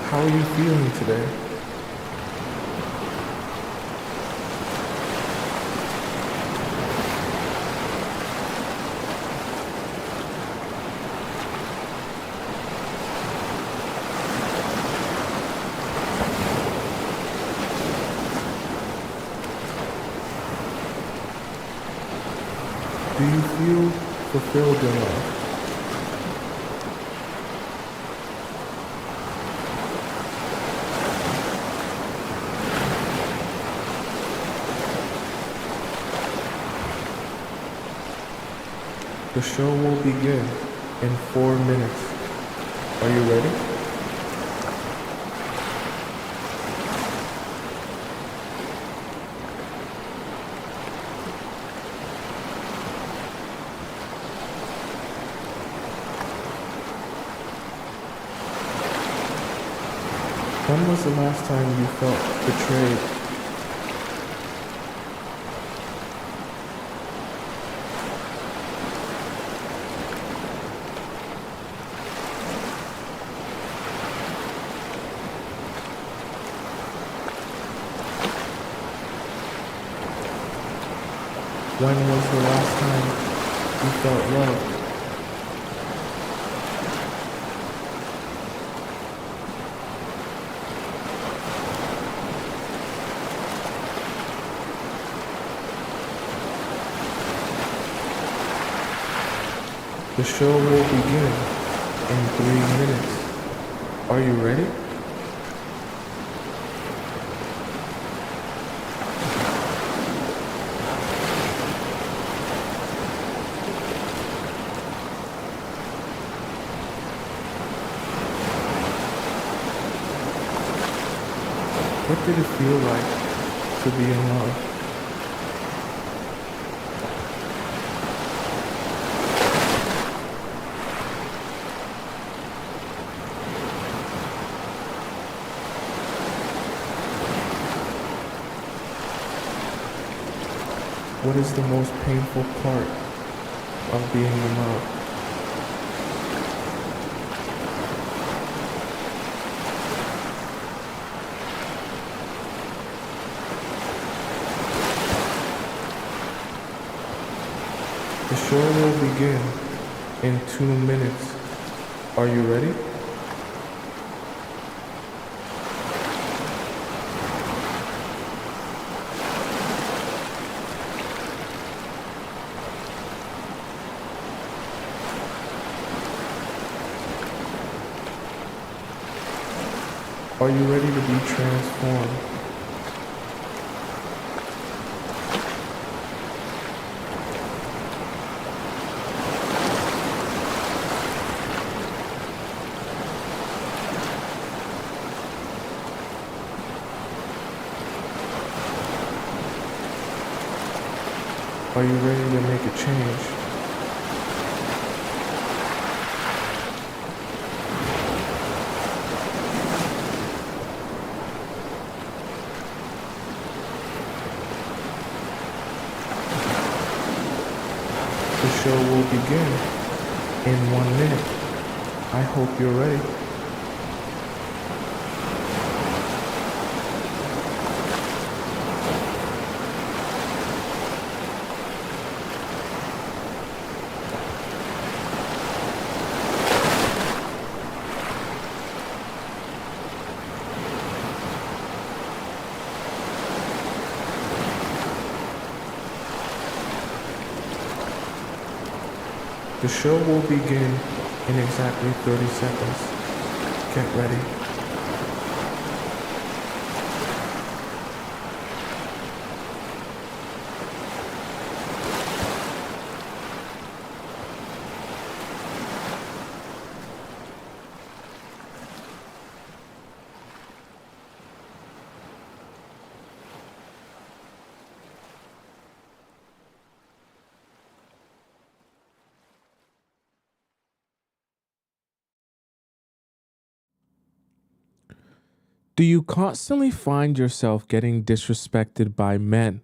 How are you feeling today? Do you feel fulfilled in life? The show will begin in 4 minutes. Are you ready? When was the last time you felt betrayed? When was the last time you felt loved? The show will begin in 3 minutes. Are you ready? What did it feel like to be in love? What is the most painful part of being in love? The show will begin in 2 minutes. Are you ready? Are you ready to be transformed? Are you ready to make a change? The show will begin in 1 minute. I hope you're ready. The show will begin in exactly 30 seconds. Get ready. Do you constantly find yourself getting disrespected by men?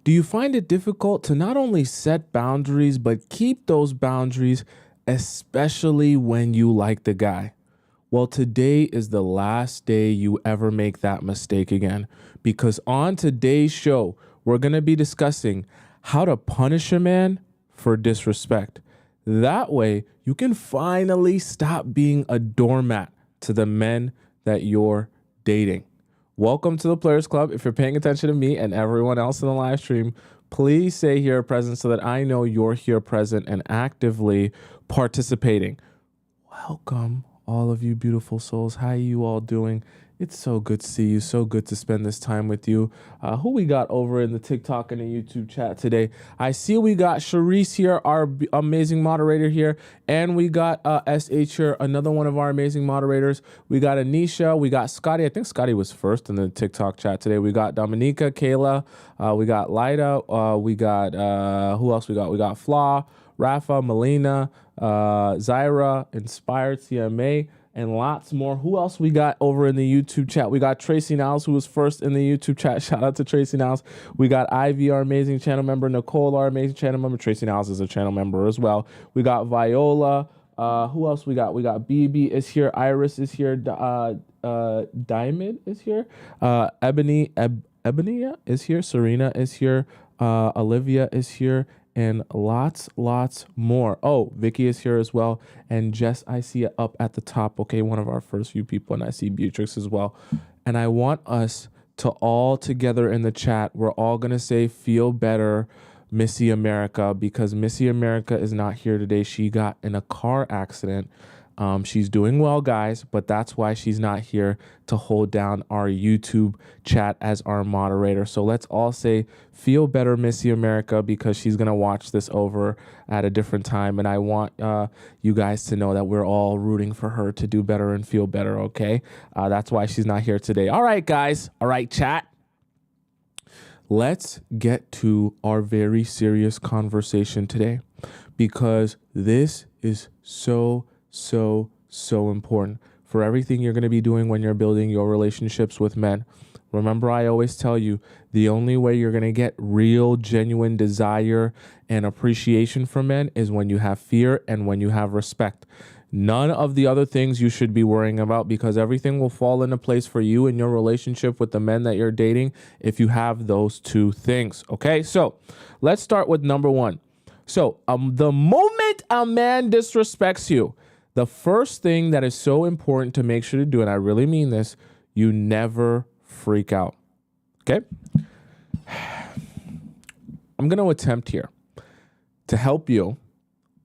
Do you find it difficult to not only set boundaries, but keep those boundaries, especially when you like the guy? Well, today is the last day you ever make that mistake again, because on today's show, we're going to be discussing how to punish a man for disrespect. That way, you can finally stop being a doormat to the men that you're dating. Welcome to the Players Club. If you're paying attention to me and everyone else in the live stream, please say here present so that I know you're here present and actively participating. Welcome, all of you beautiful souls. How are you all doing? It's so good to see you. So good to spend this time with you. Who we got over in the TikTok and the YouTube chat today? I see we got Sharice here, our amazing moderator here. And we got SH here, another one of our amazing moderators. We got Anisha. We got Scotty. I think Scotty was first in the TikTok chat today. We got Dominica, Kayla. We got Lida. We got, who else we got? We got Flaw, Rafa, Melina, Zyra, Inspired CMA, and lots more. Who else we got over in the YouTube chat? We got Tracy Niles, who was first in the YouTube chat. Shout out to Tracy Niles. We got Ivy, our amazing channel member. Nicole, our amazing channel member. Tracy Niles is a channel member as well. We got Viola. Who else we got? We got BB is here. Iris is here. Diamond is here. Ebony is here. Serena is here. Olivia is here. And lots more. Oh, Vicky is here as well. And Jess, I see it up at the top. Okay, one of our first few people. And I see Beatrix as well. And I want us to all together in the chat, we're all going to say, feel better, Missy America, because Missy America is not here today. She got in a car accident. She's doing well, guys, but that's why she's not here to hold down our YouTube chat as our moderator. So let's all say, feel better, Missy America, because she's going to watch this over at a different time. And I want you guys to know that we're all rooting for her to do better and feel better, okay? That's why she's not here today. All right, guys. All right, chat. Let's get to our very serious conversation today, because this is so important for everything you're going to be doing when you're building your relationships with men. Remember, I always tell you, the only way you're going to get real, genuine desire and appreciation from men is when you have fear and when you have respect. None of the other things you should be worrying about, because everything will fall into place for you in your relationship with the men that you're dating if you have those two things. Okay, so let's start with number one. So the moment a man disrespects you, the first thing that is so important to make sure to do, and I really mean this, you never freak out, okay? I'm going to attempt here to help you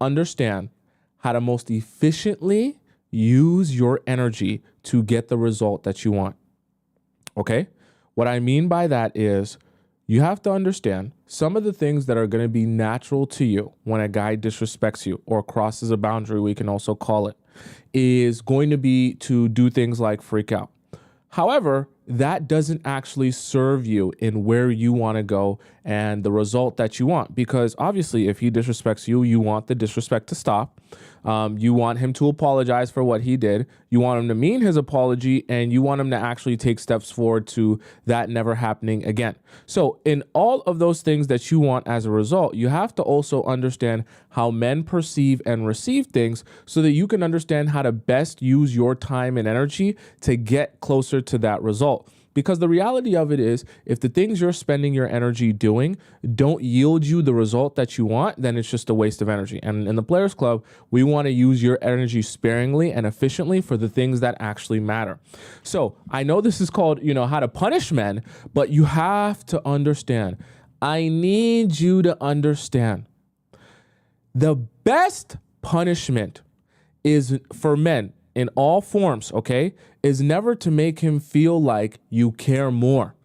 understand how to most efficiently use your energy to get the result that you want, okay? What I mean by that is you have to understand some of the things that are going to be natural to you when a guy disrespects you or crosses a boundary, we can also call it, is going to be to do things like freak out. However, that doesn't actually serve you in where you want to go and the result that you want. Because obviously, if he disrespects you, you want the disrespect to stop. You want him to apologize for what he did. You want him to mean his apology, and you want him to actually take steps forward to that never happening again. So in all of those things that you want as a result, you have to also understand how men perceive and receive things so that you can understand how to best use your time and energy to get closer to that result. Because the reality of it is, if the things you're spending your energy doing don't yield you the result that you want, then it's just a waste of energy. And in the Players Club, we want to use your energy sparingly and efficiently for the things that actually matter. So I know this is called, how to punish men, but you have to understand. I need you to understand. The best punishment is for men in all forms, okay, is never to make him feel like you care more.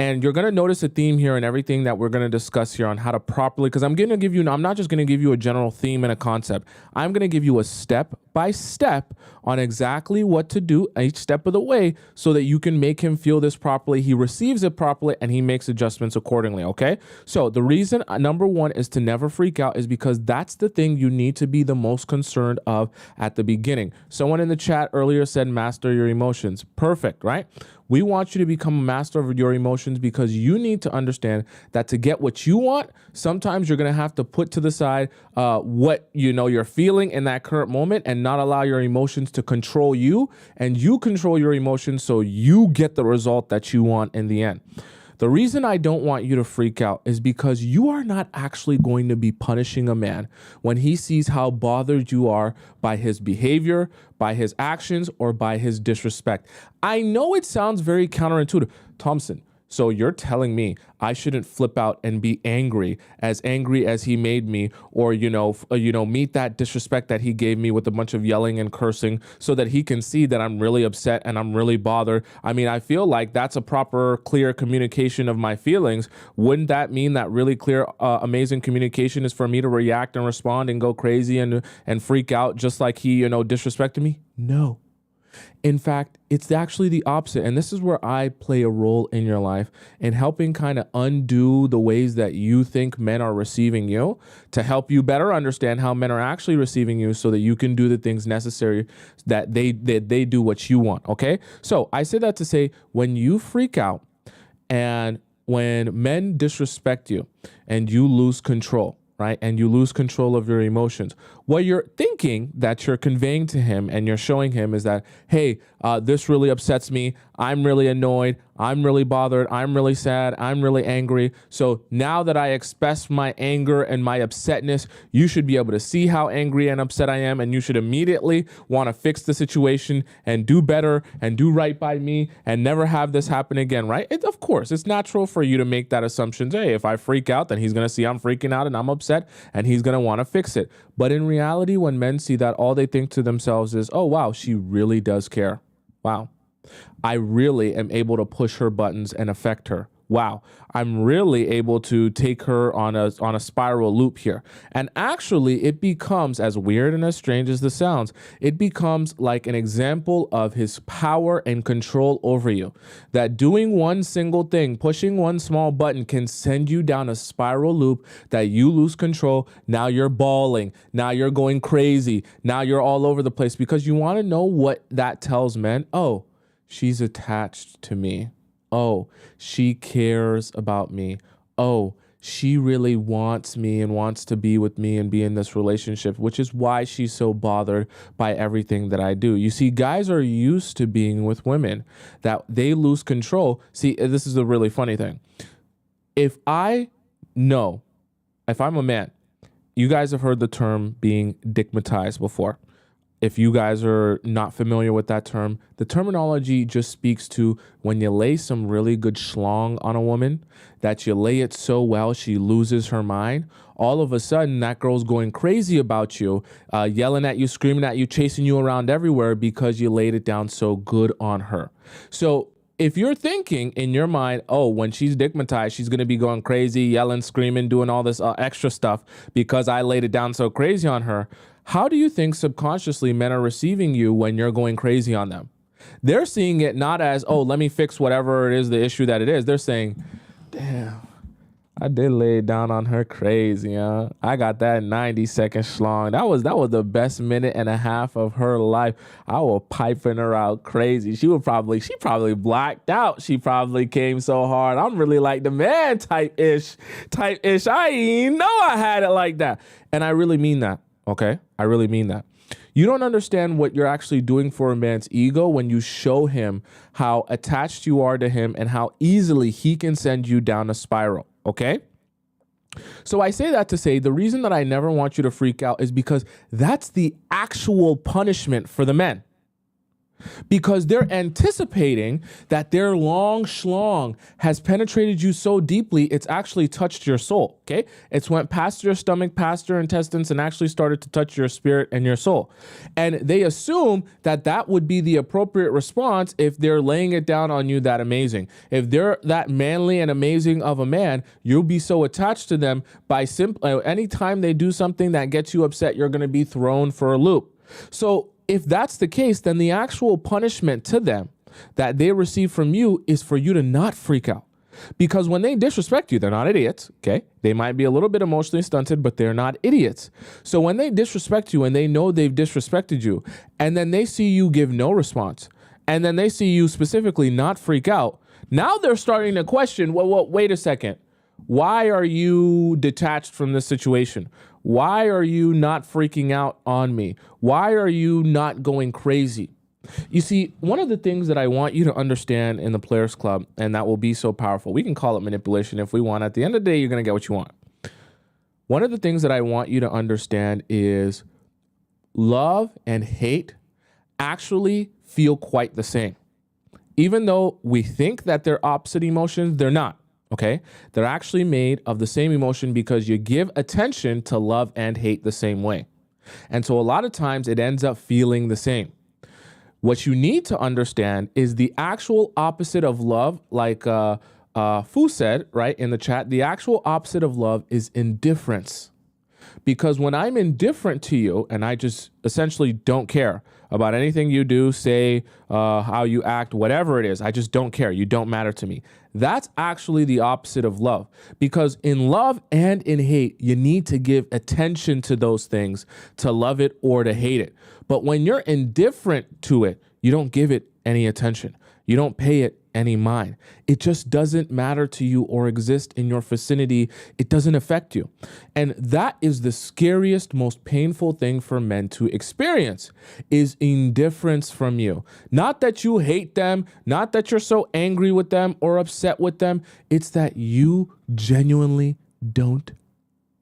And you're going to notice a theme here in everything that we're going to discuss here on how to properly, because I'm not just going to give you a general theme and a concept. I'm going to give you a step by step on exactly what to do each step of the way so that you can make him feel this properly, he receives it properly, and he makes adjustments accordingly, okay? So the reason, number one, is to never freak out is because that's the thing you need to be the most concerned of at the beginning. Someone in the chat earlier said master your emotions. Perfect, right? We want you to become a master of your emotions because you need to understand that to get what you want, sometimes you're going to have to put to the side what you're feeling in that current moment and not allow your emotions to control you, and you control your emotions so you get the result that you want in the end. The reason I don't want you to freak out is because you are not actually going to be punishing a man when he sees how bothered you are by his behavior, by his actions, or by his disrespect. I know it sounds very counterintuitive. Tomisin, so you're telling me I shouldn't flip out and be angry as he made me, or, meet that disrespect that he gave me with a bunch of yelling and cursing so that he can see that I'm really upset and I'm really bothered. I mean, I feel like that's a proper, clear communication of my feelings. Wouldn't that mean that really clear, amazing communication is for me to react and respond and go crazy and freak out just like he, disrespected me? No. In fact, it's actually the opposite. And this is where I play a role in your life in helping kind of undo the ways that you think men are receiving you, to help you better understand how men are actually receiving you so that you can do the things necessary that they do what you want. Okay. So I say that to say, when you freak out and when men disrespect you and you lose control, right? And you lose control of your emotions. What you're thinking that you're conveying to him and you're showing him is that, hey, this really upsets me. I'm really annoyed. I'm really bothered. I'm really sad. I'm really angry. So now that I express my anger and my upsetness, you should be able to see how angry and upset I am. And you should immediately want to fix the situation and do better and do right by me and never have this happen again, right? Of course, it's natural for you to make that assumption. Hey, if I freak out, then he's going to see I'm freaking out and I'm upset and he's going to want to fix it. But in reality, when men see that, all they think to themselves is, oh, wow, she really does care. Wow. I really am able to push her buttons and affect her. Wow, I'm really able to take her on a spiral loop here. And actually, it becomes, as weird and as strange as this sounds, it becomes like an example of his power and control over you. That doing one single thing, pushing one small button, can send you down a spiral loop that you lose control. Now you're bawling. Now you're going crazy. Now you're all over the place because you want to know what that tells men. Oh, she's attached to me. Oh, she cares about me. Oh, she really wants me and wants to be with me and be in this relationship, which is why she's so bothered by everything that I do. You see, guys are used to being with women that they lose control. See, this is a really funny thing. If I'm a man, you guys have heard the term being dickmatized before. If you guys are not familiar with that term, the terminology just speaks to when you lay some really good schlong on a woman, that you lay it so well she loses her mind. All of a sudden, that girl's going crazy about you, yelling at you, screaming at you, chasing you around everywhere because you laid it down so good on her. So if you're thinking in your mind, oh, when she's dickmatized, she's going to be going crazy, yelling, screaming, doing all this extra stuff because I laid it down so crazy on her, how do you think subconsciously men are receiving you when you're going crazy on them? They're seeing it not as, oh, let me fix whatever it is, the issue that it is. They're saying, damn, I did lay it down on her crazy, huh? I got that 90-second schlong. That was the best minute and a half of her life. I was piping her out crazy. She probably blacked out. She probably came so hard. I'm really like the man type-ish. I ain't know I had it like that. And I really mean that. Okay, I really mean that. You don't understand what you're actually doing for a man's ego when you show him how attached you are to him and how easily he can send you down a spiral, okay? So I say that to say the reason that I never want you to freak out is because that's the actual punishment for the men. Because they're anticipating that their long schlong has penetrated you so deeply, it's actually touched your soul, okay? It's went past your stomach, past your intestines, and actually started to touch your spirit and your soul. And they assume that that would be the appropriate response if they're laying it down on you that amazing. If they're that manly and amazing of a man, you'll be so attached to them by anytime they do something that gets you upset, you're going to be thrown for a loop. So if that's the case, then the actual punishment to them that they receive from you is for you to not freak out. Because when they disrespect you, they're not idiots, okay? They might be a little bit emotionally stunted, but they're not idiots. So when they disrespect you and they know they've disrespected you, and then they see you give no response, and then they see you specifically not freak out, now they're starting to question, well, wait a second. Why are you detached from this situation? Why are you not freaking out on me? Why are you not going crazy? You see, one of the things that I want you to understand in the Players Club, and that will be so powerful, we can call it manipulation if we want. At the end of the day, you're going to get what you want. One of the things that I want you to understand is love and hate actually feel quite the same. Even though we think that they're opposite emotions, they're not. Okay, they're actually made of the same emotion because you give attention to love and hate the same way. And so a lot of times it ends up feeling the same. What you need to understand is the actual opposite of love, like Fu said, right, in the chat, the actual opposite of love is indifference. Because when I'm indifferent to you and I just essentially don't care about anything you do, say, how you act, whatever it is, I just don't care. You don't matter to me. That's actually the opposite of love. Because in love and in hate, you need to give attention to those things to love it or to hate it. But when you're indifferent to it, you don't give it any attention. You don't pay it any mind. It just doesn't matter to you or exist in your vicinity. It doesn't affect you. And that is the scariest, most painful thing for men to experience is indifference from you. Not that you hate them, not that you're so angry with them or upset with them. It's that you genuinely don't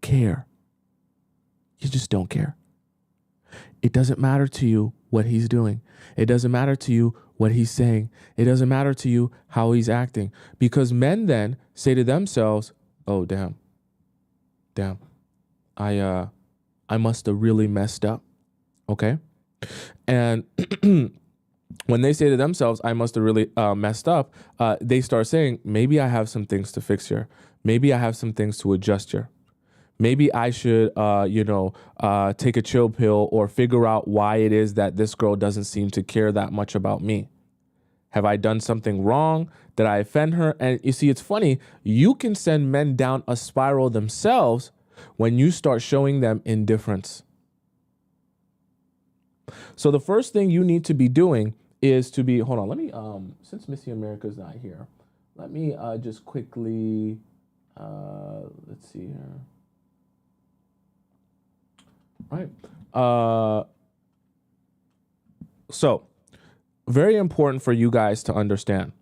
care. You just don't care. It doesn't matter to you what he's doing. It doesn't matter to you what he's saying. It doesn't matter to you how he's acting. Because men then say to themselves, oh, damn, I must have really messed up. Okay? And when they say to themselves, I must have really messed up, they start saying, maybe I have some things to fix here. Maybe I have some things to adjust here. Maybe I should, take a chill pill or figure out why it is that this girl doesn't seem to care that much about me. Have I done something wrong? Did I offend her? And you see, it's funny. You can send men down a spiral themselves when you start showing them indifference. So the first thing you need to be doing is to be, hold on, let me, since Missy America's not here, let me just quickly, let's see here. Right. So very important for you guys to understand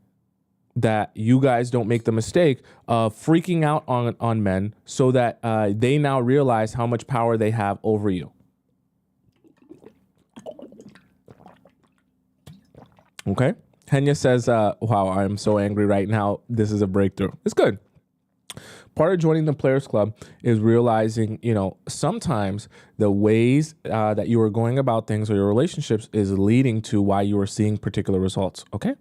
that you guys don't make the mistake of freaking out on men so that they now realize how much power they have over you. Okay. Kenya says, wow, I'm so angry right now. This is a breakthrough. It's good. Part of joining the Players Club is realizing, sometimes the ways that you are going about things or your relationships is leading to why you are seeing particular results. Okay.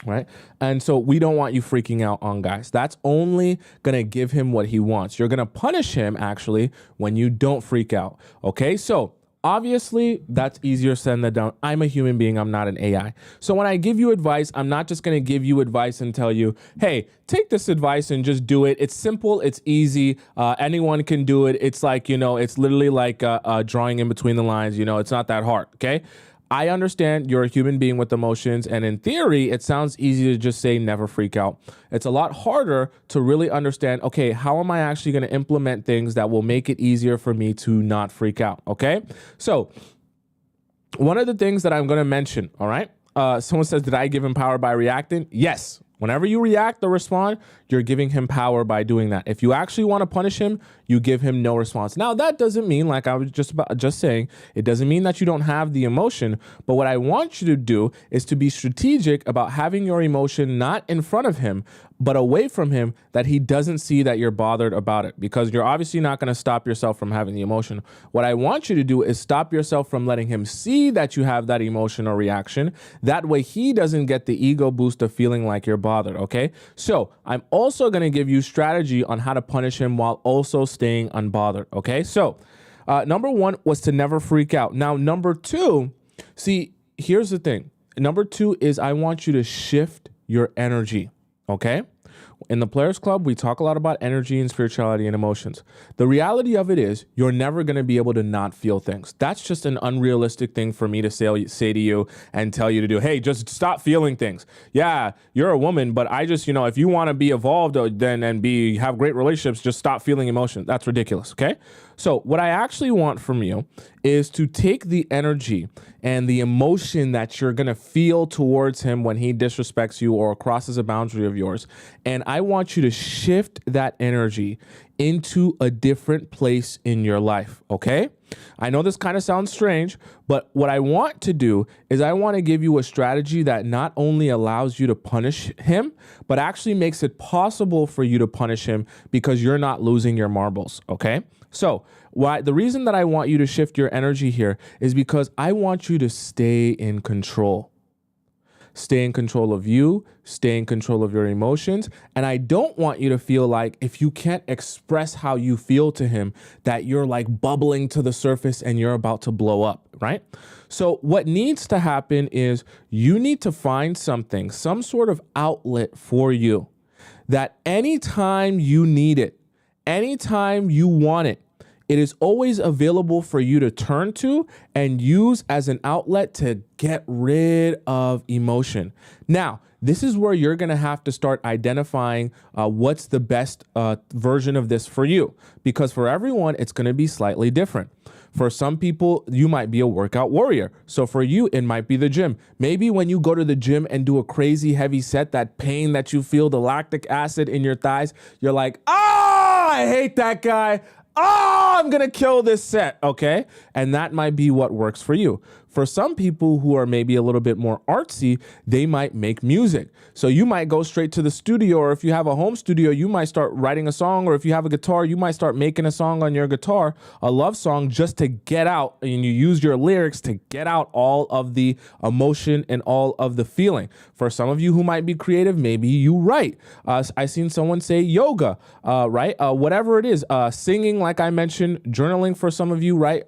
Right. And so we don't want you freaking out on guys. That's only going to give him what he wants. You're going to punish him actually when you don't freak out. Okay. So obviously, that's easier said than done. I'm a human being. I'm not an AI. So when I give you advice, I'm not just going to give you advice and tell you, hey, take this advice and just do it. It's simple. It's easy. Anyone can do it. It's like, it's literally like drawing in between the lines. It's not that hard. Okay. I understand you're a human being with emotions, and in theory, it sounds easy to just say never freak out. It's a lot harder to really understand, okay, how am I actually going to implement things that will make it easier for me to not freak out, okay? So one of the things that I'm going to mention, all right? Someone says, did I give him power by reacting? Yes. Whenever you react or respond, you're giving him power by doing that. If you actually want to punish him, you give him no response. Now, that doesn't mean, like I was just saying, it doesn't mean that you don't have the emotion. But what I want you to do is to be strategic about having your emotion not in front of him, but away from him, that he doesn't see that you're bothered about it, because you're obviously not going to stop yourself from having the emotion. What I want you to do is stop yourself from letting him see that you have that emotion or reaction. That way he doesn't get the ego boost of feeling like you're bothered, okay? So I'm also going to give you strategy on how to punish him while also staying unbothered, okay? So number one was to never freak out. Now, number two, see, here's the thing. Number two is I want you to shift your energy, okay? In the Players Club, we talk a lot about energy and spirituality and emotions. The reality of it is you're never going to be able to not feel things. That's just an unrealistic thing for me to say to you and tell you to do. Hey, just stop feeling things. Yeah, you're a woman, but I just, if you want to be evolved then and have great relationships, just stop feeling emotion. That's ridiculous, okay? So what I actually want from you is to take the energy and the emotion that you're going to feel towards him when he disrespects you or crosses a boundary of yours. And I want you to shift that energy into a different place in your life, okay? I know this kind of sounds strange, but what I want to do is I want to give you a strategy that not only allows you to punish him, but actually makes it possible for you to punish him because you're not losing your marbles, okay? So the reason that I want you to shift your energy here is because I want you to stay in control. Stay in control of you, stay in control of your emotions. And I don't want you to feel like if you can't express how you feel to him, that you're like bubbling to the surface and you're about to blow up, right? So what needs to happen is you need to find something, some sort of outlet for you that anytime you need it, anytime you want it, it is always available for you to turn to and use as an outlet to get rid of emotion. Now, this is where you're going to have to start identifying what's the best version of this for you, because for everyone, it's going to be slightly different. For some people, you might be a workout warrior. So for you, it might be the gym. Maybe when you go to the gym and do a crazy heavy set, that pain that you feel, the lactic acid in your thighs, you're like, I hate that guy. I'm going to kill this set, okay? And that might be what works for you. For some people who are maybe a little bit more artsy, they might make music. So you might go straight to the studio, or if you have a home studio, you might start writing a song, or if you have a guitar, you might start making a song on your guitar, a love song just to get out, and you use your lyrics to get out all of the emotion and all of the feeling. For some of you who might be creative, maybe you write. I seen someone say yoga, right? Whatever it is, singing, like I mentioned, journaling for some of you, right?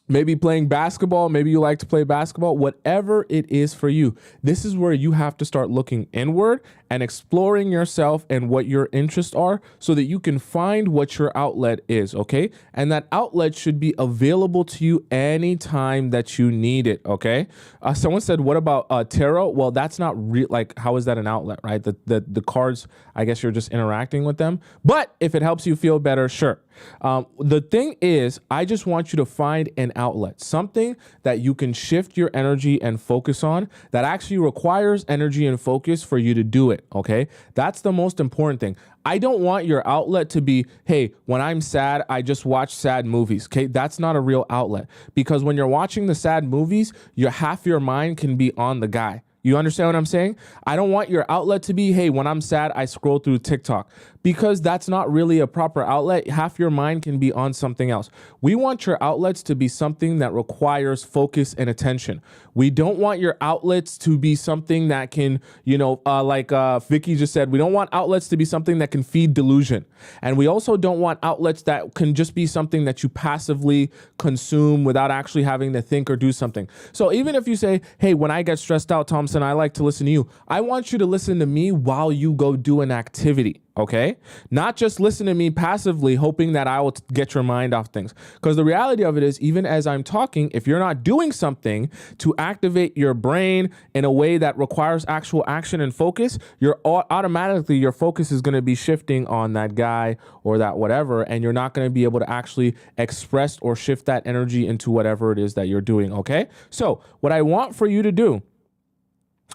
Maybe playing basketball. Maybe you like to play basketball. Whatever it is for you, this is where you have to start looking inward and exploring yourself and what your interests are so that you can find what your outlet is, okay? And that outlet should be available to you anytime that you need it, okay? Someone said, what about tarot? Well, that's not real. Like, how is that an outlet, right? The cards, I guess you're just interacting with them. But if it helps you feel better, sure. The thing is, I just want you to find an outlet, something that you can shift your energy and focus on that actually requires energy and focus for you to do it. Okay. That's the most important thing. I don't want your outlet to be, hey, when I'm sad, I just watch sad movies. Okay. That's not a real outlet, because when you're watching the sad movies, half your mind can be on the guy. You understand what I'm saying? I don't want your outlet to be, hey, when I'm sad, I scroll through TikTok, because that's not really a proper outlet. Half your mind can be on something else. We want your outlets to be something that requires focus and attention. We don't want your outlets to be something that can, like Vicky just said, we don't want outlets to be something that can feed delusion. And we also don't want outlets that can just be something that you passively consume without actually having to think or do something. So even if you say, hey, when I get stressed out, Tomisin, I like to listen to you. I want you to listen to me while you go do an activity. Okay? Not just listen to me passively, hoping that I will get your mind off things. Because the reality of it is, even as I'm talking, if you're not doing something to activate your brain in a way that requires actual action and focus, automatically your focus is going to be shifting on that guy or that whatever, and you're not going to be able to actually express or shift that energy into whatever it is that you're doing. Okay? So what I want for you to do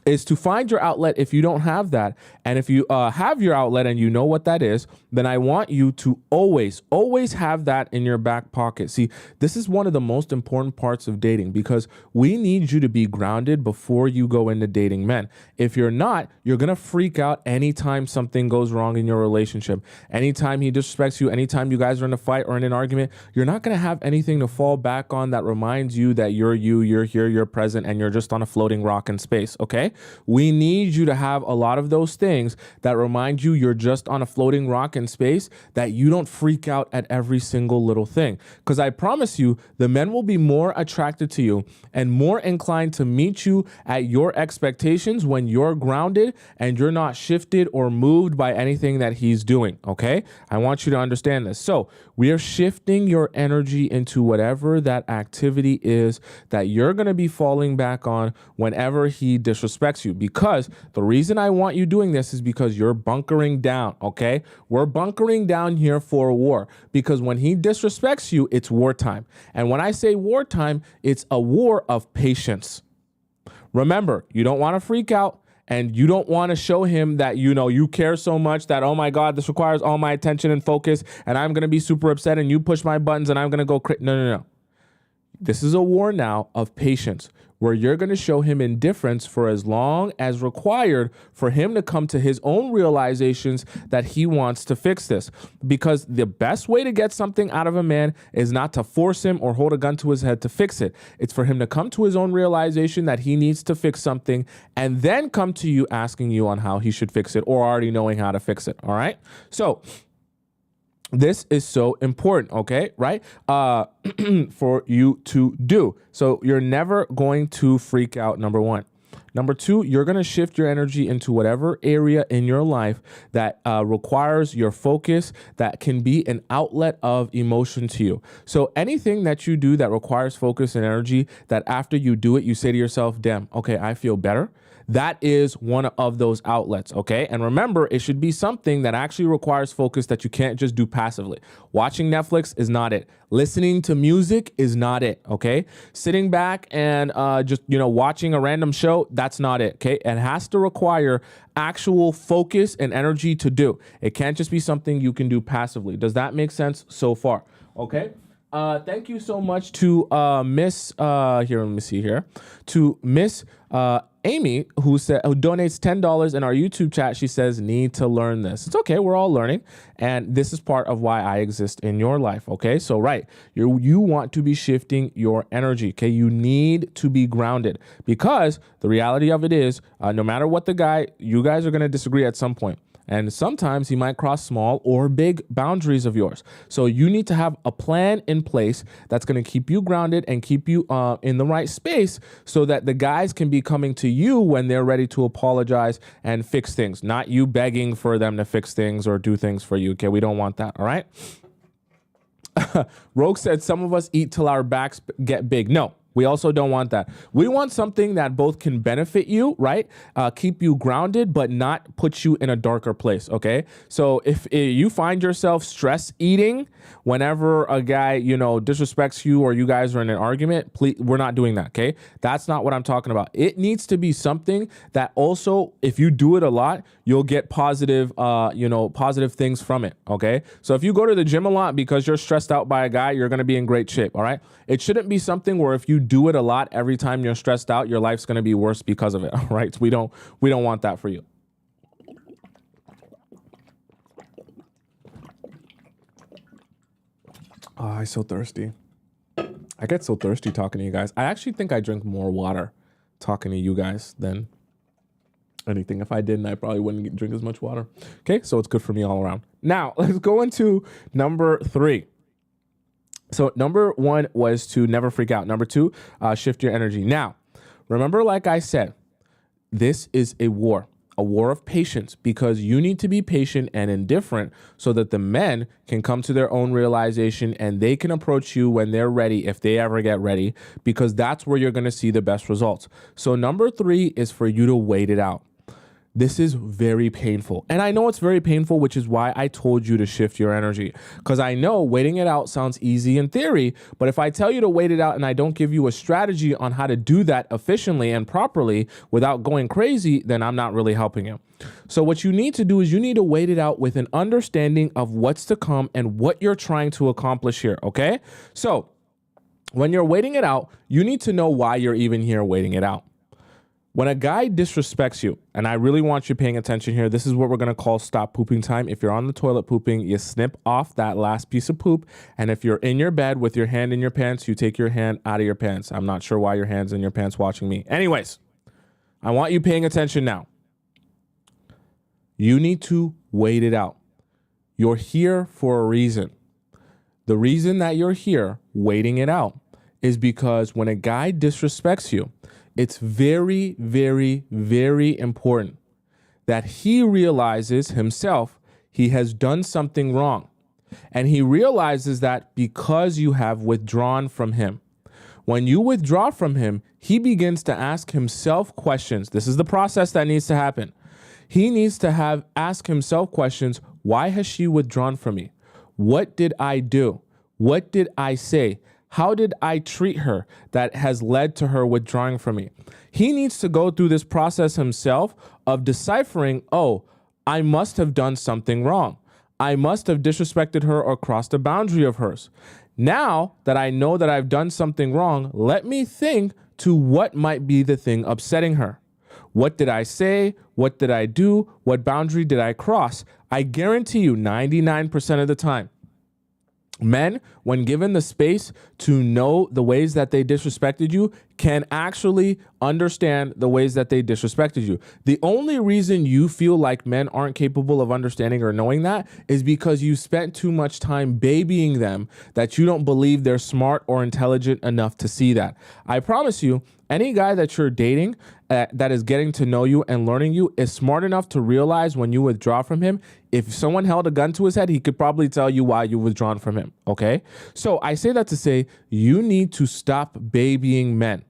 is to find your outlet if you don't have that. And if you have your outlet and you know what that is, then I want you to always have that in your back pocket. See, this is one of the most important parts of dating, because we need you to be grounded before you go into dating men. If you're not, you're going to freak out anytime something goes wrong in your relationship. Anytime he disrespects you, anytime you guys are in a fight or in an argument, you're not going to have anything to fall back on that reminds you that you're here, you're present, and you're just on a floating rock in space, okay? We need you to have a lot of those things that remind you you're just on a floating rock in second space that you don't freak out at every single little thing. Because I promise you, the men will be more attracted to you and more inclined to meet you at your expectations when you're grounded and you're not shifted or moved by anything that he's doing, okay? I want you to understand this. So we are shifting your energy into whatever that activity is that you're going to be falling back on whenever he disrespects you. Because the reason I want you doing this is because you're bunkering down, okay? We're bunkering down here for a war, because when he disrespects you, it's wartime. And when I say wartime, it's a war of patience. Remember, you don't want to freak out. And you don't want to show him that, you know, you care so much that, oh my God, this requires all my attention and focus, and I'm going to be super upset and you push my buttons and I'm going to go crazy. No. This is a war now of patience, where you're going to show him indifference for as long as required for him to come to his own realizations that he wants to fix this. Because the best way to get something out of a man is not to force him or hold a gun to his head to fix it. It's for him to come to his own realization that he needs to fix something and then come to you asking you on how he should fix it, or already knowing how to fix it. All right. So this is so important, okay, right? For you to do. So you're never going to freak out, number one. Number two, you're going to shift your energy into whatever area in your life that requires your focus, that can be an outlet of emotion to you. So anything that you do that requires focus and energy, that after you do it, you say to yourself, damn, okay, I feel better. That is one of those outlets, okay? And remember, it should be something that actually requires focus that you can't just do passively. Watching Netflix is not it. Listening to music is not it, okay? Sitting back and just, watching a random show, that's not it, okay? It has to require actual focus and energy to do. It can't just be something you can do passively. Does that make sense so far? Okay? Thank you so much to Miss Amy, who donates $10 in our YouTube chat. She says, need to learn this. It's okay. We're all learning. And this is part of why I exist in your life. Okay. So, right. You want to be shifting your energy. Okay. You need to be grounded, because the reality of it is, no matter what you guys are going to disagree at some point. And sometimes he might cross small or big boundaries of yours. So you need to have a plan in place that's going to keep you grounded and keep you in the right space, so that the guys can be coming to you when they're ready to apologize and fix things, not you begging for them to fix things or do things for you. Okay, we don't want that. All right. Rogue said some of us eat till our backs get big. No. We also don't want that. We want something that both can benefit you, right? Keep you grounded, but not put you in a darker place, okay? So if you find yourself stress eating whenever a guy, disrespects you, or you guys are in an argument, please, we're not doing that, okay? That's not what I'm talking about. It needs to be something that also, if you do it a lot, you'll get positive things from it, okay? So if you go to the gym a lot because you're stressed out by a guy, you're going to be in great shape, all right? It shouldn't be something where if you do it a lot every time you're stressed out, your life's going to be worse because of it, all right? So we don't want that for you. Oh, I'm so thirsty. I get so thirsty talking to you guys. I actually think I drink more water talking to you guys than anything. If I didn't, I probably wouldn't drink as much water. Okay, so it's good for me all around. Now, let's go into number 3. So number 1 was to never freak out. Number 2, shift your energy. Now, remember, like I said, this is a war of patience, because you need to be patient and indifferent so that the men can come to their own realization and they can approach you when they're ready, if they ever get ready, because that's where you're going to see the best results. So number 3 is for you to wait it out. This is very painful. And I know it's very painful, which is why I told you to shift your energy. Because I know waiting it out sounds easy in theory, but if I tell you to wait it out and I don't give you a strategy on how to do that efficiently and properly without going crazy, then I'm not really helping you. So what you need to do is you need to wait it out with an understanding of what's to come and what you're trying to accomplish here, okay? So when you're waiting it out, you need to know why you're even here waiting it out. When a guy disrespects you, and I really want you paying attention here, this is what we're going to call stop pooping time. If you're on the toilet pooping, you snip off that last piece of poop. And if you're in your bed with your hand in your pants, you take your hand out of your pants. I'm not sure why your hand's in your pants watching me. Anyways, I want you paying attention now. You need to wait it out. You're here for a reason. The reason that you're here waiting it out is because when a guy disrespects you, it's very, very, very important that he realizes himself he has done something wrong. And he realizes that because you have withdrawn from him. When you withdraw from him, he begins to ask himself questions. This is the process that needs to happen. He needs to ask himself questions. Why has she withdrawn from me? What did I do? What did I say? How did I treat her that has led to her withdrawing from me? He needs to go through this process himself of deciphering, oh, I must have done something wrong. I must have disrespected her or crossed a boundary of hers. Now that I know that I've done something wrong, let me think to what might be the thing upsetting her. What did I say? What did I do? What boundary did I cross? I guarantee you 99% of the time, men, when given the space to know the ways that they disrespected you, can actually understand the ways that they disrespected you. The only reason you feel like men aren't capable of understanding or knowing that is because you spent too much time babying them that you don't believe they're smart or intelligent enough to see that. I promise you, any guy that you're dating that is getting to know you and learning you is smart enough to realize when you withdraw from him. If someone held a gun to his head, he could probably tell you why you withdrawn from him, okay? So I say that to say you need to stop babying men.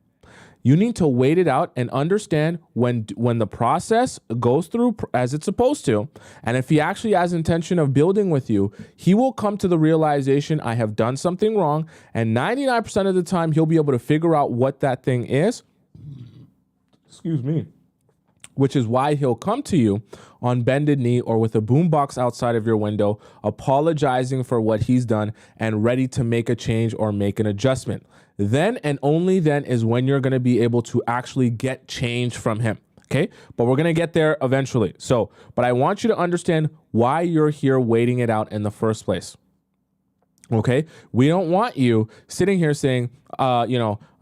You need to wait it out and understand when the process goes through as it's supposed to. And if he actually has intention of building with you, he will come to the realization, I have done something wrong. And 99% of the time, he'll be able to figure out what that thing is. Excuse me. Which is why he'll come to you on bended knee or with a boombox outside of your window, apologizing for what he's done and ready to make a change or make an adjustment. Then and only then is when you're going to be able to actually get change from him. Okay. But we're going to get there eventually. But I want you to understand why you're here waiting it out in the first place. Okay. We don't want you sitting here saying,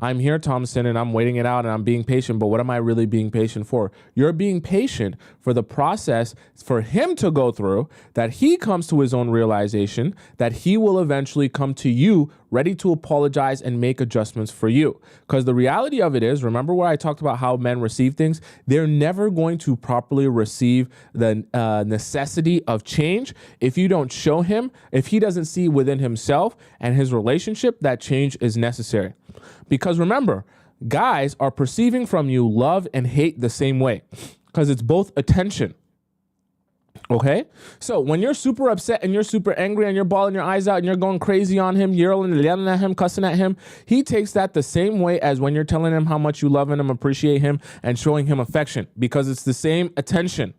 I'm here, Tomisin, and I'm waiting it out and I'm being patient. But what am I really being patient for? You're being patient for the process for him to go through, that he comes to his own realization, that he will eventually come to you ready to apologize and make adjustments for you. Because the reality of it is, remember where I talked about how men receive things? They're never going to properly receive the necessity of change if you don't show him, if he doesn't see within himself and his relationship that change is necessary. Because remember, guys are perceiving from you love and hate the same way because it's both attention. Okay? So when you're super upset and you're super angry and you're bawling your eyes out and you're going crazy on him, yelling at him, cussing at him, he takes that the same way as when you're telling him how much you love him, appreciate him, and showing him affection, because it's the same attention.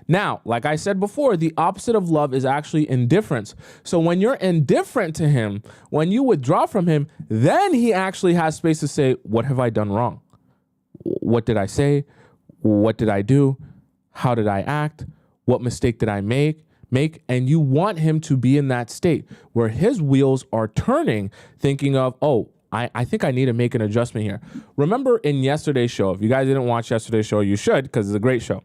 Now, like I said before, the opposite of love is actually indifference. So when you're indifferent to him, when you withdraw from him, then he actually has space to say, what have I done wrong? What did I say? What did I do? How did I act? What mistake did I make? And you want him to be in that state where his wheels are turning, thinking of, I think I need to make an adjustment here. Remember in yesterday's show, if you guys didn't watch yesterday's show, you should, because it's a great show.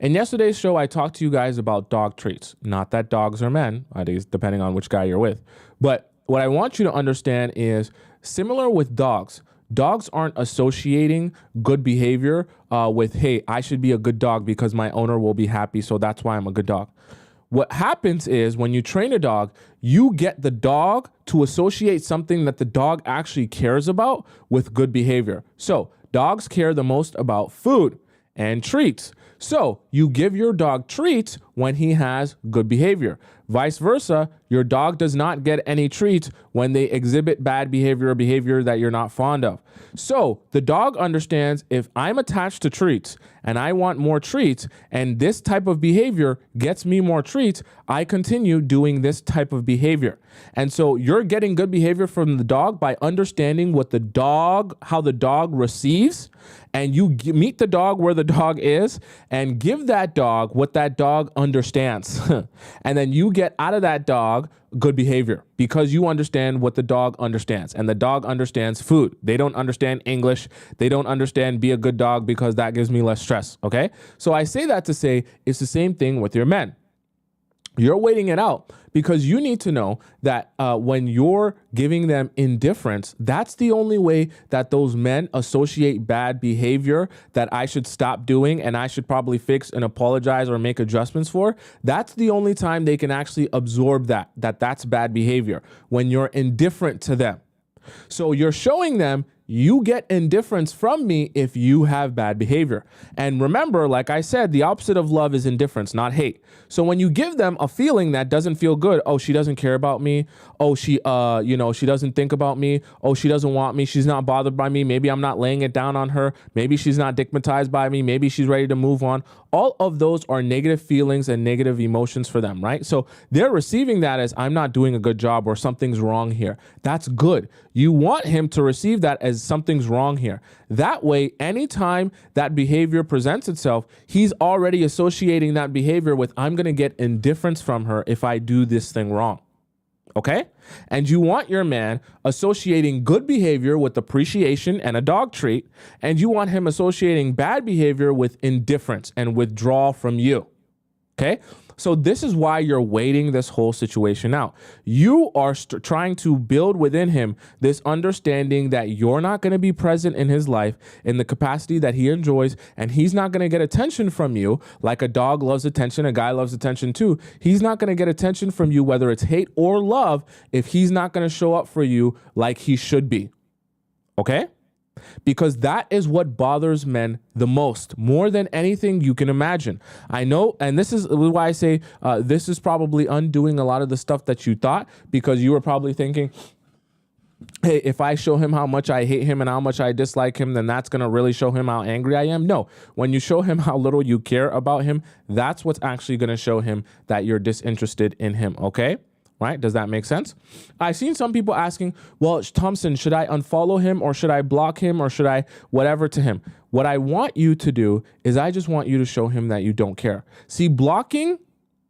In yesterday's show, I talked to you guys about dog treats. Not that dogs are men, depending on which guy you're with. But what I want you to understand is similar with dogs. Dogs aren't associating good behavior with, hey, I should be a good dog because my owner will be happy, so that's why I'm a good dog. What happens is when you train a dog, you get the dog to associate something that the dog actually cares about with good behavior. So dogs care the most about food and treats. So you give your dog treats when he has good behavior. Vice versa, your dog does not get any treats when they exhibit bad behavior or behavior that you're not fond of. So the dog understands, if I'm attached to treats and I want more treats and this type of behavior gets me more treats, I continue doing this type of behavior. And so you're getting good behavior from the dog by understanding how the dog receives, and you meet the dog where the dog is and give that dog what that dog understands. And then you get out of that dog good behavior because you understand what the dog understands, and the dog understands food. They don't understand English. They don't understand be a good dog because that gives me less stress. Okay. So I say that to say it's the same thing with your men. You're waiting it out because you need to know that when you're giving them indifference, that's the only way that those men associate bad behavior that I should stop doing and I should probably fix and apologize or make adjustments for. That's the only time they can actually absorb that's bad behavior, when you're indifferent to them. So you're showing them you get indifference from me if you have bad behavior. And remember, like I said, the opposite of love is indifference, not hate. So when you give them a feeling that doesn't feel good, oh, she doesn't care about me. Oh, she doesn't think about me. Oh, she doesn't want me. She's not bothered by me. Maybe I'm not laying it down on her. Maybe she's not stigmatized by me. Maybe she's ready to move on. All of those are negative feelings and negative emotions for them, right? So they're receiving that as I'm not doing a good job or something's wrong here. That's good. You want him to receive that as something's wrong here. That way, anytime that behavior presents itself, he's already associating that behavior with I'm going to get indifference from her if I do this thing wrong. Okay? And you want your man associating good behavior with appreciation and a dog treat, and you want him associating bad behavior with indifference and withdrawal from you. Okay? So this is why you're waiting this whole situation out. You are trying to build within him this understanding that you're not going to be present in his life in the capacity that he enjoys, and he's not going to get attention from you like a dog loves attention, a guy loves attention too. He's not going to get attention from you, whether it's hate or love, if he's not going to show up for you like he should be. Okay? Because that is what bothers men the most, more than anything you can imagine. I know, and this is why I say this is probably undoing a lot of the stuff that you thought, because you were probably thinking, hey, if I show him how much I hate him and how much I dislike him, then that's going to really show him how angry I am. No, when you show him how little you care about him, that's what's actually going to show him that you're disinterested in him, okay? Right? Does that make sense? I've seen some people asking, well, Tomisin, should I unfollow him or should I block him or should I whatever to him? What I want you to do is I just want you to show him that you don't care. See, blocking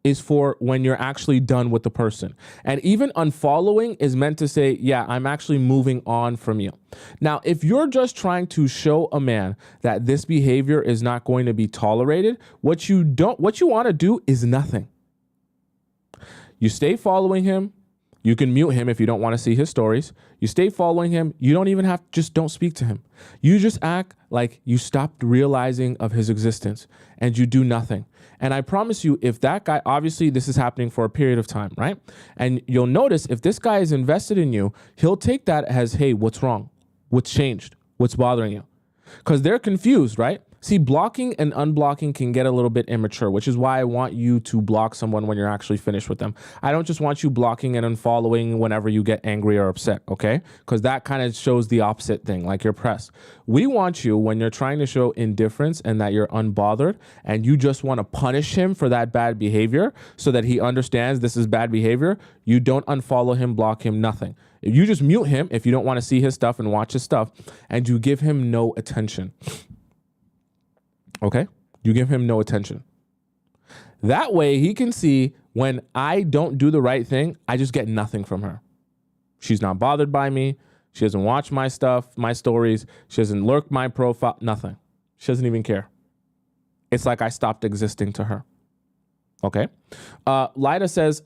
is for when you're actually done with the person. And even unfollowing is meant to say, yeah, I'm actually moving on from you. Now, if you're just trying to show a man that this behavior is not going to be tolerated, what you want to do is nothing. You stay following him. You can mute him if you don't want to see his stories. You stay following him. You don't even just don't speak to him. You just act like you stopped realizing of his existence and you do nothing. And I promise you, if that guy, obviously this is happening for a period of time, right? And you'll notice if this guy is invested in you, he'll take that as, hey, what's wrong? What's changed? What's bothering you? Because they're confused, right? See, blocking and unblocking can get a little bit immature, which is why I want you to block someone when you're actually finished with them. I don't just want you blocking and unfollowing whenever you get angry or upset, okay? Because that kind of shows the opposite thing, like you're pressed. We want you, when you're trying to show indifference and that you're unbothered and you just want to punish him for that bad behavior so that he understands this is bad behavior, you don't unfollow him, block him, nothing. You just mute him if you don't want to see his stuff and watch his stuff, and you give him no attention. Okay? You give him no attention. That way he can see when I don't do the right thing, I just get nothing from her. She's not bothered by me. She doesn't watch my stuff, my stories. She doesn't lurk my profile, nothing. She doesn't even care. It's like I stopped existing to her. Okay. Lida says,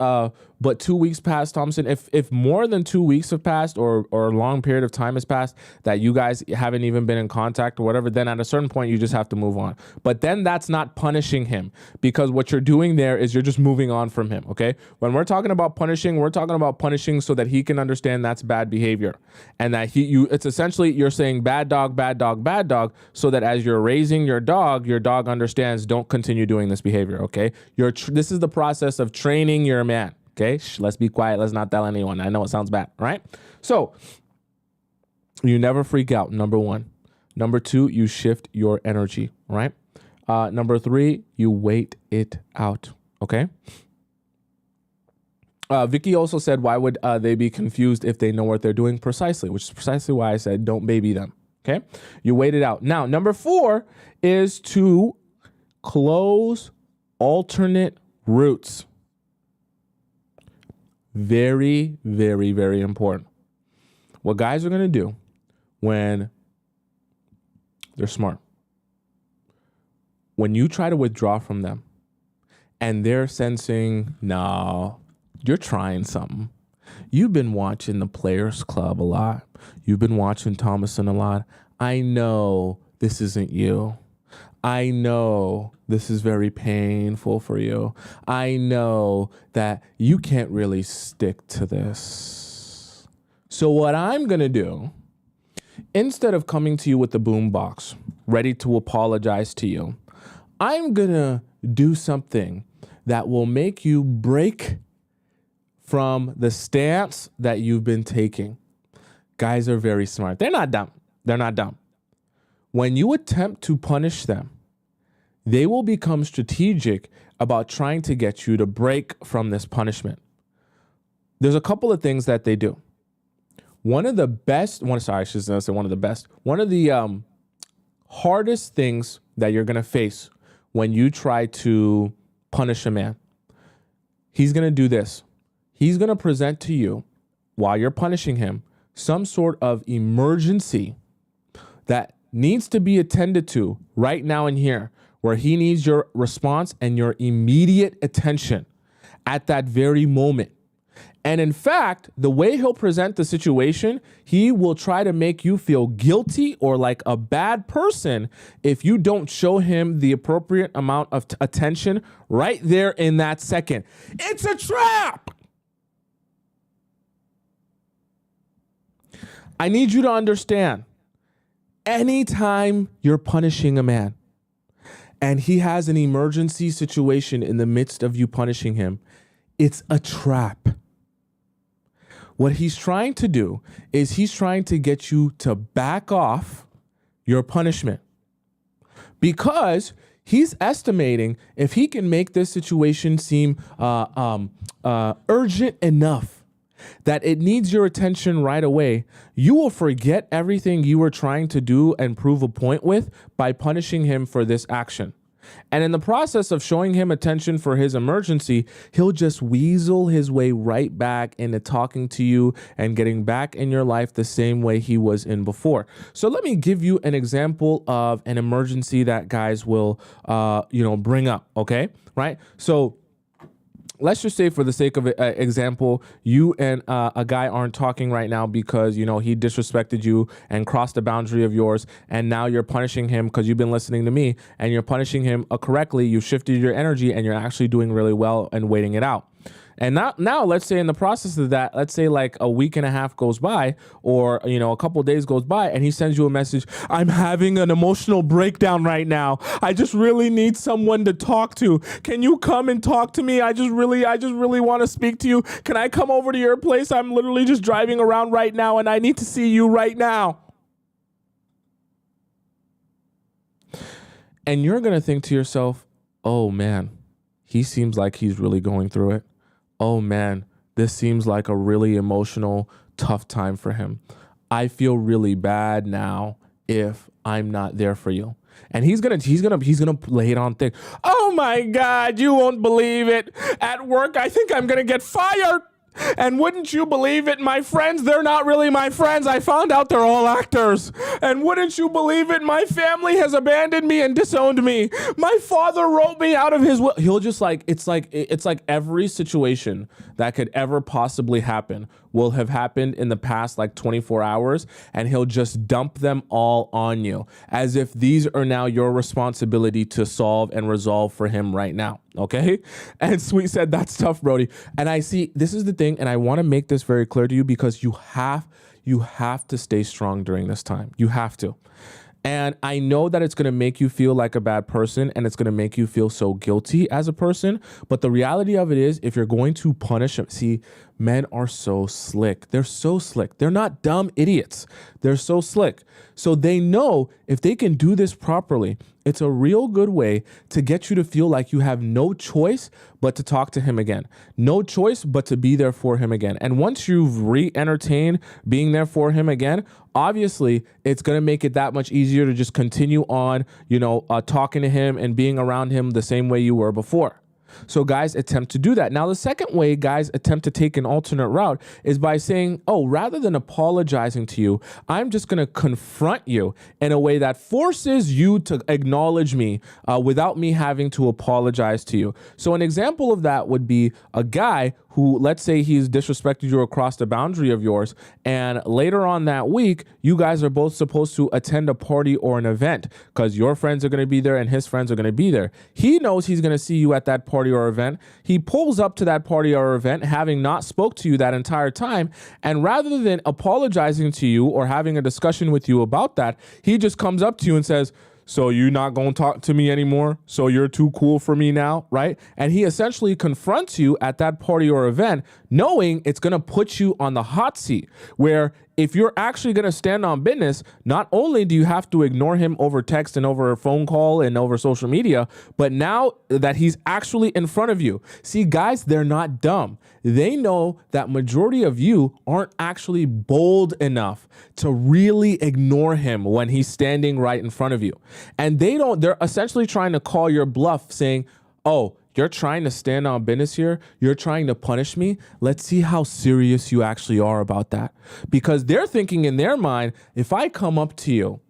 but 2 weeks passed, Tomisin. If more than 2 weeks have passed or a long period of time has passed that you guys haven't even been in contact or whatever, then at a certain point, you just have to move on. But then that's not punishing him, because what you're doing there is you're just moving on from him. Okay. When we're talking about punishing, we're talking about punishing so that he can understand that's bad behavior. And that it's essentially, you're saying bad dog, bad dog, bad dog, so that as you're raising your dog understands, don't continue doing this behavior. Okay. This is the process of training your man. Okay, let's be quiet. Let's not tell anyone. I know it sounds bad, right? So you never freak out, number one. Number two, you shift your energy, right? Number three, you wait it out, okay? Vicky also said, why would they be confused if they know what they're doing? Precisely, which is precisely why I said don't baby them, okay? You wait it out. Now, number four is to close alternate routes. Very, very, very important. What guys are going to do when they're smart, when you try to withdraw from them and they're sensing, no, you're trying something. You've been watching the Players Club a lot. You've been watching Tomisin a lot. I know this isn't you. I know this is very painful for you. I know that you can't really stick to this. So what I'm going to do, instead of coming to you with the boombox, ready to apologize to you, I'm going to do something that will make you break from the stance that you've been taking. Guys are very smart. They're not dumb. They're not dumb. When you attempt to punish them, they will become strategic about trying to get you to break from this punishment. There's a couple of things that they do. One of the hardest things that you're going to face when you try to punish a man, he's going to do this. He's going to present to you, while you're punishing him, some sort of emergency that needs to be attended to right now and here, where he needs your response and your immediate attention at that very moment. And in fact, the way he'll present the situation, he will try to make you feel guilty or like a bad person if you don't show him the appropriate amount of attention right there in that second. It's a trap. I need you to understand, anytime you're punishing a man and he has an emergency situation in the midst of you punishing him, it's a trap. What he's trying to do is he's trying to get you to back off your punishment, because he's estimating if he can make this situation seem urgent enough that it needs your attention right away, you will forget everything you were trying to do and prove a point with by punishing him for this action. And in the process of showing him attention for his emergency, he'll just weasel his way right back into talking to you and getting back in your life the same way he was in before. So let me give you an example of an emergency that guys will, bring up. Okay, right? So let's just say, for the sake of example, you and a guy aren't talking right now because, he disrespected you and crossed a boundary of yours. And now you're punishing him because you've been listening to me, and you're punishing him correctly. You shifted your energy and you're actually doing really well and waiting it out. And now let's say in the process of that, let's say like a week and a half goes by, or, a couple of days goes by, and he sends you a message. I'm having an emotional breakdown right now. I just really need someone to talk to. Can you come and talk to me? I just really want to speak to you. Can I come over to your place? I'm literally just driving around right now and I need to see you right now. And you're going to think to yourself, oh man, he seems like he's really going through it. Oh man, this seems like a really emotional, tough time for him. I feel really bad now if I'm not there for you. And he's gonna lay it on thick. Oh my God, you won't believe it. At work, I think I'm gonna get fired. And wouldn't you believe it, my friends, they're not really my friends. I found out they're all actors. And wouldn't you believe it, my family has abandoned me and disowned me. My father wrote me out of his will. He'll just it's like every situation that could ever possibly happen will have happened in the past 24 hours, and he'll just dump them all on you as if these are now your responsibility to solve and resolve for him right now. Okay. And Sweet said, that's tough, Brody. And I see, this is the thing. And I want to make this very clear to you, because you have to stay strong during this time. You have to. And I know that it's going to make you feel like a bad person, and it's going to make you feel so guilty as a person. But the reality of it is, if you're going to punish them, see, men are so slick. They're so slick. They're not dumb idiots. They're so slick. So they know if they can do this properly, it's a real good way to get you to feel like you have no choice but to talk to him again. No choice but to be there for him again. And once you've re-entertained being there for him again, obviously it's going to make it that much easier to just continue on, talking to him and being around him the same way you were before. So guys attempt to do that. Now, the second way guys attempt to take an alternate route is by saying, oh, rather than apologizing to you, I'm just going to confront you in a way that forces you to acknowledge me without me having to apologize to you. So an example of that would be a guy who, let's say he's disrespected you or crossed a boundary of yours, and later on that week, you guys are both supposed to attend a party or an event because your friends are going to be there and his friends are going to be there. He knows he's going to see you at that party or event. He pulls up to that party or event having not spoke to you that entire time, and rather than apologizing to you or having a discussion with you about that, he just comes up to you and says, so you're not going to talk to me anymore? So you're too cool for me now, right? And he essentially confronts you at that party or event, knowing it's going to put you on the hot seat, where if you're actually going to stand on business, not only do you have to ignore him over text and over a phone call and over social media, but now that he's actually in front of you. See, guys, they're not dumb. They know that majority of you aren't actually bold enough to really ignore him when he's standing right in front of you. And they're essentially trying to call your bluff, saying, oh, you're trying to stand on business here. You're trying to punish me. Let's see how serious you actually are about that. Because they're thinking in their mind, if I come up to you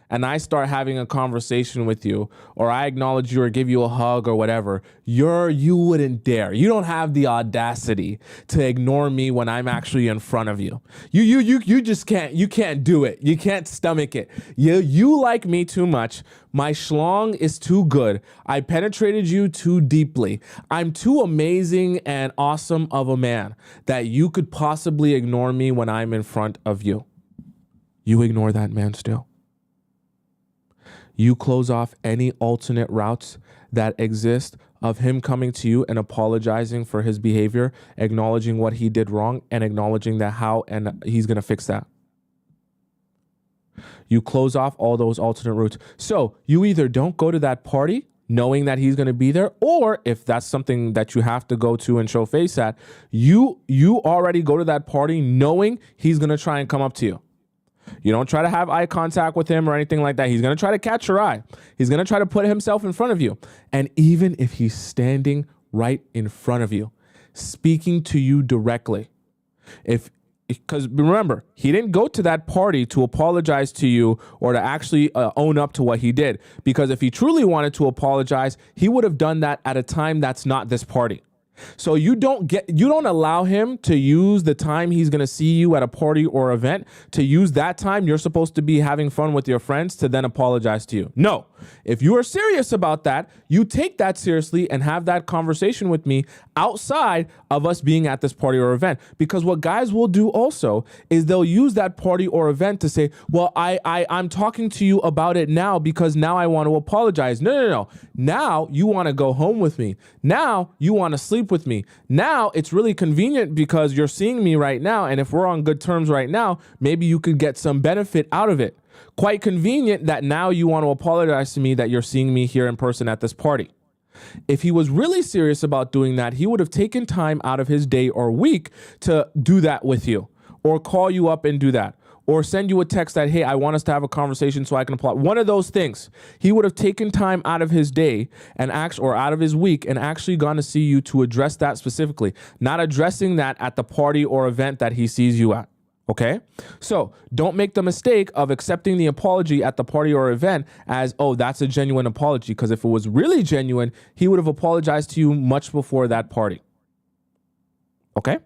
and I start having a conversation with you, or I acknowledge you or give you a hug or whatever, you wouldn't dare. You don't have the audacity to ignore me when I'm actually in front of you. You just can't. You can't do it. You can't stomach it. You like me too much. My schlong is too good. I penetrated you too deeply. I'm too amazing and awesome of a man that you could possibly ignore me when I'm in front of you. You ignore that man still. You close off any alternate routes that exist of him coming to you and apologizing for his behavior, acknowledging what he did wrong, and acknowledging that how and he's going to fix that. You close off all those alternate routes. So you either don't go to that party knowing that he's going to be there, or if that's something that you have to go to and show face at, you already go to that party knowing he's going to try and come up to you. You don't try to have eye contact with him or anything like that. He's going to try to catch your eye. He's going to try to put himself in front of you. And even if he's standing right in front of you, speaking to you directly, because remember, he didn't go to that party to apologize to you or to actually own up to what he did. Because if he truly wanted to apologize, he would have done that at a time that's not this party. So you don't allow him to use the time he's going to see you at a party or event to use that time you're supposed to be having fun with your friends to then apologize to you. No, if you are serious about that, you take that seriously and have that conversation with me outside of us being at this party or event. Because what guys will do also is they'll use that party or event to say, well, I'm talking to you about it now because now I want to apologize. No. Now you want to go home with me. Now you want to sleep with me. Now it's really convenient because you're seeing me right now, and if we're on good terms right now, maybe you could get some benefit out of it. Quite convenient that now you want to apologize to me that you're seeing me here in person at this party. If he was really serious about doing that, he would have taken time out of his day or week to do that with you, or call you up and do that, or send you a text that, hey, I want us to have a conversation so I can apply. One of those things. He would have taken time out of his day or out of his week and actually gone to see you to address that specifically, not addressing that at the party or event that he sees you at. Okay? So don't make the mistake of accepting the apology at the party or event as, oh, that's a genuine apology. Because if it was really genuine, he would have apologized to you much before that party. Okay?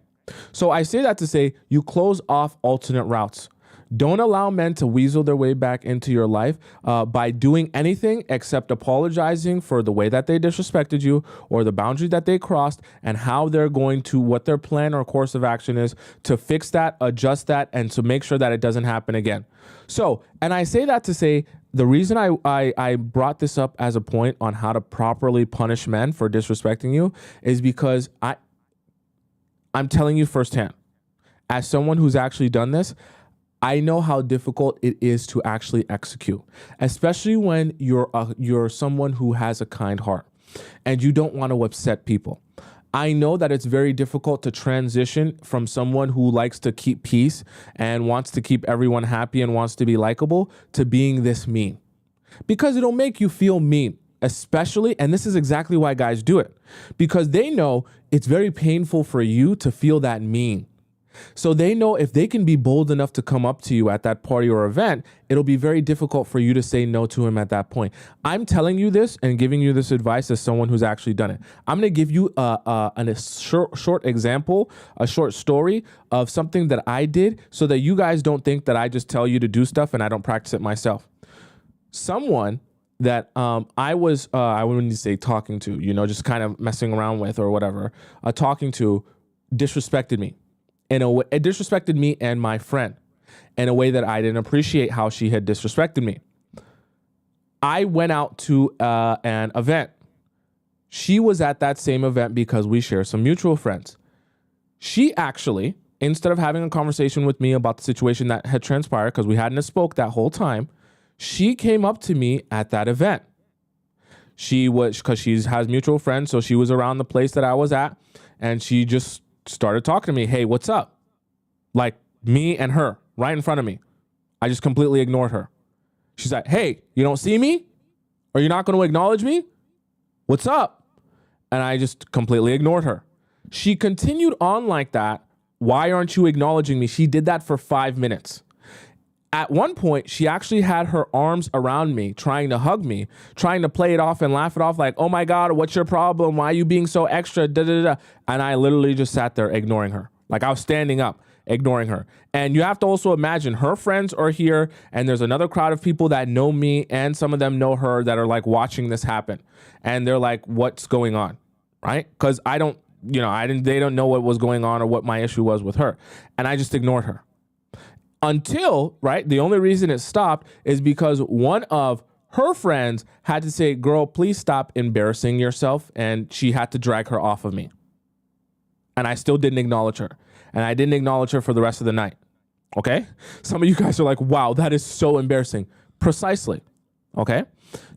So I say that to say you close off alternate routes. Don't allow men to weasel their way back into your life by doing anything except apologizing for the way that they disrespected you or the boundary that they crossed and how they're going to, what their plan or course of action is to fix that, adjust that, and to make sure that it doesn't happen again. So, and I say that to say, the reason I brought this up as a point on how to properly punish men for disrespecting you is because I'm telling you firsthand, as someone who's actually done this, I know how difficult it is to actually execute, especially when you're someone who has a kind heart and you don't want to upset people. I know that it's very difficult to transition from someone who likes to keep peace and wants to keep everyone happy and wants to be likable to being this mean, because it'll make you feel mean. especially, and this is exactly why guys do it, because they know it's very painful for you to feel that mean. So they know if they can be bold enough to come up to you at that party or event, it'll be very difficult for you to say no to him at that point. I'm telling you this and giving you this advice as someone who's actually done it. I'm going to give you a short example, a short story of something that I did so that you guys don't think that I just tell you to do stuff and I don't practice it myself. Someone that I wouldn't say talking to, just kind of messing around with or whatever, talking to, disrespected me. In a way, it disrespected me and my friend in a way that I didn't appreciate how she had disrespected me. I went out to an event. She was at that same event because we share some mutual friends. She actually, instead of having a conversation with me about the situation that had transpired, because we hadn't spoke that whole time, she came up to me at that event. Because she has mutual friends, so she was around the place that I was at, and she just started talking to me. Hey, what's up? Like me and her right in front of me. I just completely ignored her. She's like, hey, you don't see me? Or you're not going to acknowledge me? What's up? And I just completely ignored her. She continued on like that. Why aren't you acknowledging me? She did that for 5 minutes. At one point, she actually had her arms around me, trying to hug me, trying to play it off and laugh it off like, oh my God, what's your problem? Why are you being so extra? Da, da, da. And I literally just sat there ignoring her. Like I was standing up, ignoring her. And you have to also imagine her friends are here and there's another crowd of people that know me and some of them know her that are like watching this happen. And they're like, what's going on? Right? Because they don't know what was going on or what my issue was with her. And I just ignored her. Until, right, the only reason it stopped is because one of her friends had to say, girl, please stop embarrassing yourself. And she had to drag her off of me. And I still didn't acknowledge her. And I didn't acknowledge her for the rest of the night. Okay? Some of you guys are like, wow, that is so embarrassing. Precisely. Okay?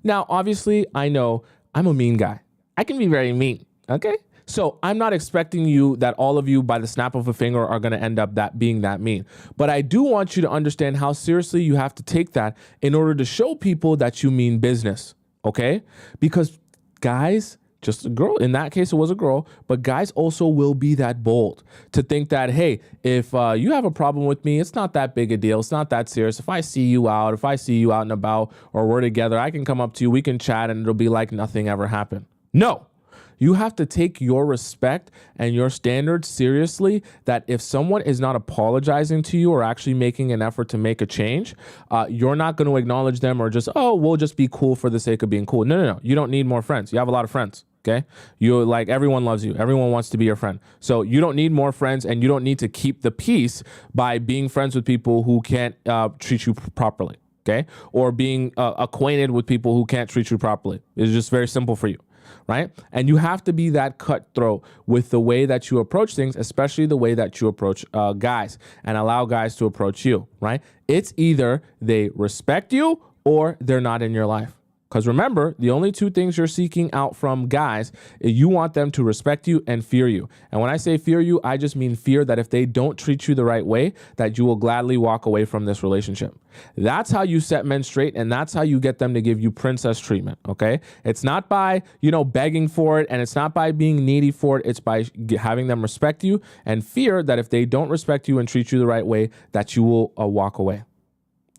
Now, obviously, I know I'm a mean guy. I can be very mean. Okay? So I'm not expecting you that all of you by the snap of a finger are going to end up being that mean. But I do want you to understand how seriously you have to take that in order to show people that you mean business. Okay? Because guys, just a girl, in that case, it was a girl, but guys also will be that bold to think that, hey, if you have a problem with me, it's not that big a deal. It's not that serious. If I see you out and about, or we're together, I can come up to you, we can chat, and it'll be like nothing ever happened. No. You have to take your respect and your standards seriously, that if someone is not apologizing to you or actually making an effort to make a change, you're not going to acknowledge them or just, oh, we'll just be cool for the sake of being cool. No. You don't need more friends. You have a lot of friends. Okay. Everyone loves you. Everyone wants to be your friend. So you don't need more friends, and you don't need to keep the peace by being friends with people who can't treat you properly. Okay. Or being acquainted with people who can't treat you properly. It's just very simple for you. Right? And you have to be that cutthroat with the way that you approach things, especially the way that you approach guys, and allow guys to approach you, right? It's either they respect you or they're not in your life. Because remember, the only two things you're seeking out from guys is you want them to respect you and fear you. And when I say fear you, I just mean fear that if they don't treat you the right way, that you will gladly walk away from this relationship. That's how you set men straight, and that's how you get them to give you princess treatment, okay? It's not by, begging for it, and it's not by being needy for it. It's by having them respect you and fear that if they don't respect you and treat you the right way, that you will walk away.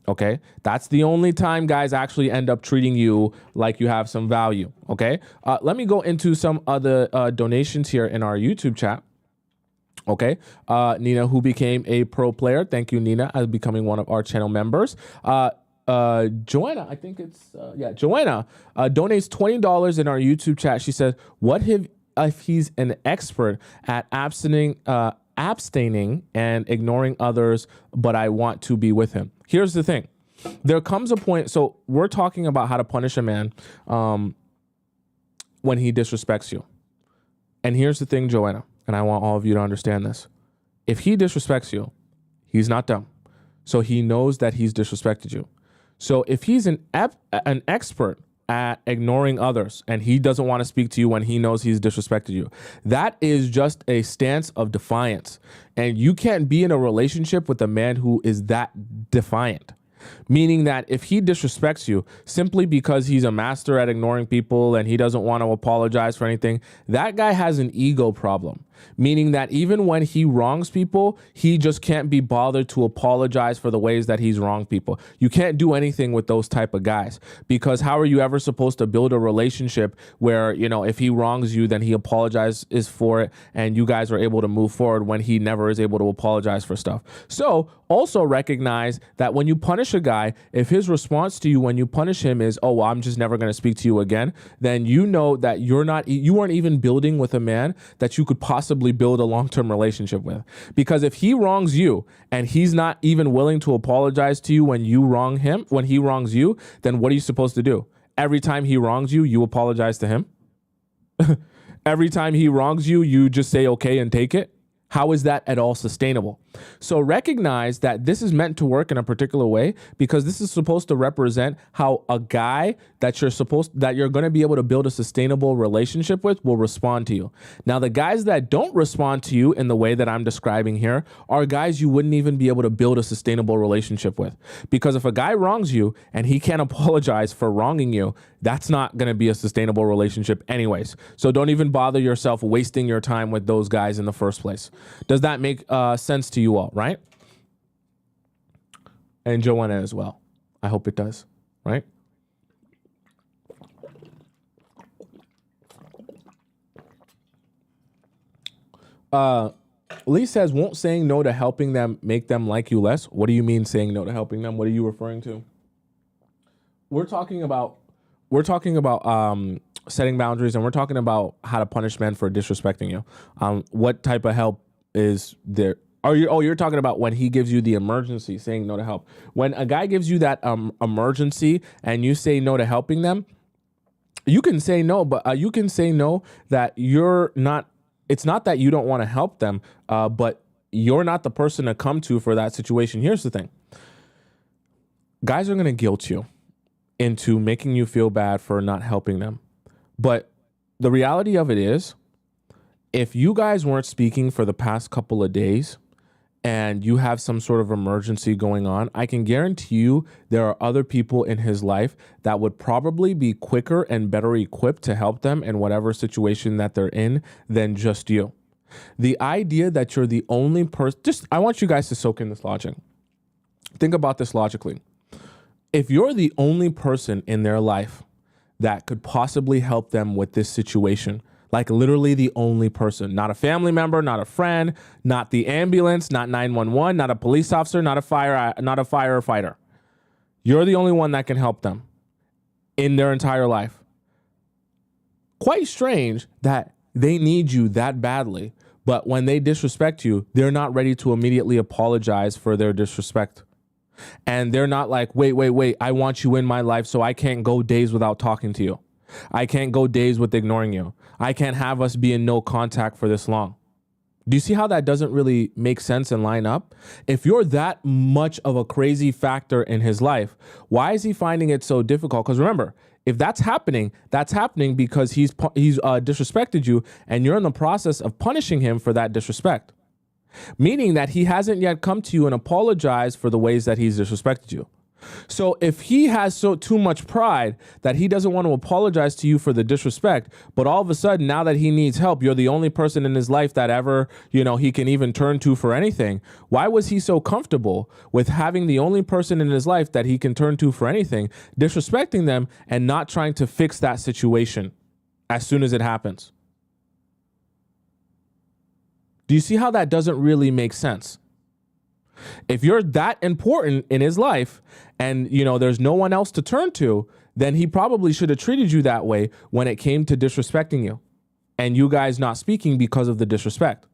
Okay, that's the only time guys actually end up treating you like you have some value. Okay, let me go into some other donations here in our YouTube chat. Okay, Nina, who became a pro player. Thank you, Nina, as becoming one of our channel members. Joanna, I think it's, Joanna donates $20 in our YouTube chat. She says, what if he's an expert at abstaining and ignoring others, but I want to be with him? Here's the thing. There comes a point. So we're talking about how to punish a man when he disrespects you. And here's the thing, Joanna, and I want all of you to understand this. If he disrespects you, he's not dumb. So he knows that he's disrespected you. So if he's an expert at ignoring others and he doesn't want to speak to you when he knows he's disrespected you, that is just a stance of defiance. And you can't be in a relationship with a man who is that defiant. Meaning that if he disrespects you simply because he's a master at ignoring people and he doesn't want to apologize for anything, that guy has an ego problem. Meaning that even when he wrongs people, he just can't be bothered to apologize for the ways that he's wronged people. You can't do anything with those type of guys, because how are you ever supposed to build a relationship where, you know, if he wrongs you, then he apologizes for it and you guys are able to move forward when he never is able to apologize for stuff. So also recognize that when you punish a guy, if his response to you when you punish him is, oh, well, I'm just never going to speak to you again, then you know that you weren't even building with a man that you could possibly build a long-term relationship with. Because if he wrongs you and he's not even willing to apologize to you when you wrong him, when he wrongs you, then what are you supposed to do? Every time he wrongs you, you apologize to him? Every time he wrongs you, you just say okay and take it? How is that at all sustainable? So recognize that this is meant to work in a particular way, because this is supposed to represent how a guy that you're going to be able to build a sustainable relationship with will respond to you. Now, the guys that don't respond to you in the way that I'm describing here are guys you wouldn't even be able to build a sustainable relationship with. Because if a guy wrongs you and he can't apologize for wronging you, that's not going to be a sustainable relationship anyways. So don't even bother yourself wasting your time with those guys in the first place. Does that make sense to you all, right? And Joanna as well. I hope it does, right? Lee says, won't saying no to helping them make them like you less? What do you mean saying no to helping them? What are you referring to? We're talking about setting boundaries, and we're talking about how to punish men for disrespecting you. What type of help is there? You're talking about when he gives you the emergency, saying no to help. When a guy gives you that emergency and you say no to helping them, you can say no, but you can say no that you're not. It's not that you don't want to help them, but you're not the person to come to for that situation. Here's the thing. Guys are going to guilt you into making you feel bad for not helping them. But the reality of it is, if you guys weren't speaking for the past couple of days and you have some sort of emergency going on, I can guarantee you there are other people in his life that would probably be quicker and better equipped to help them in whatever situation that they're in than just you. The idea that you're the only person, I want you guys to soak in this logic. Think about this logically. If you're the only person in their life that could possibly help them with this situation, like literally the only person, not a family member, not a friend, not the ambulance, not 911, not a police officer, not a firefighter. You're the only one that can help them in their entire life. Quite strange that they need you that badly, but when they disrespect you, they're not ready to immediately apologize for their disrespect. And they're not like, wait, I want you in my life, so I can't go days without talking to you. I can't go days with ignoring you. I can't have us be in no contact for this long. Do you see how that doesn't really make sense and line up? If you're that much of a crazy factor in his life, why is he finding it so difficult? Because remember, if that's happening because he's disrespected you and you're in the process of punishing him for that disrespect. Meaning that he hasn't yet come to you and apologized for the ways that he's disrespected you. So if he has too much pride that he doesn't want to apologize to you for the disrespect, but all of a sudden now that he needs help, you're the only person in his life that ever, he can even turn to for anything. Why was he so comfortable with having the only person in his life that he can turn to for anything, disrespecting them and not trying to fix that situation as soon as it happens? Do you see how that doesn't really make sense? If you're that important in his life and, there's no one else to turn to, then he probably should have treated you that way when it came to disrespecting you and you guys not speaking because of the disrespect.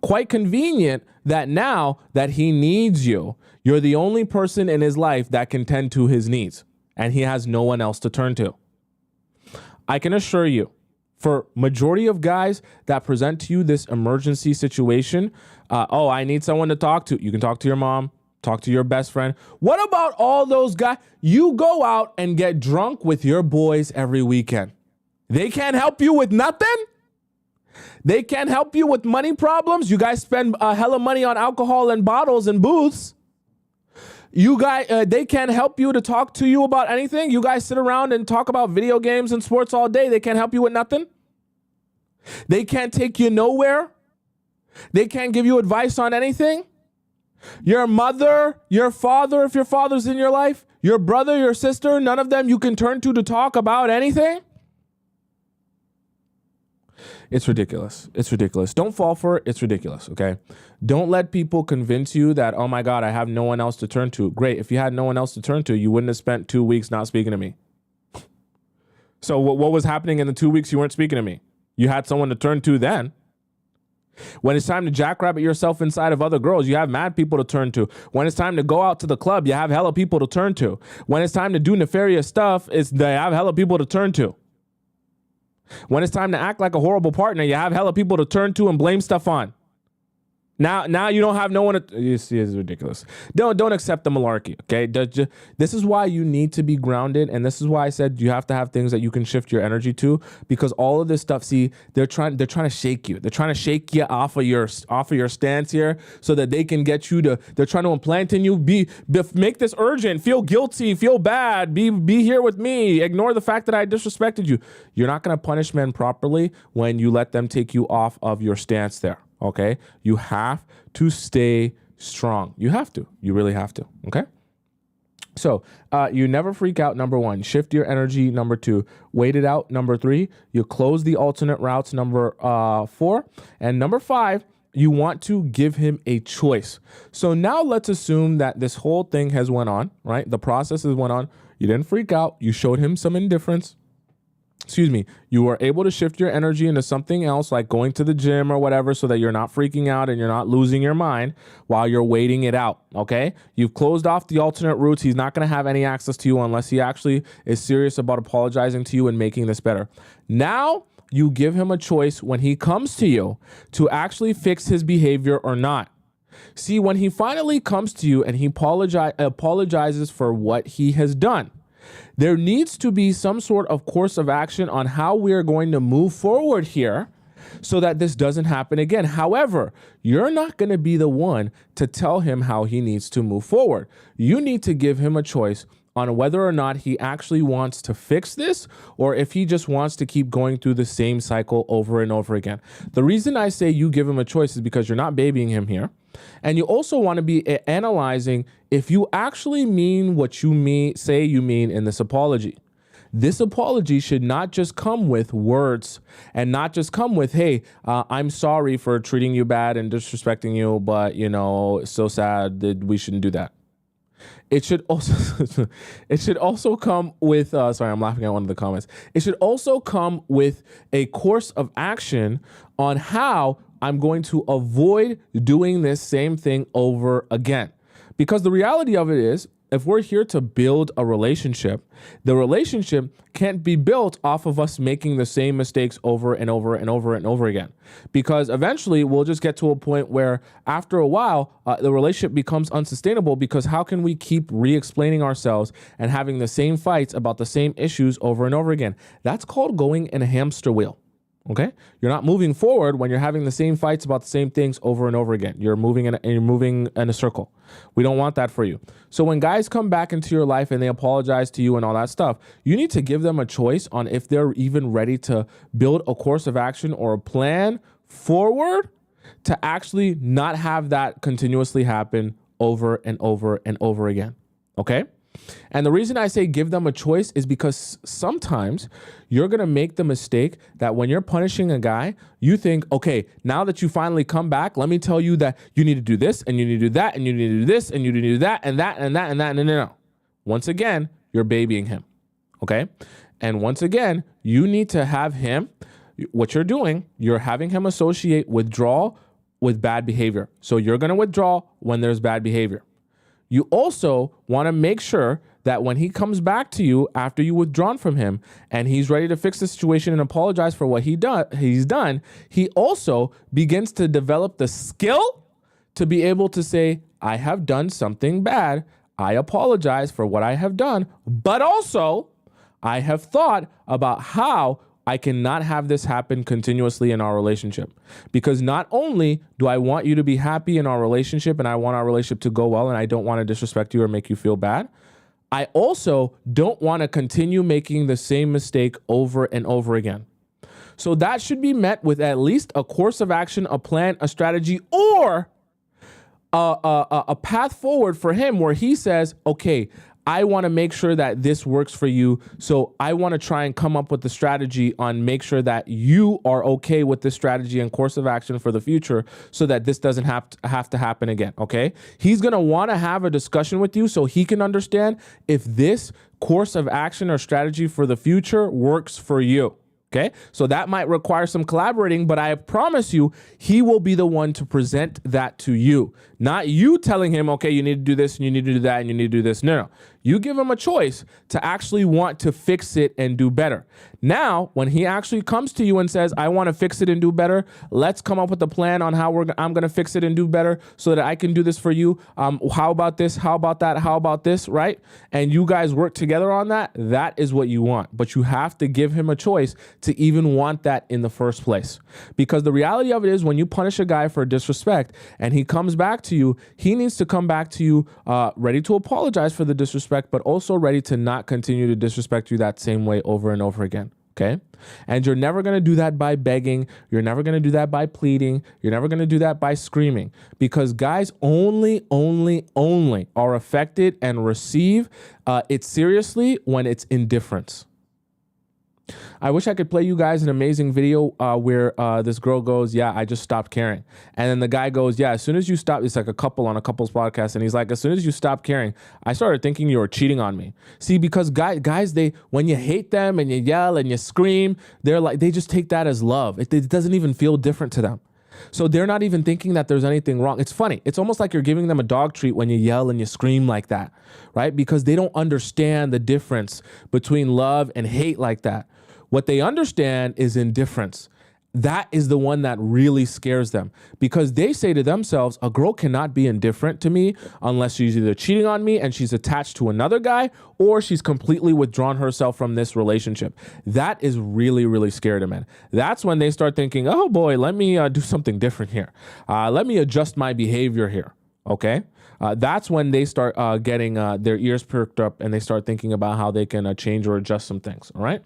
Quite convenient that now that he needs you, you're the only person in his life that can tend to his needs and he has no one else to turn to. I can assure you, for majority of guys that present to you this emergency situation, I need someone to talk to. You can talk to your mom, talk to your best friend. What about all those guys? You go out and get drunk with your boys every weekend. They can't help you with nothing? They can't help you with money problems? You guys spend a hell of money on alcohol and bottles and booths. You guys, they can't help you to talk to you about anything. You guys sit around and talk about video games and sports all day. They can't help you with nothing. They can't take you nowhere. They can't give you advice on anything. Your mother, your father, if your father's in your life, your brother, your sister, none of them you can turn to talk about anything. It's ridiculous. It's ridiculous. Don't fall for it. It's ridiculous, okay? Don't let people convince you that, oh my God, I have no one else to turn to. Great. If you had no one else to turn to, you wouldn't have spent 2 weeks not speaking to me. So what was happening in the 2 weeks you weren't speaking to me? You had someone to turn to then. When it's time to jackrabbit yourself inside of other girls, you have mad people to turn to. When it's time to go out to the club, you have hella people to turn to. When it's time to do nefarious stuff, they have hella people to turn to. When it's time to act like a horrible partner, you have hella people to turn to and blame stuff on. Now you don't have no one to, you see, it's ridiculous. Don't accept the malarkey, okay? This is why you need to be grounded, and this is why I said you have to have things that you can shift your energy to, because all of this stuff, see, they're trying to shake you. They're trying to shake you off of your stance here so that they can get you to, they're trying to implant in you, make this urgent, feel guilty, feel bad, be here with me, ignore the fact that I disrespected you. You're not going to punish men properly when you let them take you off of your stance there. Okay, you have to stay strong. You have to. You really have to. Okay. So you never freak out. Number 1, shift your energy. Number 2, wait it out. Number 3, you close the alternate routes. Number 4, and number 5, you want to give him a choice. So now let's assume that this whole thing has went on, right? The process has went on. You didn't freak out. You showed him some indifference. You were able to shift your energy into something else, like going to the gym or whatever, so that you're not freaking out and you're not losing your mind while you're waiting it out, okay? You've closed off the alternate routes. He's not going to have any access to you unless he actually is serious about apologizing to you and making this better. Now you give him a choice when he comes to you to actually fix his behavior or not. See, when he finally comes to you and he apologizes for what he has done, there needs to be some sort of course of action on how we are going to move forward here so that this doesn't happen again. However, you're not going to be the one to tell him how he needs to move forward. You need to give him a choice on whether or not he actually wants to fix this or if he just wants to keep going through the same cycle over and over again. The reason I say you give him a choice is because you're not babying him here. And you also want to be analyzing if you actually mean what you say you mean in this apology. This apology should not just come with words and not just come with, hey, I'm sorry for treating you bad and disrespecting you, but, it's so sad that we shouldn't do that. It should also come with, sorry, I'm laughing at one of the comments. It should also come with a course of action on how I'm going to avoid doing this same thing over again. Because the reality of it is, if we're here to build a relationship, the relationship can't be built off of us making the same mistakes over and over and over and over again. Because eventually we'll just get to a point where after a while, the relationship becomes unsustainable, because how can we keep re-explaining ourselves and having the same fights about the same issues over and over again? That's called going in a hamster wheel. Okay, you're not moving forward when you're having the same fights about the same things over and over again. You're moving in a circle. We don't want that for you. So when guys come back into your life and they apologize to you and all that stuff, you need to give them a choice on if they're even ready to build a course of action or a plan forward to actually not have that continuously happen over and over and over again. Okay? And the reason I say give them a choice is because sometimes you're going to make the mistake that when you're punishing a guy, you think, okay, now that you finally come back, let me tell you that you need to do this and you need to do that and you need to do this and you need to do that and that and that and that. No. Once again, you're babying him. Okay. And once again, you need to have him, what you're doing, you're having him associate withdrawal with bad behavior. So you're going to withdraw when there's bad behavior. You also want to make sure that when he comes back to you after you withdrawn from him and he's ready to fix the situation and apologize for what he's done, he also begins to develop the skill to be able to say, I have done something bad. I apologize for what I have done, but also I have thought about how I cannot have this happen continuously in our relationship, because not only do I want you to be happy in our relationship and I want our relationship to go well and I don't want to disrespect you or make you feel bad, I also don't want to continue making the same mistake over and over again. So that should be met with at least a course of action, a plan, a strategy, or a path forward for him where he says, okay, I want to make sure that this works for you. So I want to try and come up with the strategy on make sure that you are okay with this strategy and course of action for the future so that this doesn't have to happen again. Okay. He's going to want to have a discussion with you so he can understand if this course of action or strategy for the future works for you. Okay, so that might require some collaborating, but I promise you, he will be the one to present that to you. Not you telling him, okay, you need to do this and you need to do that and you need to do this. No. You give him a choice to actually want to fix it and do better. Now, when he actually comes to you and says, I want to fix it and do better, let's come up with a plan on how I'm going to fix it and do better so that I can do this for you. How about this? How about that? How about this? Right? And you guys work together on that. That is what you want. But you have to give him a choice to even want that in the first place. Because the reality of it is when you punish a guy for disrespect and he comes back to you, he needs to come back to you ready to apologize for the disrespect, but also ready to not continue to disrespect you that same way over and over again. Okay. And you're never going to do that by begging. You're never going to do that by pleading. You're never going to do that by screaming, because guys only are affected and receive it seriously when it's indifference. I wish I could play you guys an amazing video where this girl goes, yeah, I just stopped caring. And then the guy goes, yeah, as soon as you stop, it's like a couple on a couple's podcast. And he's like, as soon as you stop caring, I started thinking you were cheating on me. See, because guys, when you hate them and you yell and you scream, they just take that as love. It doesn't even feel different to them. So they're not even thinking that there's anything wrong. It's funny. It's almost like you're giving them a dog treat when you yell and you scream like that, right? Because they don't understand the difference between love and hate like that. What they understand is indifference. That is the one that really scares them, because they say to themselves, a girl cannot be indifferent to me unless she's either cheating on me and she's attached to another guy, or she's completely withdrawn herself from this relationship. That is really, really scary to men. That's when they start thinking, oh boy, let me do something different here. Let me adjust my behavior here. Okay. That's when they start getting their ears perked up and they start thinking about how they can change or adjust some things. All right.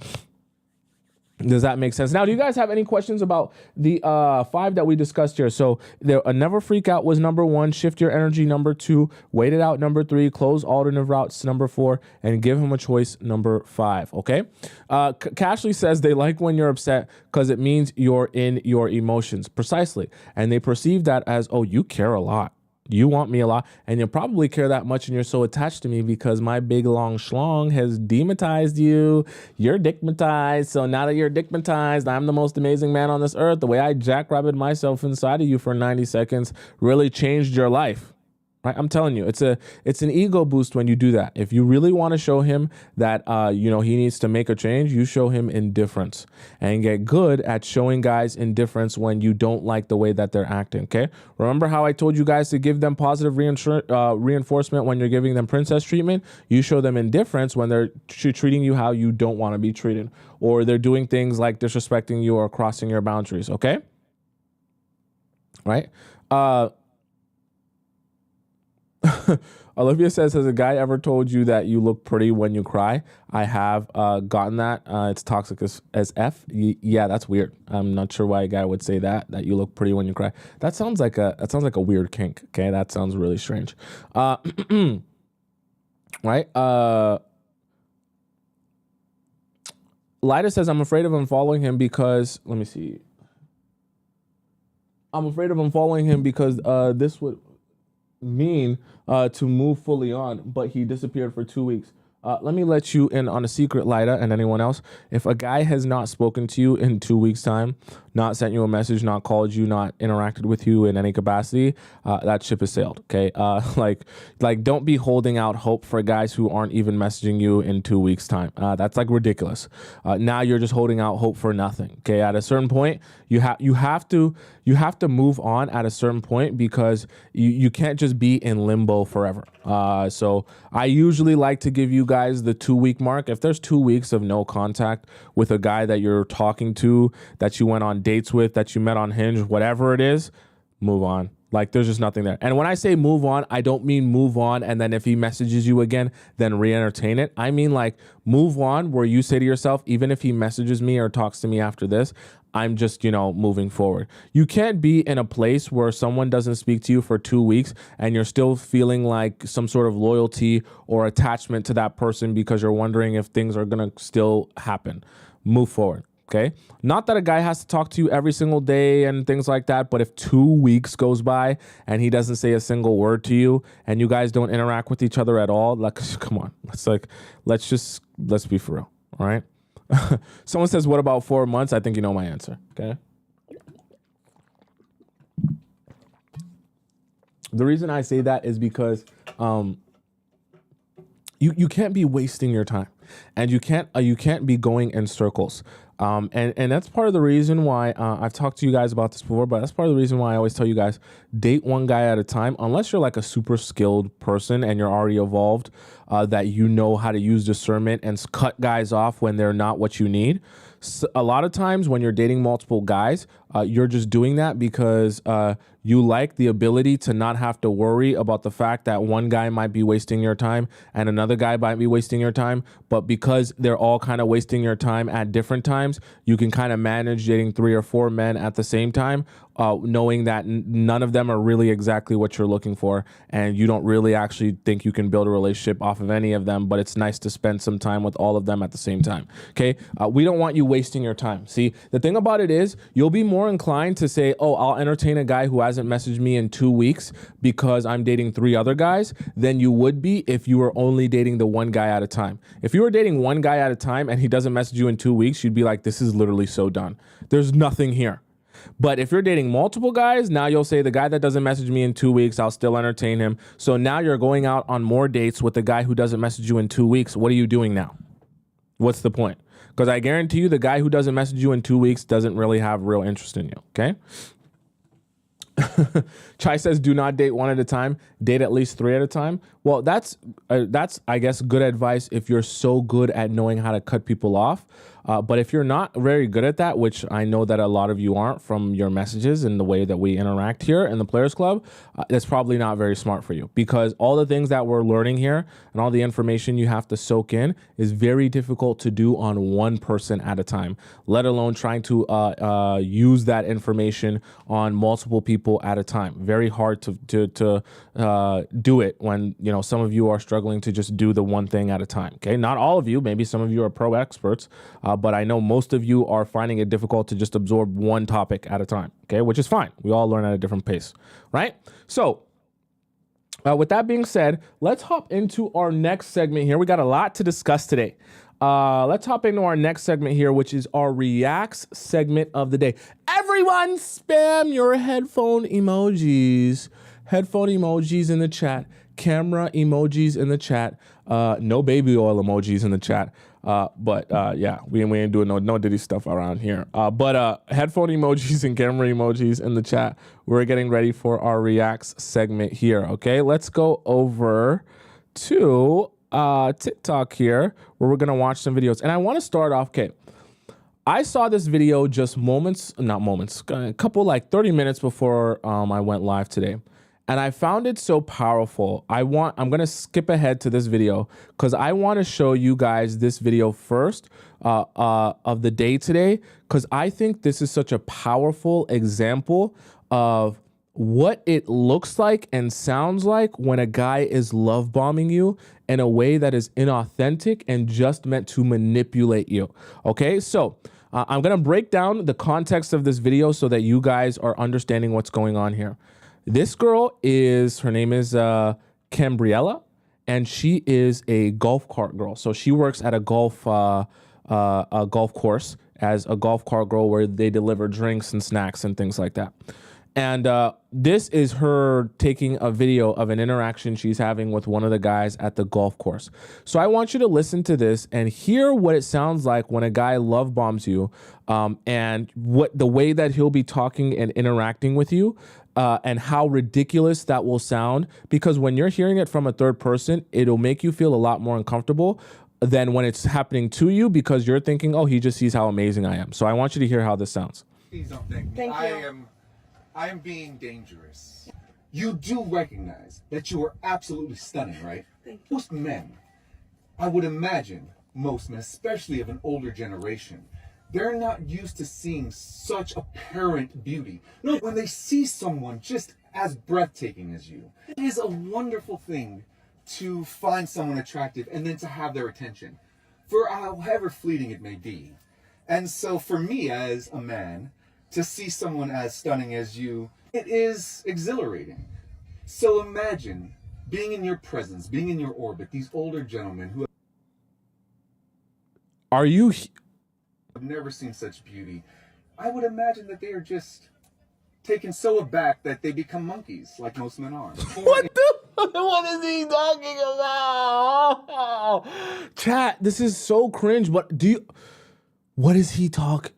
Does that make sense? Now, do you guys have any questions about the 5 that we discussed here? So a never freak out was number 1, shift your energy number 2, wait it out number 3, close alternative routes number 4, and give him a choice number 5. Okay. Cashley says they like when you're upset because it means you're in your emotions. Precisely. And they perceive that as, oh, you care a lot. You want me a lot, and you probably care that much, and you're so attached to me because my big long schlong has dematized you. You're dickmatized, so now that you're dickmatized, I'm the most amazing man on this earth. The way I jackrabbit myself inside of you for 90 seconds really changed your life. Right? I'm telling you, it's an ego boost when you do that. If you really want to show him that he needs to make a change, you show him indifference and get good at showing guys indifference when you don't like the way that they're acting. Okay. Remember how I told you guys to give them positive reinforcement when you're giving them princess treatment? You show them indifference when they're treating you how you don't want to be treated, or they're doing things like disrespecting you or crossing your boundaries. Okay. Right. Olivia says, has a guy ever told you that you look pretty when you cry? I have gotten that. It's toxic as F. Yeah, that's weird. I'm not sure why a guy would say that you look pretty when you cry. That sounds like a weird kink. Okay, that sounds really strange. Right? Lida says, I'm afraid of unfollowing him because, let me see. I'm afraid of unfollowing him because this would mean to move fully on, but he disappeared for 2 weeks. Let me let you in on a secret, Lida, and anyone else. If a guy has not spoken to you in 2 weeks' time, not sent you a message, not called you, not interacted with you in any capacity, that ship has sailed. Okay, like don't be holding out hope for guys who aren't even messaging you in 2 weeks' time. That's like ridiculous. Now you're just holding out hope for nothing. Okay, at a certain point, you have to move on at a certain point, because you can't just be in limbo forever. So I usually like to give you guys guys the 2-week mark. If there's 2 weeks of no contact with a guy that you're talking to, that you went on dates with, that you met on Hinge, whatever it is, move on. Like, there's just nothing there. And when I say move on, I don't mean move on and then if he messages you again, then re-entertain it. I mean, like, move on where you say to yourself, even if he messages me or talks to me after this, I'm just, moving forward. You can't be in a place where someone doesn't speak to you for 2 weeks and you're still feeling like some sort of loyalty or attachment to that person because you're wondering if things are going to still happen. Move forward. Okay. Not that a guy has to talk to you every single day and things like that, but if 2 weeks goes by and he doesn't say a single word to you and you guys don't interact with each other at all, like, come on, let's be for real. All right. Someone says, what about 4 months? I think you know my answer. Okay. The reason I say that is because, you can't be wasting your time and you can't be going in circles. And that's part of the reason why I've talked to you guys about this before, but that's part of the reason why I always tell you guys, date one guy at a time, unless you're like a super skilled person and you're already evolved, that you know how to use discernment and cut guys off when they're not what you need. So a lot of times when you're dating multiple guys, you're just doing that because you like the ability to not have to worry about the fact that one guy might be wasting your time and another guy might be wasting your time. But because they're all kind of wasting your time at different times, you can kind of manage dating 3 or 4 men at the same time, knowing that none of them are really exactly what you're looking for. And you don't really actually think you can build a relationship off of any of them, but it's nice to spend some time with all of them at the same time. Okay. We don't want you wasting your time. See, the thing about it is you'll be more inclined to say, oh, I'll entertain a guy who hasn't messaged me in 2 weeks because I'm dating 3 other guys than you would be if you were only dating the one guy at a time. If you were dating one guy at a time and he doesn't message you in 2 weeks, you'd be like, this is literally so done. There's nothing here. But if you're dating multiple guys, now you'll say the guy that doesn't message me in 2 weeks, I'll still entertain him. So now you're going out on more dates with the guy who doesn't message you in 2 weeks. What are you doing now? What's the point? Because I guarantee you the guy who doesn't message you in 2 weeks doesn't really have real interest in you. Okay. Chai says, do not date one at a time, date at least 3 at a time. Well, that's I guess, good advice if you're so good at knowing how to cut people off. But if you're not very good at that, which I know that a lot of you aren't from your messages and the way that we interact here in the Players Club, that's probably not very smart for you, because all the things that we're learning here and all the information you have to soak in is very difficult to do on one person at a time, let alone trying to use that information on multiple people at a time. Very hard to do it when, some of you are struggling to just do the one thing at a time. Okay. Not all of you, maybe some of you are pro experts, but I know most of you are finding it difficult to just absorb one topic at a time. Okay. Which is fine. We all learn at a different pace, right? So with that being said, let's hop into our next segment here. We got a lot to discuss today. Let's hop into our next segment here, which is our reacts segment of the day. Everyone spam your headphone emojis. Headphone emojis in the chat. Camera emojis in the chat. No baby oil emojis in the chat. But yeah, we ain't doing no Diddy stuff around here. But headphone emojis and camera emojis in the chat. We're getting ready for our reacts segment here. Okay, let's go over to TikTok here, where we're gonna watch some videos. And I want to start off. Okay, I saw this video just a couple, like 30 minutes before I went live today. And I found it so powerful. I'm going to skip ahead to this video because I want to show you guys this video first of the day today, because I think this is such a powerful example of what it looks like and sounds like when a guy is love bombing you in a way that is inauthentic and just meant to manipulate you. Okay, so I'm going to break down the context of this video so that you guys are understanding what's going on here. This girl her name is Cambriella, and she is a golf cart girl. So she works at a golf course as a golf cart girl, where they deliver drinks and snacks and things like that. And this is her taking a video of an interaction she's having with one of the guys at the golf course. So I want you to listen to this and hear what it sounds like when a guy love bombs you, and what the way that he'll be talking and interacting with you. and how ridiculous that will sound, because when you're hearing it from a third person, it'll make you feel a lot more uncomfortable than when it's happening to you, because you're thinking, oh, he just sees how amazing I am. So I want you to hear how this sounds. Please don't thank me. Thank you. I am being dangerous. You do recognize that you are absolutely stunning, right? Thank you. Most men, I would imagine most men, especially of an older generation, they're not used to seeing such apparent beauty. No, when they see someone just as breathtaking as you, it is a wonderful thing to find someone attractive and then to have their attention, for however fleeting it may be. And so for me as a man, to see someone as stunning as you, it is exhilarating. So imagine being in your presence, being in your orbit, these older gentlemen who have never seen such beauty. I would imagine that they are just taken so aback that they become monkeys, like most men are. What is he talking about? Chat, this is so cringe, but what is he talk?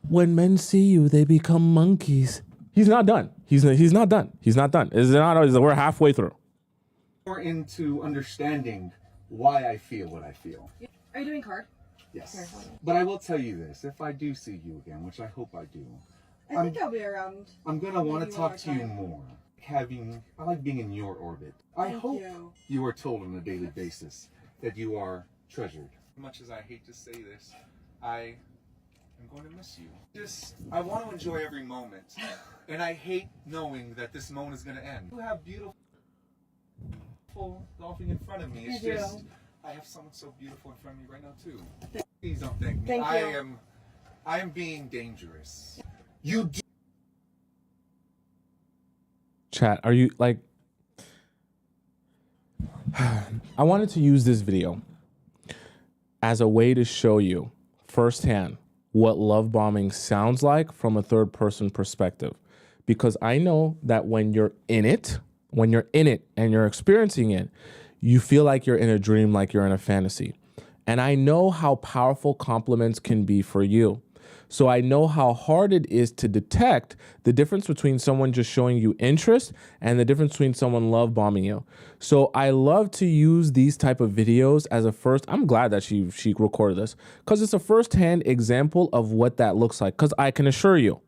When men see you, they become monkeys. He's not done. He's not done. He's not done. We're halfway through. More into understanding why I feel what I feel. Are you doing card? Yes. Here, hold on. But I will tell you this, if I do see you again, which I hope I do, I think I'll be around. I'm gonna want to maybe talk one to more you time. more. I like being in your orbit. I Thank hope you. you are told on a daily basis that you are treasured. As much as I hate to say this, I am going to miss you. I want to enjoy every moment, and I hate knowing that this moment is going to end. You have beautiful golfing in front of me. It's just, I have someone so beautiful in front of me right now too. Please don't thank me. Thank you. I am being dangerous. You do. Chat, are you like... I wanted to use this video as a way to show you firsthand what love bombing sounds like from a third person perspective. Because I know that when you're in it and you're experiencing it, you feel like you're in a dream, like you're in a fantasy. And I know how powerful compliments can be for you. So I know how hard it is to detect the difference between someone just showing you interest and the difference between someone love bombing you. So I love to use these type of videos as I'm glad that she recorded this, because it's a firsthand example of what that looks like. Because I can assure you,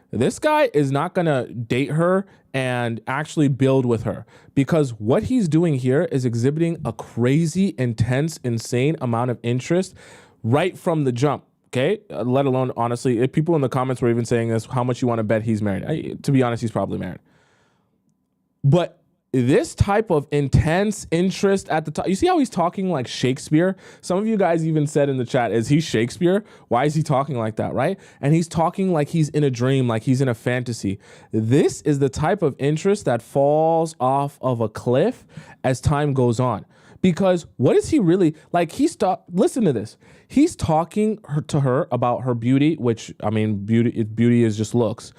this guy is not going to date her and actually build with her, because what he's doing here is exhibiting a crazy, intense, insane amount of interest right from the jump. Okay, let alone, honestly, if people in the comments were even saying this, how much you want to bet he's married. To be honest, he's probably married. But this type of intense interest at the top, you see how he's talking like Shakespeare? Some of you guys even said in the chat, is he Shakespeare? Why is he talking like that, right? And he's talking like he's in a dream, like he's in a fantasy. This is the type of interest that falls off of a cliff as time goes on. Because what is he really like? Listen to this. He's talking to her about her beauty, which, I mean, beauty is just looks.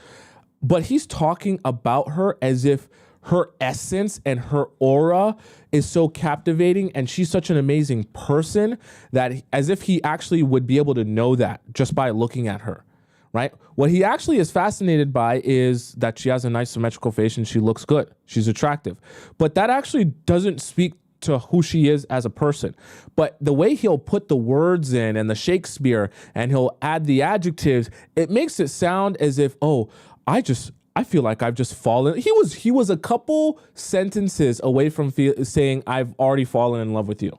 But he's talking about her as if her essence and her aura is so captivating and she's such an amazing person, that as if he actually would be able to know that just by looking at her, right? What he actually is fascinated by is that she has a nice symmetrical face and she looks good. She's attractive. But that actually doesn't speak to who she is as a person. But the way he'll put the words in and the Shakespeare and he'll add the adjectives, it makes it sound as if, oh, I feel like I've just fallen. He was a couple sentences away from saying I've already fallen in love with you.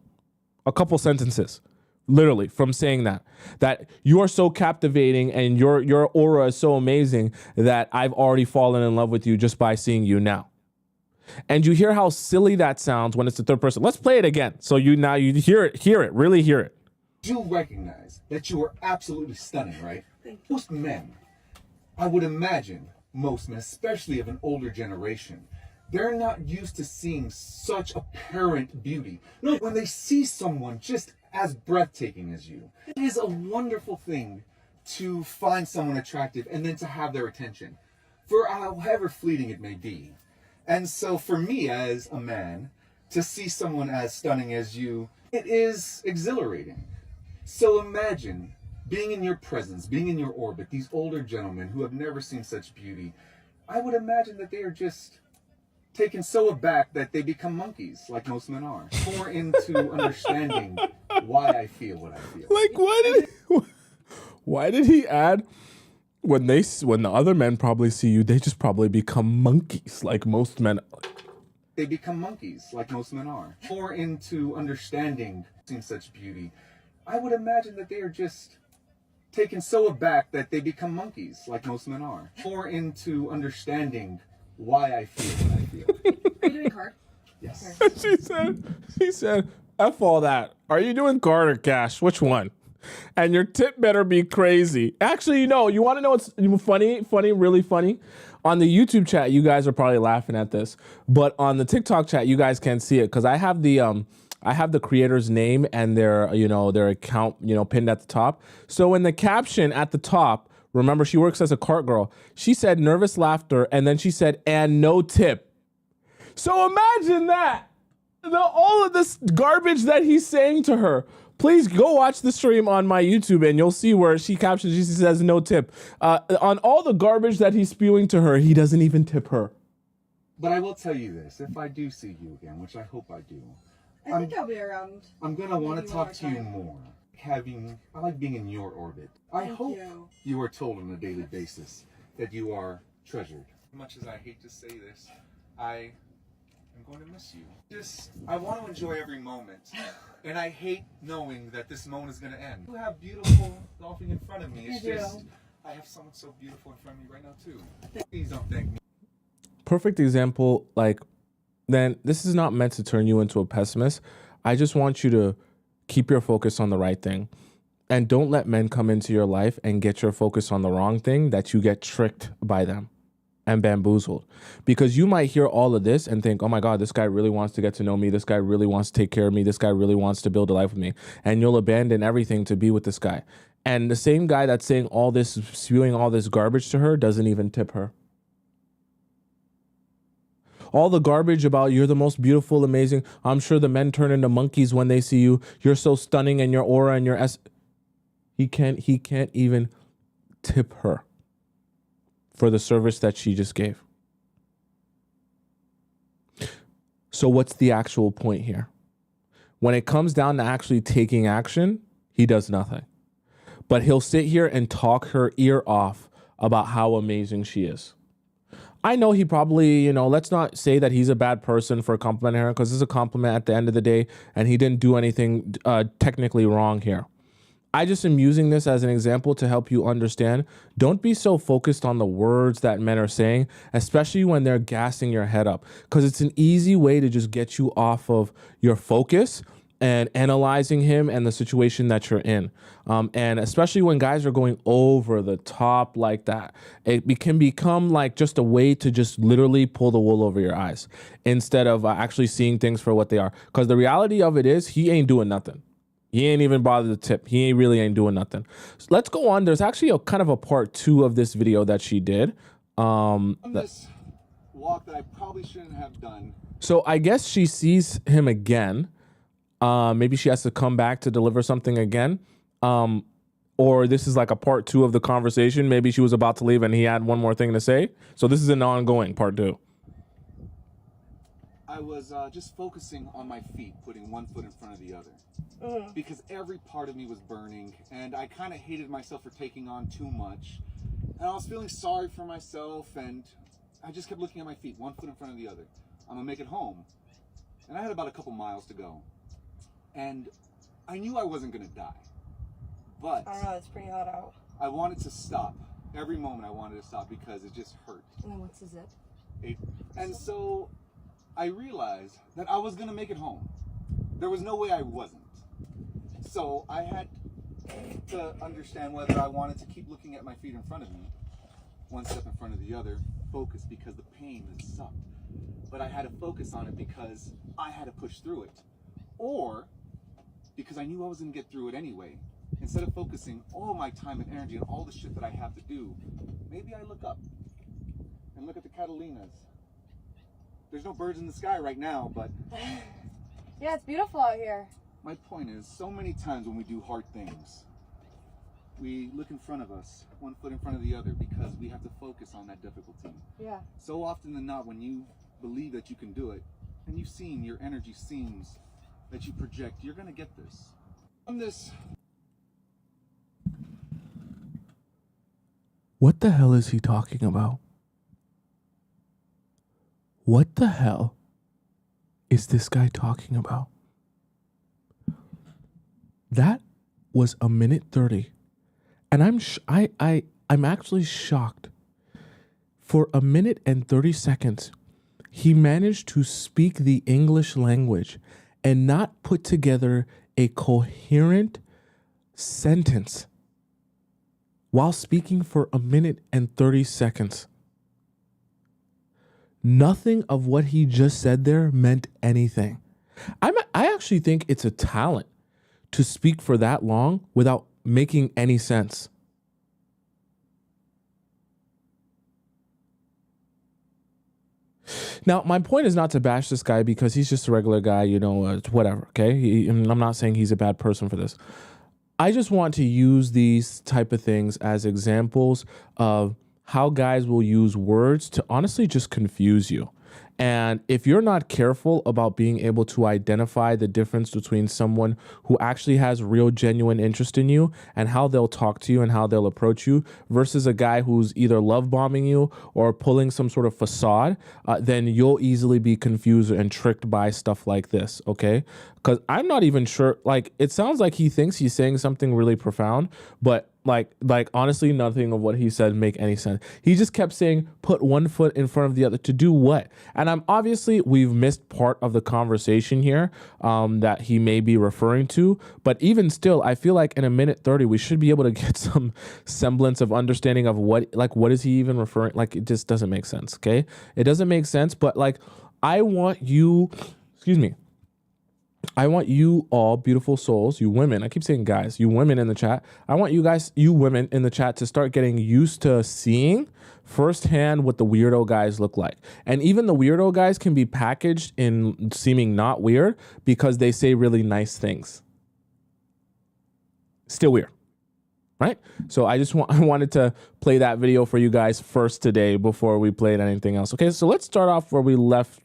A couple sentences, literally, from saying that you are so captivating and your aura is so amazing that I've already fallen in love with you just by seeing you now. And you hear how silly that sounds when it's the third person. Let's play it again. So you hear it, really hear it. You recognize that you are absolutely stunning, right? Thank you. Most men, I would imagine most men, especially of an older generation, they're not used to seeing such apparent beauty. No, when they see someone just as breathtaking as you, it is a wonderful thing to find someone attractive and then to have their attention, for however fleeting it may be. And so for me as a man, to see someone as stunning as you, it is exhilarating. So imagine being in your presence, being in your orbit, these older gentlemen who have never seen such beauty. I would imagine that they are just taken so aback that they become monkeys, like most men are. More into understanding why I feel what I feel. Like, why did he add when the other men probably see you, they just probably become monkeys, like most men. They become monkeys, like most men are. More into understanding such beauty. I would imagine that they are just taken so aback that they become monkeys, like most men are. More into understanding why I feel what I feel. Are you doing card? Yes. She said, F all that. Are you doing card or cash? Which one? And your tip better be crazy. Actually, you want to know what's really funny? On the YouTube chat, you guys are probably laughing at this, but on the TikTok chat, you guys can't see it because I have the creator's name and their account, pinned at the top. So in the caption at the top, remember she works as a cart girl. She said nervous laughter, and then she said, and no tip. So imagine that. All of this garbage that he's saying to her. Please go watch the stream on my YouTube and you'll see where she captions, she says no tip. On all the garbage that he's spewing to her, he doesn't even tip her. But I will tell you this, if I do see you again, which I hope I do, I think I'll be around. I'm going to want to maybe talk one to you time. more. I like being in your orbit. I Thank hope you. you are told on a daily basis that you are treasured. As much as I hate to say this, I'm going to miss you. I want to enjoy every moment. And I hate knowing that this moment is going to end. You have beautiful golfing in front of me. It's just, I have someone so beautiful in front of me right now too. Please don't thank me. Perfect example, then this is not meant to turn you into a pessimist. I just want you to keep your focus on the right thing. And don't let men come into your life and get your focus on the wrong thing, that you get tricked by them and bamboozled. Because you might hear all of this and think, oh my God, this guy really wants to get to know me. This guy really wants to take care of me. This guy really wants to build a life with me. And you'll abandon everything to be with this guy. And the same guy that's saying all this, spewing all this garbage to her, doesn't even tip her. All the garbage about you're the most beautiful, amazing. I'm sure the men turn into monkeys when they see you. You're so stunning and your aura and your he can't even tip her for the service that she just gave. So what's the actual point here? When it comes down to actually taking action, he does nothing. But he'll sit here and talk her ear off about how amazing she is. I know he probably, let's not say that he's a bad person for complimenting her, because it's a compliment at the end of the day, and he didn't do anything technically wrong here. I just am using this as an example to help you understand. Don't be so focused on the words that men are saying, especially when they're gassing your head up, because it's an easy way to just get you off of your focus and analyzing him and the situation that you're in. And especially when guys are going over the top like that, it can become like just a way to just literally pull the wool over your eyes instead of actually seeing things for what they are. Because the reality of it is he ain't doing nothing. He ain't even bothered to tip. He really ain't doing nothing. So let's go on. There's actually a kind of a part 2 of this video that she did. On this walk that I probably shouldn't have done. So I guess she sees him again. Maybe she has to come back to deliver something again. Or this is like a part 2 of the conversation. Maybe she was about to leave and he had one more thing to say. So this is an ongoing part 2. I was just focusing on my feet, putting one foot in front of the other. Because every part of me was burning, and I kind of hated myself for taking on too much. And I was feeling sorry for myself, and I just kept looking at my feet, one foot in front of the other. I'm gonna make it home. And I had about a couple miles to go. And I knew I wasn't gonna die. But I don't know, it's pretty hot out. I wanted to stop. Every moment I wanted to stop because it just hurt. And then what's the zip? And so I realized that I was gonna make it home. There was no way I wasn't. So I had to understand whether I wanted to keep looking at my feet in front of me, one step in front of the other, focus because the pain had sucked. But I had to focus on it because I had to push through it. Or because I knew I was gonna get through it anyway. Instead of focusing all my time and energy on all the shit that I have to do, maybe I look up and look at the Catalinas. There's no birds in the sky right now, but Yeah, it's beautiful out here. my point is, so many times when we do hard things, we look in front of us, one foot in front of the other, because we have to focus on that difficulty. Yeah. So often than not, when you believe that you can do it, and you've seen your energy seems that you project, you're gonna get this. On this. What the hell is he talking about? What the hell is this guy talking about? That was a minute 30. And I'm actually shocked. For a minute and 30 seconds, he managed to speak the English language and not put together a coherent sentence while speaking for a minute and 30 seconds. Nothing of what he just said there meant anything. I actually think it's a talent to speak for that long without making any sense. Now, my point is not to bash this guy because he's just a regular guy, whatever, okay? I'm not saying he's a bad person for this. I just want to use these type of things as examples of how guys will use words to honestly just confuse you. And if you're not careful about being able to identify the difference between someone who actually has real genuine interest in you and how they'll talk to you and how they'll approach you versus a guy who's either love bombing you or pulling some sort of facade, then you'll easily be confused and tricked by stuff like this, okay? Because I'm not even sure, it sounds like he thinks he's saying something really profound, but like honestly, nothing of what he said make any sense. He just kept saying, put one foot in front of the other to do what? And we've missed part of the conversation here that he may be referring to. But even still, I feel like in a minute 30, we should be able to get some semblance of understanding of what is he even referring? It just doesn't make sense. Okay. It doesn't make sense. But I want you all beautiful souls, you women, I keep saying guys, you women in the chat. I want you women in the chat to start getting used to seeing firsthand what the weirdo guys look like. And even the weirdo guys can be packaged in seeming not weird because they say really nice things. Still weird, right? So I wanted to play that video for you guys first today before we played anything else. Okay, so let's start off where we left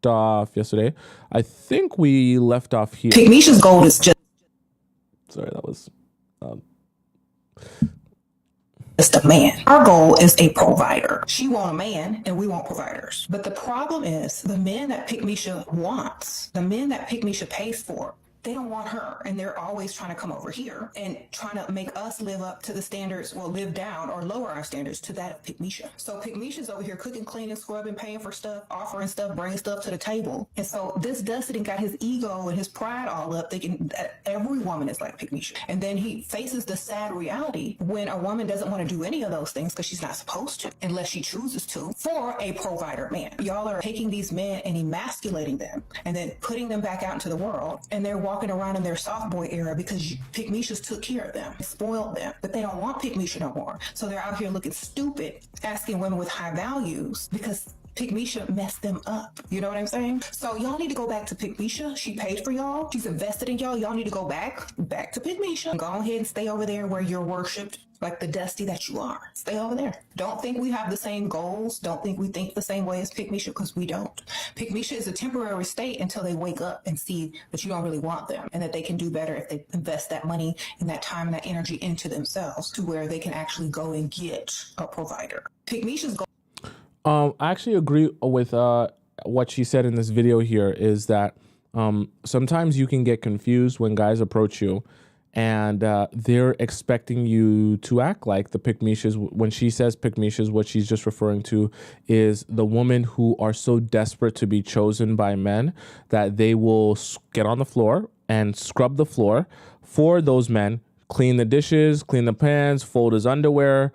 off yesterday. I think we left off here. Misha's goal is Sorry, that was just a man. Our goal is a provider. She want a man and we want providers. But the problem is the men that Misha wants, the men that Misha pays for, they don't want her, and they're always trying to come over here and trying to make us live up to the standards, live down or lower our standards to that of Misha. So Misha's over here cooking, cleaning, scrubbing, paying for stuff, offering stuff, bringing stuff to the table. And so this Dustin got his ego and his pride all up, thinking that every woman is like Misha. And then he faces the sad reality when a woman doesn't want to do any of those things because she's not supposed to, unless she chooses to, for a provider man. Y'all are taking these men and emasculating them and then putting them back out into the world, and they're walking around in their soft boy era because Misha's took care of them, spoiled them, but they don't want Misha no more. So they're out here looking stupid, asking women with high values because Misha messed them up. You know what I'm saying? So y'all need to go back to Misha. She paid for y'all. She's invested in y'all. Y'all need to go back to Misha. Go ahead and stay over there where you're worshipped like the Dusty that you are. Stay over there. Don't think we have the same goals. Don't think we think the same way as Misha, because we don't. Misha is a temporary state until they wake up and see that you don't really want them and that they can do better if they invest that money and that time and that energy into themselves to where they can actually go and get a provider. Misha's goal. I actually agree with what she said in this video here is that sometimes you can get confused when guys approach you and they're expecting you to act like the pick-mishas. When she says pick-mishas, what she's just referring to is the women who are so desperate to be chosen by men that they will get on the floor and scrub the floor for those men, clean the dishes, clean the pans, fold his underwear,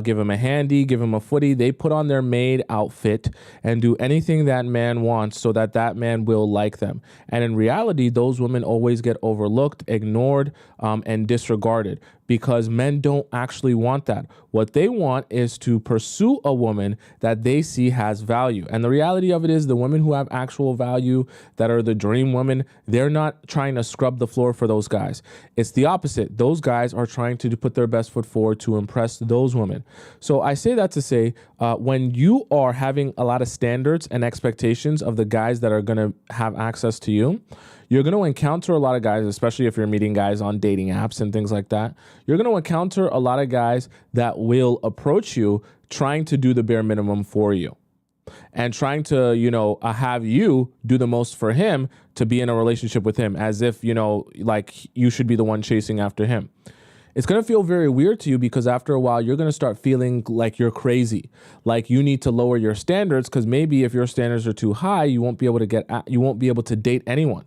give him a handy, give him a footy. They put on their maid outfit and do anything that man wants so that that man will like them. And in reality, those women always get overlooked, ignored, and disregarded, because men don't actually want that. What they want is to pursue a woman that they see has value. And the reality of it is, the women who have actual value, that are the dream women, they're not trying to scrub the floor for those guys. It's the opposite. Those guys are trying to put their best foot forward to impress those women. So I say that to say, when you are having a lot of standards and expectations of the guys that are going to have access to you, you're going to encounter a lot of guys, especially if you're meeting guys on dating apps and things like that. You're going to encounter a lot of guys that will approach you trying to do the bare minimum for you and trying to, have you do the most for him to be in a relationship with him, as if, like you should be the one chasing after him. It's going to feel very weird to you, because after a while, you're going to start feeling like you're crazy, like you need to lower your standards, because maybe if your standards are too high, you won't be able to date anyone.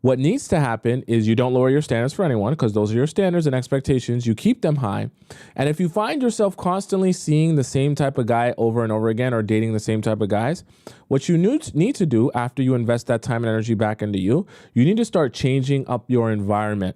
What needs to happen is you don't lower your standards for anyone, because those are your standards and expectations. You keep them high. And if you find yourself constantly seeing the same type of guy over and over again, or dating the same type of guys, what you need to do after you invest that time and energy back into you need to start changing up your environment.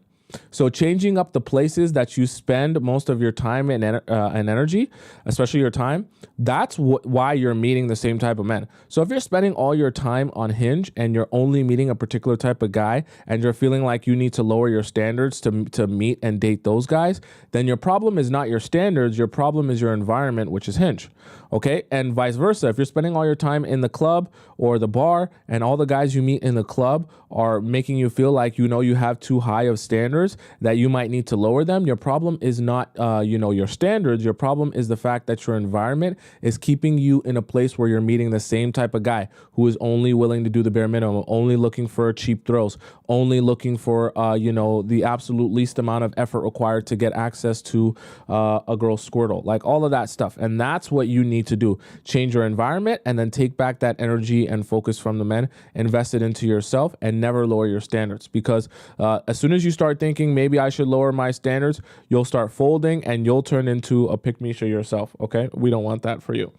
So changing up the places that you spend most of your time and energy, especially your time, that's why you're meeting the same type of men. So if you're spending all your time on Hinge and you're only meeting a particular type of guy, and you're feeling like you need to lower your standards to meet and date those guys, then your problem is not your standards. Your problem is your environment, which is Hinge. Okay. And vice versa. If you're spending all your time in the club or the bar, and all the guys you meet in the club are making you feel like, you have too high of standards that you might need to lower them, your problem is not, your standards. Your problem is the fact that your environment is keeping you in a place where you're meeting the same type of guy who is only willing to do the bare minimum, only looking for cheap thrills, only looking for, the absolute least amount of effort required to get access to a girl's Squirtle, like all of that stuff. And that's what you need to do. Change your environment, and then take back that energy and focus from the men, invest it into yourself, and never lower your standards. Because as soon as you start thinking, maybe I should lower my standards, you'll start folding and you'll turn into a pick-me-sha yourself. Okay. We don't want that for you.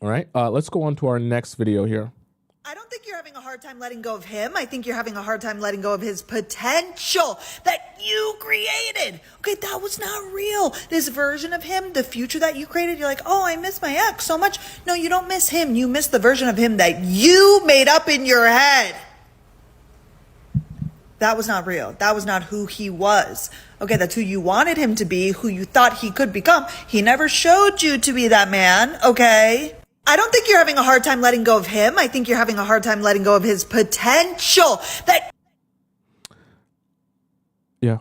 All right. Let's go on to our next video here. I don't think you're having a hard time letting go of him. I think you're having a hard time letting go of his potential that you created. Okay, that was not real. This version of him, the future that you created, you're like, oh, I miss my ex so much. No, you don't miss him. You miss the version of him that you made up in your head. That was not real. That was not who he was. Okay, that's who you wanted him to be, who you thought he could become. He never showed you to be that man, okay? I don't think you're having a hard time letting go of him. I think you're having a hard time letting go of his potential. Yeah.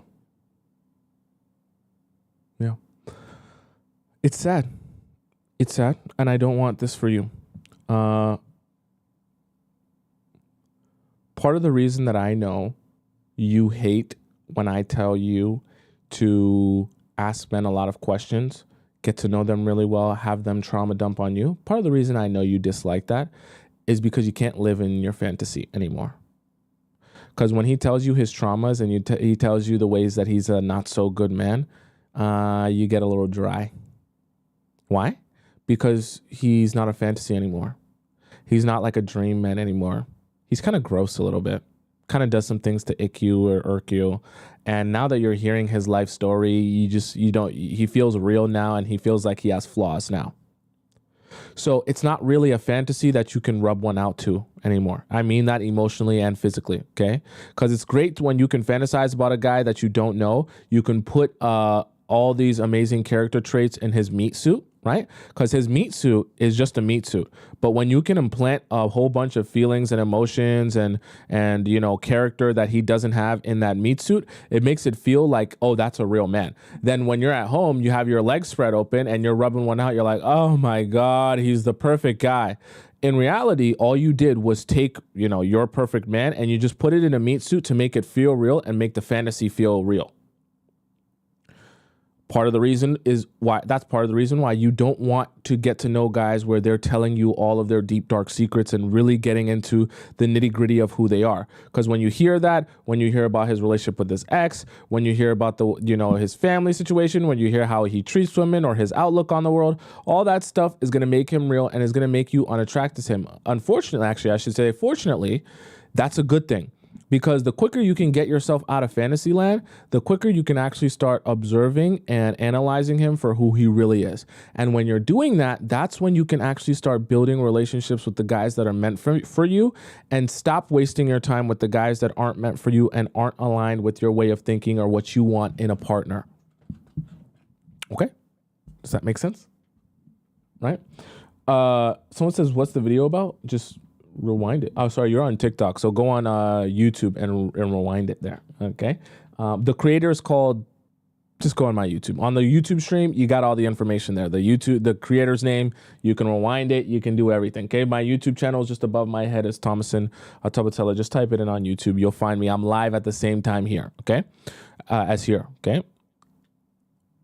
It's sad. It's sad, and I don't want this for you. Part of the reason that I know you hate when I tell you to ask men a lot of questions, get to know them really well, have them trauma dump on you. Part of the reason I know you dislike that is because you can't live in your fantasy anymore. Because when he tells you his traumas and he tells you the ways that he's a not so good man, you get a little dry. Why? Because he's not a fantasy anymore. He's not like a dream man anymore. He's kind of gross a little bit. Kind of does some things to ick you or irk you. And now that you're hearing his life story, he feels real now, and he feels like he has flaws now. So it's not really a fantasy that you can rub one out to anymore. I mean that emotionally and physically, okay? Because it's great when you can fantasize about a guy that you don't know. You can put all these amazing character traits in his meat suit, right? Because his meat suit is just a meat suit. But when you can implant a whole bunch of feelings and emotions and character that he doesn't have in that meat suit, it makes it feel like, oh, that's a real man. Then when you're at home, you have your legs spread open and you're rubbing one out. You're like, oh my God, he's the perfect guy. In reality, all you did was take, your perfect man, and you just put it in a meat suit to make it feel real and make the fantasy feel real. Part of the reason why you don't want to get to know guys where they're telling you all of their deep, dark secrets and really getting into the nitty gritty of who they are. Because when you hear that, when you hear about his relationship with his ex, when you hear about his family situation, when you hear how he treats women or his outlook on the world, all that stuff is going to make him real and is going to make you unattracted to him. Unfortunately, actually, I should say, fortunately, that's a good thing. Because the quicker you can get yourself out of fantasy land, the quicker you can actually start observing and analyzing him for who he really is. And when you're doing that, that's when you can actually start building relationships with the guys that are meant for you, and stop wasting your time with the guys that aren't meant for you and aren't aligned with your way of thinking or what you want in a partner. Okay? Does that make sense? Right? Someone says, what's the video about? Just rewind it. Oh, sorry, you're on TikTok. So go on YouTube and rewind it there. Okay. The creator is called, just go on my YouTube. On the YouTube stream, you got all the information there. The creator's name, you can rewind it. You can do everything. Okay. My YouTube channel is just above my head. Is Tomisin, Atobatele. Just type it in on YouTube. You'll find me. I'm live at the same time here. Okay. As here. Okay.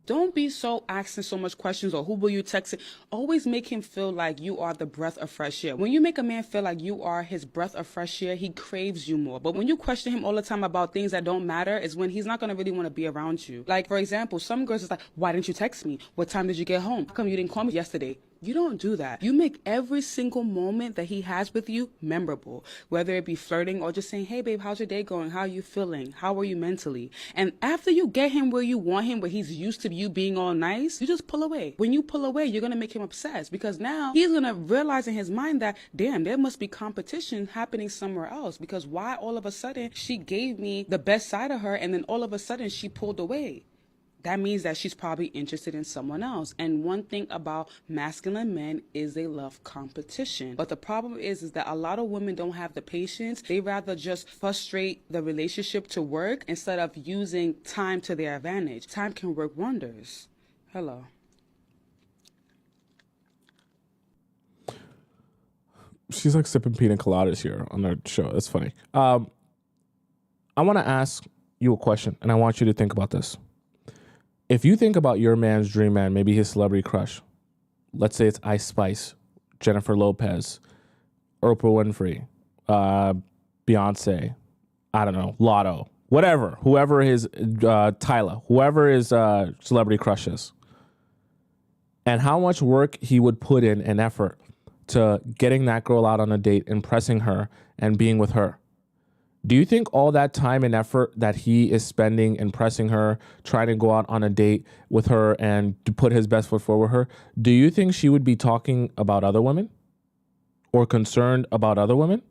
Don't be so asking so much questions or who will you text it. Always make him feel like you are the breath of fresh air. When you make a man feel like you are his breath of fresh air, he craves you more. But when you question him all the time about things that don't matter is when he's not going to really want to be around you. Like, for example, some girls is like, why didn't you text me? What time did you get home? How come you didn't call me yesterday? You don't do that. You make every single moment that he has with you memorable, whether it be flirting or just saying, hey, babe, how's your day going? How are you feeling? How are you mentally? And after you get him where you want him, where he's used to you being all nice, you just pull away. When you pull away, you're going to make him obsessed, because now he's going to realize in his mind that, damn, there must be competition happening somewhere else, because why all of a sudden she gave me the best side of her and then all of a sudden she pulled away? That means that she's probably interested in someone else. And one thing about masculine men is they love competition. But the problem is that a lot of women don't have the patience. They rather just frustrate the relationship to work instead of using time to their advantage. Time can work wonders. Hello. She's like sipping pina coladas here on our show. That's funny. I want to ask you a question, and I want you to think about this. If you think about your man's dream man, maybe his celebrity crush, let's say it's Ice Spice, Jennifer Lopez, Oprah Winfrey, Beyonce, I don't know, Lotto, whatever, whoever his, Tyler, whoever his celebrity crush is, and how much work he would put in and effort to getting that girl out on a date, impressing her, and being with her. Do you think all that time and effort that he is spending impressing her, trying to go out on a date with her and to put his best foot forward with her, do you think she would be talking about other women or concerned about other women?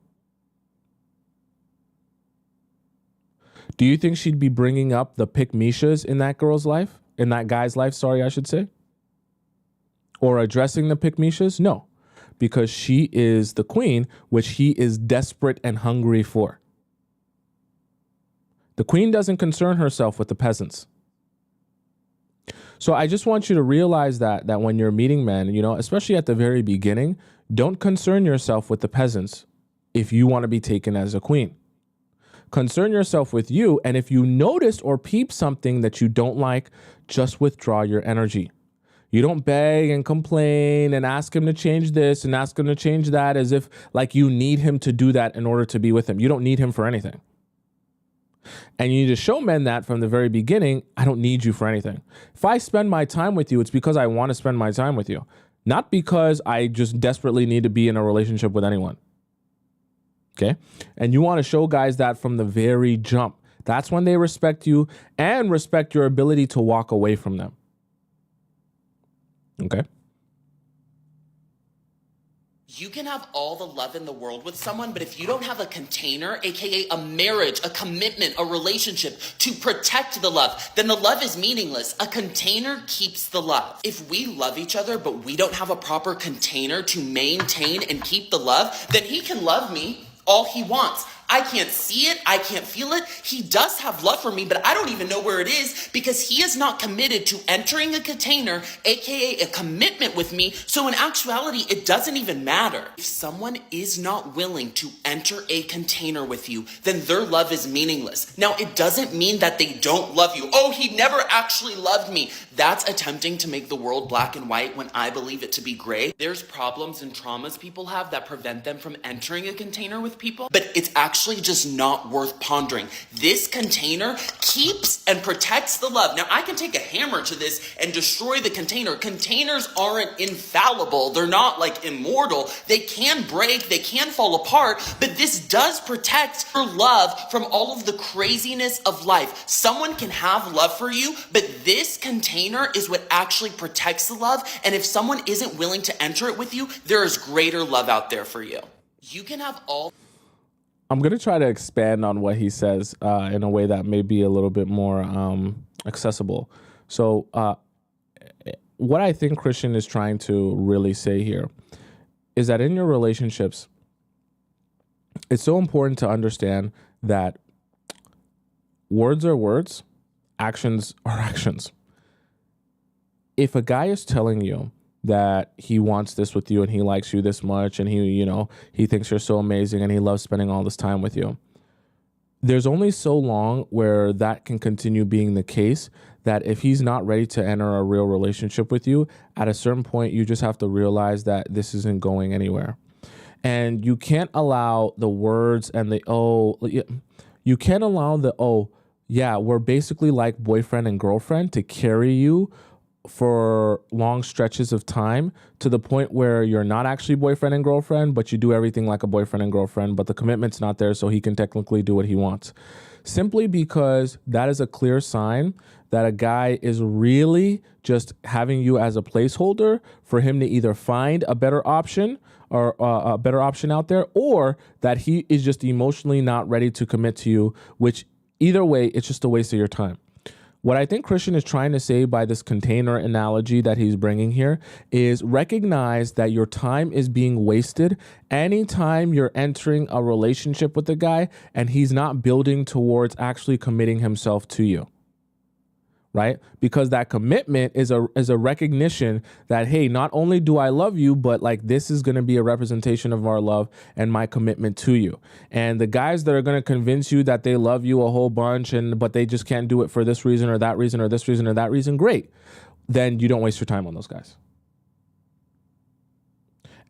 Do you think she'd be bringing up the pick-mishas in that girl's life, in that guy's life, sorry, I should say? Or addressing the pick-mishas? No, because she is the queen, which he is desperate and hungry for. The queen doesn't concern herself with the peasants. So I just want you to realize that when you're meeting men, you know, especially at the very beginning, don't concern yourself with the peasants if you want to be taken as a queen. Concern yourself with you, and if you notice or peep something that you don't like, just withdraw your energy. You don't beg and complain and ask him to change this and ask him to change that as if like you need him to do that in order to be with him. You don't need him for anything. And you need to show men that from the very beginning, I don't need you for anything. If I spend my time with you, it's because I want to spend my time with you, not because I just desperately need to be in a relationship with anyone. Okay? And you want to show guys that from the very jump. That's when they respect you and respect your ability to walk away from them. Okay? You can have all the love in the world with someone, but if you don't have a container, aka a marriage, a commitment, a relationship to protect the love, then the love is meaningless. A container keeps the love. If we love each other, but we don't have a proper container to maintain and keep the love, then he can love me all he wants. I can't see it. I can't feel it. He does have love for me, but I don't even know where it is because he is not committed to entering a container, aka a commitment with me. So in actuality, it doesn't even matter. If someone is not willing to enter a container with you, then their love is meaningless. Now, it doesn't mean that they don't love you. Oh, he never actually loved me. That's attempting to make the world black and white when I believe it to be gray. There's problems and traumas people have that prevent them from entering a container with people, but it's actually actually just not worth pondering. This container keeps and protects the love. Now, I can take a hammer to this and destroy the container. Containers aren't infallible. They're not like immortal. They can break, they can fall apart, but this does protect your love from all of the craziness of life. Someone can have love for you, but this container is what actually protects the love. And if someone isn't willing to enter it with you, there is greater love out there for you. You can have all. I'm going to try to expand on what he says in a way that may be a little bit more accessible. So what I think Christian is trying to really say here is that in your relationships, it's so important to understand that words are words, actions are actions. If a guy is telling you that he wants this with you and he likes you this much and he thinks you're so amazing and he loves spending all this time with you, there's only so long where that can continue being the case, that if he's not ready to enter a real relationship with you, at a certain point, you just have to realize that this isn't going anywhere. And you can't allow the words and you can't allow we're basically like boyfriend and girlfriend to carry you for long stretches of time to the point where you're not actually boyfriend and girlfriend, but you do everything like a boyfriend and girlfriend, but the commitment's not there, so he can technically do what he wants. Simply because that is a clear sign that a guy is really just having you as a placeholder for him to either find a better option or a better option out there, or that he is just emotionally not ready to commit to you, which either way, it's just a waste of your time. What I think Christian is trying to say by this container analogy that he's bringing here is recognize that your time is being wasted anytime you're entering a relationship with a guy and he's not building towards actually committing himself to you. Right? Because that commitment is a recognition that, hey, not only do I love you, but like this is going to be a representation of our love and my commitment to you. And the guys that are going to convince you that they love you a whole bunch but they just can't do it for this reason or that reason or this reason or that reason, great. Then you don't waste your time on those guys.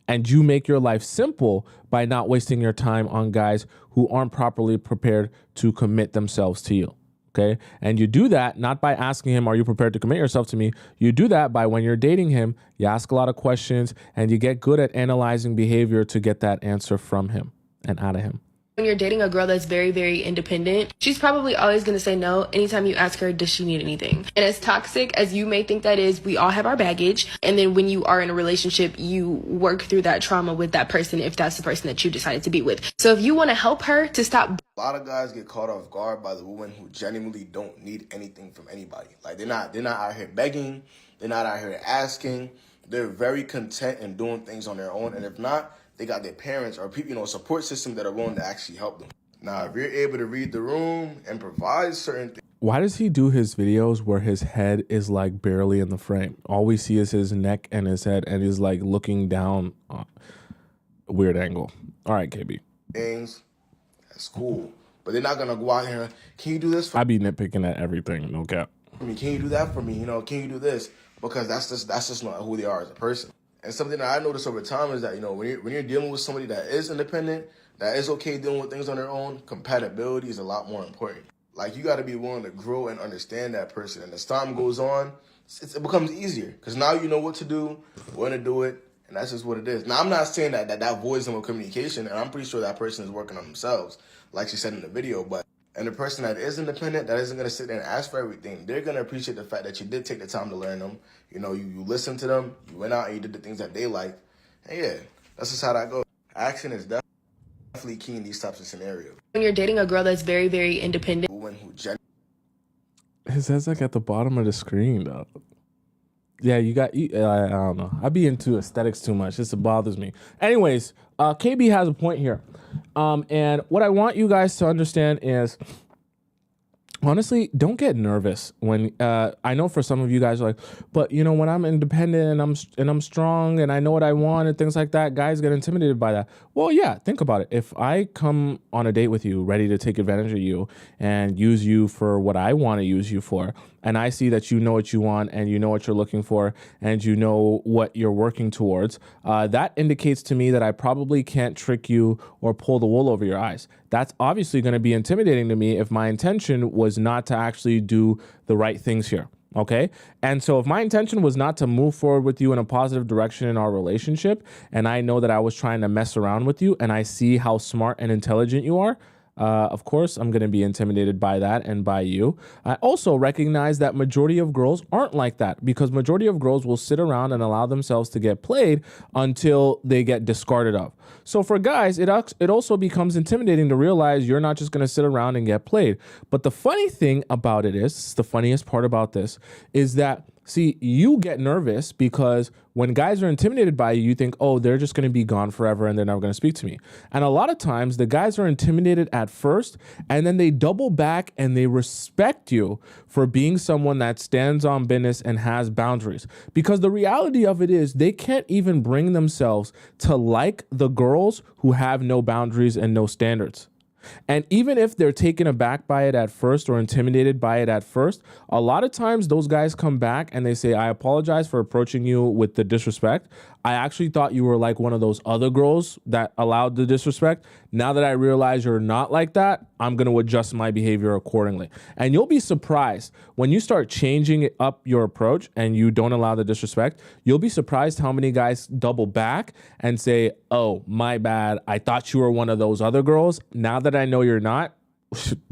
And you make your life simple by not wasting your time on guys who aren't properly prepared to commit themselves to you. Okay. And you do that not by asking him, are you prepared to commit yourself to me? You do that by when you're dating him, you ask a lot of questions and you get good at analyzing behavior to get that answer from him and out of him. When you're dating a girl that's very, very independent, she's probably always going to say no anytime you ask her, does she need anything? And as toxic as you may think that is, we all have our baggage. And then when you are in a relationship, you work through that trauma with that person if that's the person that you decided to be with. So if you want to help her to stop. A lot of guys get caught off guard by the women who genuinely don't need anything from anybody. Like they're not out here begging. They're not out here asking. They're very content in doing things on their own. And if not, they got their parents or people, support system that are willing to actually help them. Now, if you're able to read the room and provide certain things. Why does he do his videos where his head is like barely in the frame? All we see is his neck and his head, and he's like looking down. Weird angle. All right, KB. Things, that's cool. But they're not going to go out here, can you do this for me? I be nitpicking at everything, no cap. Can you do that for me? Can you do this? Because that's just not who they are as a person. And something that I noticed over time is that, when you're dealing with somebody that is independent, that is okay dealing with things on their own, compatibility is a lot more important. Like, you got to be willing to grow and understand that person. And as time goes on, it becomes easier because now you know what to do, when to do it, and that's just what it is. Now, I'm not saying that voids them of communication, and I'm pretty sure that person is working on themselves, like she said in the video, and the person that is independent, that isn't going to sit there and ask for everything, they're going to appreciate the fact that you did take the time to learn them. You listened to them, you went out and you did the things that they like. And yeah, that's just how that goes. Action is definitely key in these types of scenarios. When you're dating a girl that's very, very independent. His head's like at the bottom of the screen, though. Yeah, I don't know. I be into aesthetics too much. This bothers me. Anyways, KB has a point here. And what I want you guys to understand is, honestly, don't get nervous when I know for some of you guys are like, but when I'm independent and I'm strong and I know what I want and things like that, guys get intimidated by that. Well, yeah, think about it. If I come on a date with you, ready to take advantage of you and use you for what I want to use you for, and I see that you know what you want and you know what you're looking for and you know what you're working towards, that indicates to me that I probably can't trick you or pull the wool over your eyes. that's obviously going to be intimidating to me if my intention was not to actually do the right things here. Okay. And so if my intention was not to move forward with you in a positive direction in our relationship, and I know that I was trying to mess around with you, and I see how smart and intelligent you are, of course, I'm going to be intimidated by that and by you. I also recognize that majority of girls aren't like that, because majority of girls will sit around and allow themselves to get played until they get discarded of. So for guys, it also becomes intimidating to realize you're not just going to sit around and get played. But the funny thing about it is, the funniest part about this is that, see, you get nervous because when guys are intimidated by you, you think, oh, they're just going to be gone forever and they're never going to speak to me. And a lot of times the guys are intimidated at first, and then they double back and they respect you for being someone that stands on business and has boundaries. Because the reality of it is they can't even bring themselves to like the girls who have no boundaries and no standards. And even if they're taken aback by it at first or intimidated by it at first, a lot of times those guys come back and they say, I apologize for approaching you with the disrespect. I actually thought you were like one of those other girls that allowed the disrespect. Now that I realize you're not like that, I'm going to adjust my behavior accordingly. And you'll be surprised when you start changing up your approach and you don't allow the disrespect. You'll be surprised how many guys double back and say, oh, my bad. I thought you were one of those other girls. Now that I know you're not,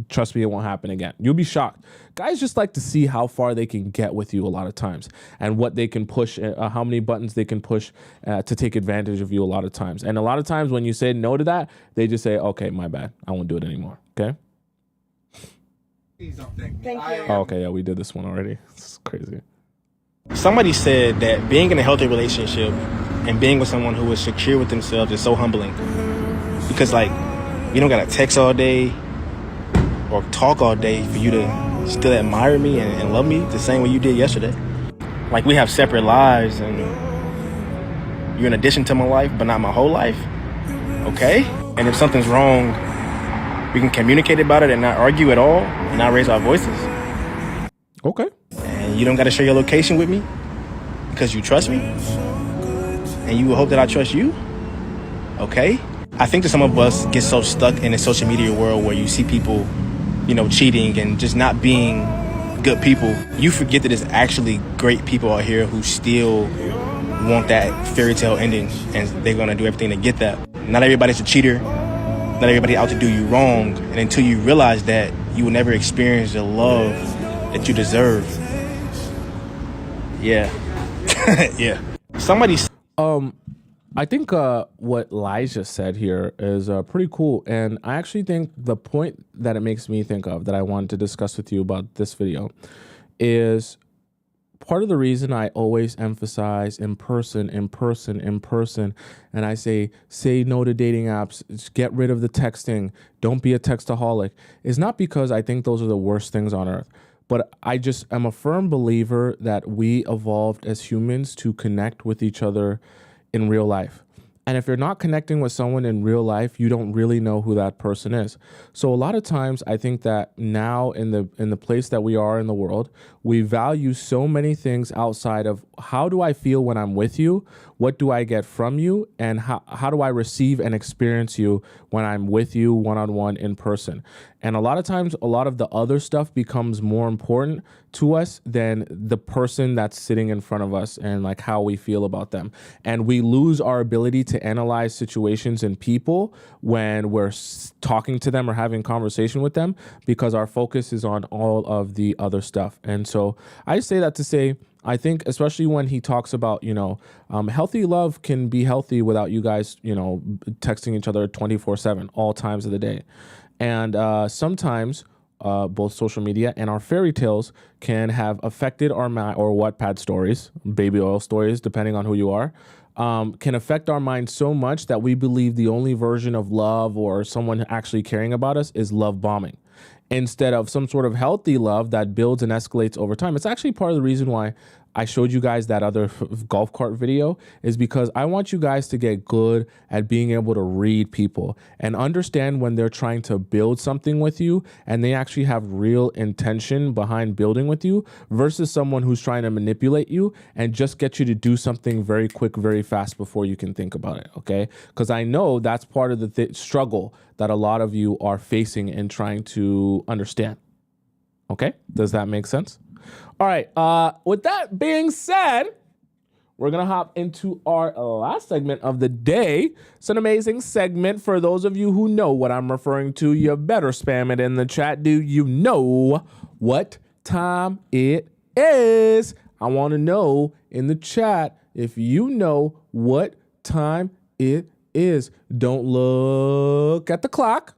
trust me, it won't happen again. You'll be shocked. Guys just like to see how far they can get with you a lot of times, and what they can push, how many buttons they can push to take advantage of you a lot of times. And a lot of times when you say no to that, they just say, okay, my bad. I won't do it anymore. Okay. Please don't thank me. Thank you. Oh, okay. Yeah, we did this one already. It's crazy. Somebody said that being in a healthy relationship and being with someone who is secure with themselves is so humbling, because like you don't gotta text all day or talk all day for you to still admire me and love me the same way you did yesterday. Like, we have separate lives, and you're an addition to my life, but not my whole life. Okay? And if something's wrong, we can communicate about it and not argue at all and not raise our voices. Okay. And you don't got to share your location with me because you trust me, and you will hope that I trust you. Okay? I think that some of us get so stuck in the social media world where you see people, you know, cheating and just not being good people. You forget that there's actually great people out here who still want that fairy tale ending, and they're going to do everything to get that. Not everybody's a cheater. Not everybody out to do you wrong. And until you realize that, you will never experience the love that you deserve. Yeah. Yeah. Somebody... I think what Elijah said here is pretty cool. And I actually think the point that it makes me think of that I wanted to discuss with you about this video is part of the reason I always emphasize in person. And I say no to dating apps, get rid of the texting, don't be a textaholic, is not because I think those are the worst things on earth. But I just am a firm believer that we evolved as humans to connect with each other in real life. And if you're not connecting with someone in real life, you don't really know who that person is. So a lot of times I think that now in the place that we are in the world, we value so many things outside of how do I feel when I'm with you? What do I get from you? And how do I receive and experience you when I'm with you one-on-one in person? And a lot of times, a lot of the other stuff becomes more important to us than the person that's sitting in front of us and like how we feel about them. And we lose our ability to analyze situations and people when we're talking to them or having conversation with them, because our focus is on all of the other stuff. And so I say that to say, I think especially when he talks about, healthy love can be healthy without you guys, texting each other 24/7, all times of the day. And sometimes both social media and our fairy tales can have affected our mind, or Wattpad stories, baby oil stories, depending on who you are, can affect our mind so much that we believe the only version of love or someone actually caring about us is love bombing, instead of some sort of healthy love that builds and escalates over time. It's actually part of the reason why I showed you guys that other golf cart video is because I want you guys to get good at being able to read people and understand when they're trying to build something with you and they actually have real intention behind building with you versus someone who's trying to manipulate you and just get you to do something very quick, very fast before you can think about it, okay? Because I know that's part of the struggle that a lot of you are facing and trying to understand. Okay, does that make sense? All right, with that being said, we're gonna hop into our last segment of the day. It's an amazing segment. For those of you who know what I'm referring to, you better spam it in the chat. Do you know what time it is? I wanna know in the chat if you know what time it is. Don't look at the clock.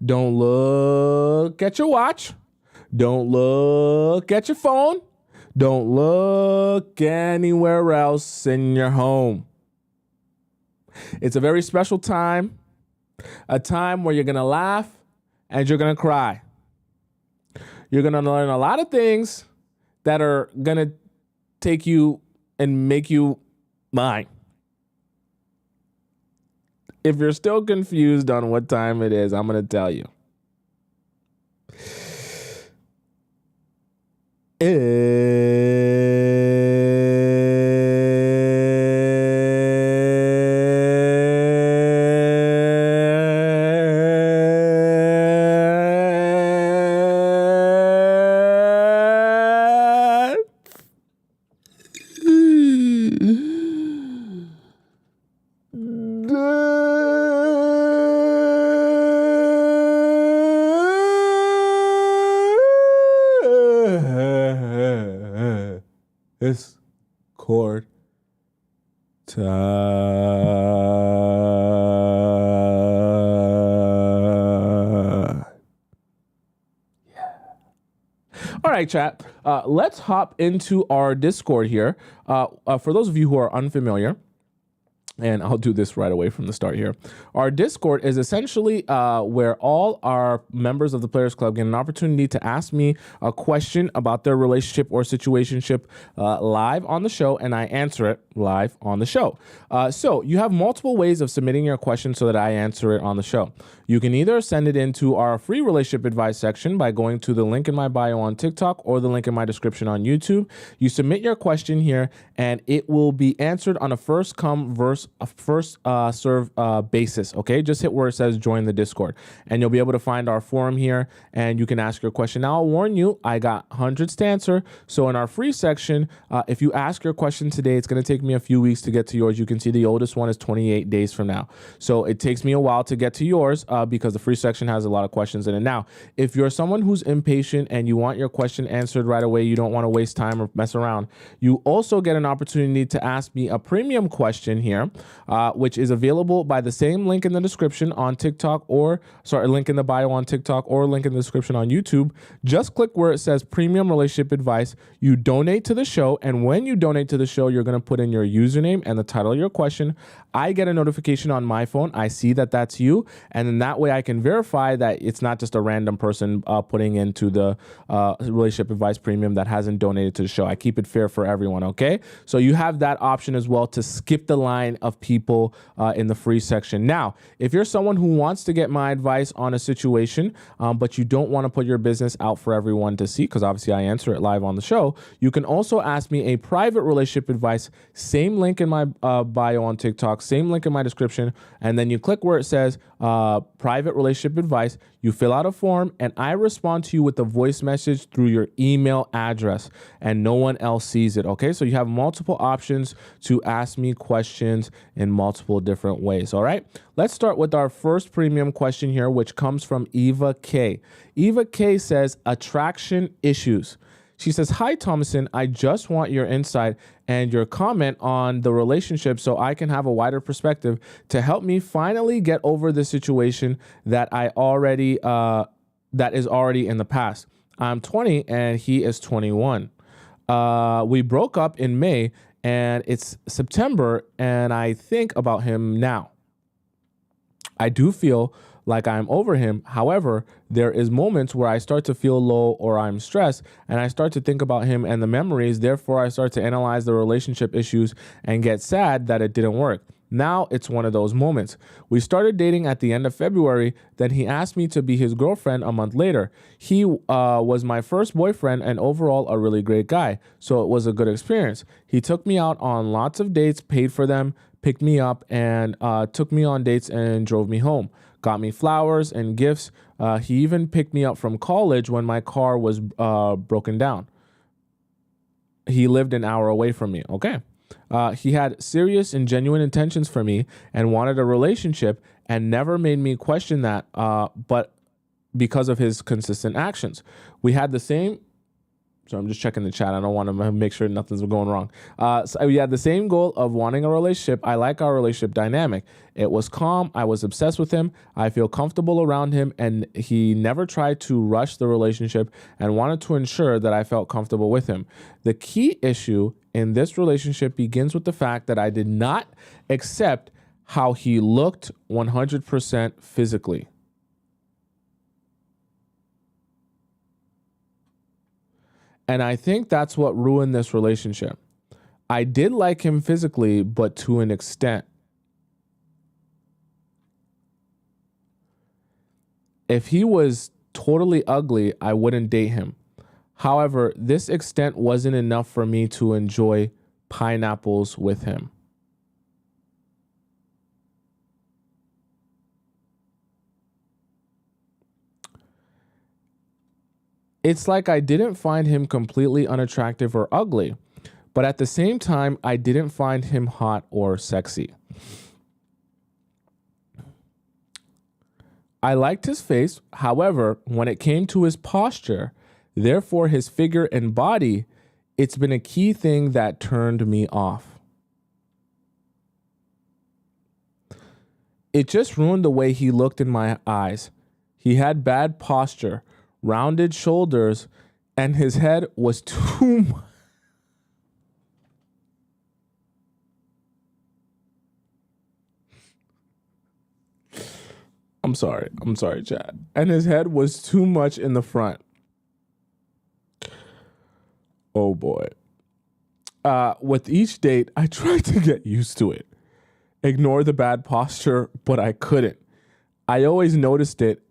Don't look at your watch. Don't look at your phone. Don't look anywhere else in your home. It's a very special time, a time where you're going to laugh and you're going to cry. You're going to learn a lot of things that are going to take you and make you mine. If you're still confused on what time it is, I'm going to tell you. It's chord time. Yeah. All right, chat. Let's hop into our Discord here. For those of you who are unfamiliar, and I'll do this right away from the start here. Our Discord is essentially where all our members of the Players Club get an opportunity to ask me a question about their relationship or situationship live on the show, and I answer it live on the show. So you have multiple ways of submitting your question so that I answer it on the show. You can either send it into our free relationship advice section by going to the link in my bio on TikTok or the link in my description on YouTube. You submit your question here, and it will be answered on a first come, first serve basis. Okay, just hit where it says join the Discord, and you'll be able to find our forum here, and you can ask your question. Now, I'll warn you, I got hundreds to answer. So in our free section, if you ask your question today, it's going to take me a few weeks to get to yours. You can see the oldest one is 28 days from now. So it takes me a while to get to yours because the free section has a lot of questions in it. Now, if you're someone who's impatient and you want your question answered right away, you don't want to waste time or mess around, you also get an opportunity to ask me a premium question here, which is available by the same link in the description on TikTok link in the bio on TikTok or link in the description on YouTube. Just click where it says premium relationship advice. You donate to the show. And when you donate to the show, you're going to put in your username and the title of your question. I get a notification on my phone. I see that that's you. And then that way I can verify that it's not just a random person putting into the relationship advice premium that hasn't donated to the show. I keep it fair for everyone. Okay. So you have that option as well to skip the line of people in the free section. Now, if you're someone who wants to get my advice on a situation, but you don't want to put your business out for everyone to see, because obviously I answer it live on the show, you can also ask me a private relationship advice. Same link in my bio on TikTok, same link in my description, and then you click where it says private relationship advice. You fill out a form, and I respond to you with a voice message through your email address, and no one else sees it. Okay, so you have multiple options to ask me questions in multiple different ways. All right, let's start with our first premium question here, which comes from Eva K. Eva K says, attraction issues. She says, hi, Tomisin. I just want your insight and your comment on the relationship so I can have a wider perspective to help me finally get over the situation that is already in the past. I'm 20 and he is 21. We broke up in May and it's September and I think about him now. I do feel like I'm over him. However, there is moments where I start to feel low or I'm stressed and I start to think about him and the memories. Therefore, I start to analyze the relationship issues and get sad that it didn't work. Now it's one of those moments. We started dating at the end of February. Then he asked me to be his girlfriend a month later. He was my first boyfriend and overall a really great guy. So it was a good experience. He took me out on lots of dates, paid for them, picked me up, and took me on dates and drove me home. Got me flowers and gifts. He even picked me up from college when my car was broken down. He lived an hour away from me. Okay. He had serious and genuine intentions for me and wanted a relationship and never made me question that, but because of his consistent actions. We had the same... So I'm just checking the chat. I don't want to make sure nothing's going wrong. So we had the same goal of wanting a relationship. I like our relationship dynamic. It was calm. I was obsessed with him. I feel comfortable around him, and he never tried to rush the relationship and wanted to ensure that I felt comfortable with him. The key issue in this relationship begins with the fact that I did not accept how he looked 100% physically. And I think that's what ruined this relationship. I did like him physically, but to an extent. If he was totally ugly, I wouldn't date him. However, this extent wasn't enough for me to enjoy pineapples with him. It's like I didn't find him completely unattractive or ugly, but at the same time, I didn't find him hot or sexy. I liked his face. However, when it came to his posture, therefore his figure and body, it's been a key thing that turned me off. It just ruined the way he looked in my eyes. He had bad posture, rounded shoulders, and his head was too much. I'm sorry, Chad. And his head was too much in the front. Oh boy. With each date, I tried to get used to it. Ignore the bad posture, but I couldn't. I always noticed it.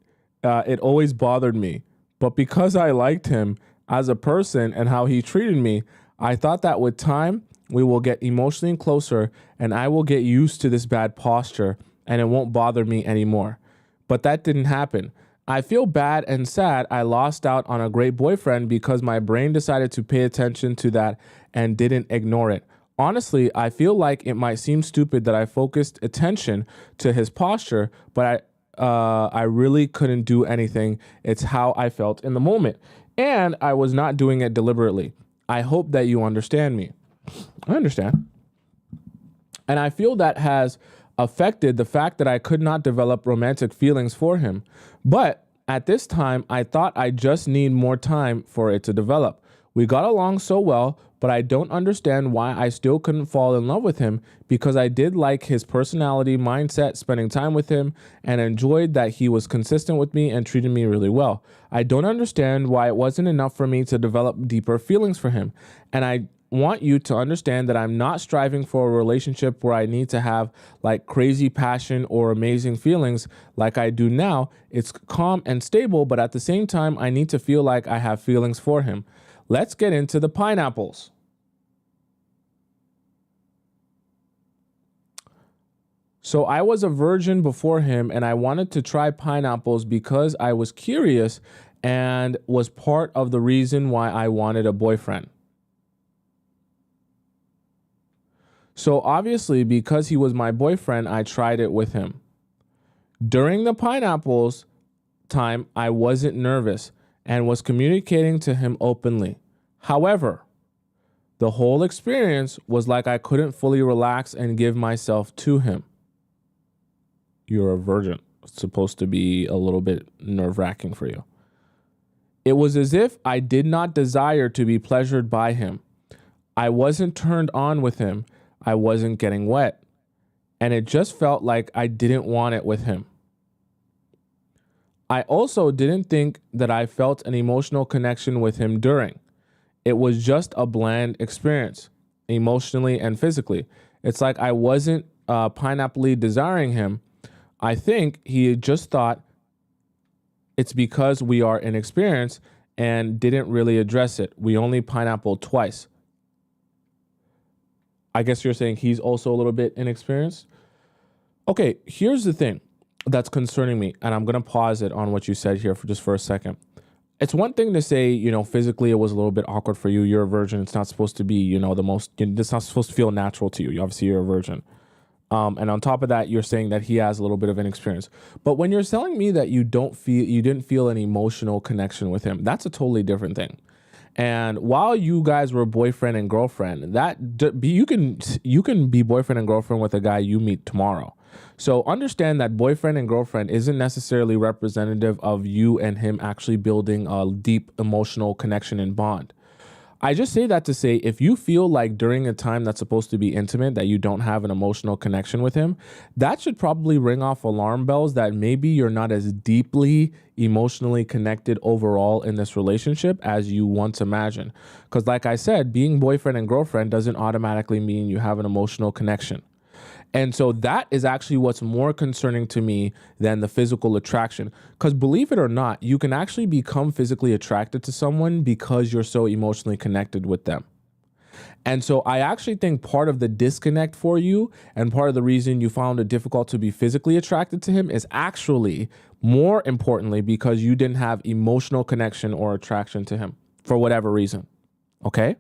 It always bothered me. But because I liked him as a person and how he treated me, I thought that with time, we will get emotionally closer and I will get used to this bad posture and it won't bother me anymore. But that didn't happen. I feel bad and sad I lost out on a great boyfriend because my brain decided to pay attention to that and didn't ignore it. Honestly, I feel like it might seem stupid that I focused attention to his posture, but I really couldn't do anything. It's how I felt in the moment. And I was not doing it deliberately. I hope that you understand me. I understand. And I feel that has affected the fact that I could not develop romantic feelings for him. But at this time, I thought I just need more time for it to develop. We got along so well, but I don't understand why I still couldn't fall in love with him because I did like his personality, mindset, spending time with him, and enjoyed that he was consistent with me and treated me really well. I don't understand why it wasn't enough for me to develop deeper feelings for him. And I want you to understand that I'm not striving for a relationship where I need to have like crazy passion or amazing feelings like I do now. It's calm and stable, but at the same time, I need to feel like I have feelings for him. Let's get into the pineapples. So I was a virgin before him and I wanted to try pineapples because I was curious and was part of the reason why I wanted a boyfriend. So obviously, because he was my boyfriend, I tried it with him. During the pineapples time, I wasn't nervous and was communicating to him openly. However, the whole experience was like I couldn't fully relax and give myself to him. You're a virgin. It's supposed to be a little bit nerve-wracking for you. It was as if I did not desire to be pleasured by him. I wasn't turned on with him. I wasn't getting wet. And it just felt like I didn't want it with him. I also didn't think that I felt an emotional connection with him during. It was just a bland experience, emotionally and physically. It's like I wasn't pineapple desiring him. I think he just thought it's because we are inexperienced and didn't really address it. We only pineapple twice. I guess you're saying he's also a little bit inexperienced? Okay, here's the thing that's concerning me, and I'm going to pause it on what you said here for a second. It's one thing to say, physically it was a little bit awkward for you. You're a virgin. It's not supposed to be, it's not supposed to feel natural to you. Obviously, you're a virgin. And on top of that, you're saying that he has a little bit of inexperience. But when you're telling me that you didn't feel an emotional connection with him, that's a totally different thing. And while you guys were boyfriend and girlfriend, you can be boyfriend and girlfriend with a guy you meet tomorrow. So understand that boyfriend and girlfriend isn't necessarily representative of you and him actually building a deep emotional connection and bond. I just say that to say, if you feel like during a time that's supposed to be intimate that you don't have an emotional connection with him, that should probably ring off alarm bells that maybe you're not as deeply emotionally connected overall in this relationship as you once imagined. Because like I said, being boyfriend and girlfriend doesn't automatically mean you have an emotional connection. And so that is actually what's more concerning to me than the physical attraction. Because believe it or not, you can actually become physically attracted to someone because you're so emotionally connected with them. And so I actually think part of the disconnect for you and part of the reason you found it difficult to be physically attracted to him is actually, more importantly, because you didn't have emotional connection or attraction to him for whatever reason. Okay?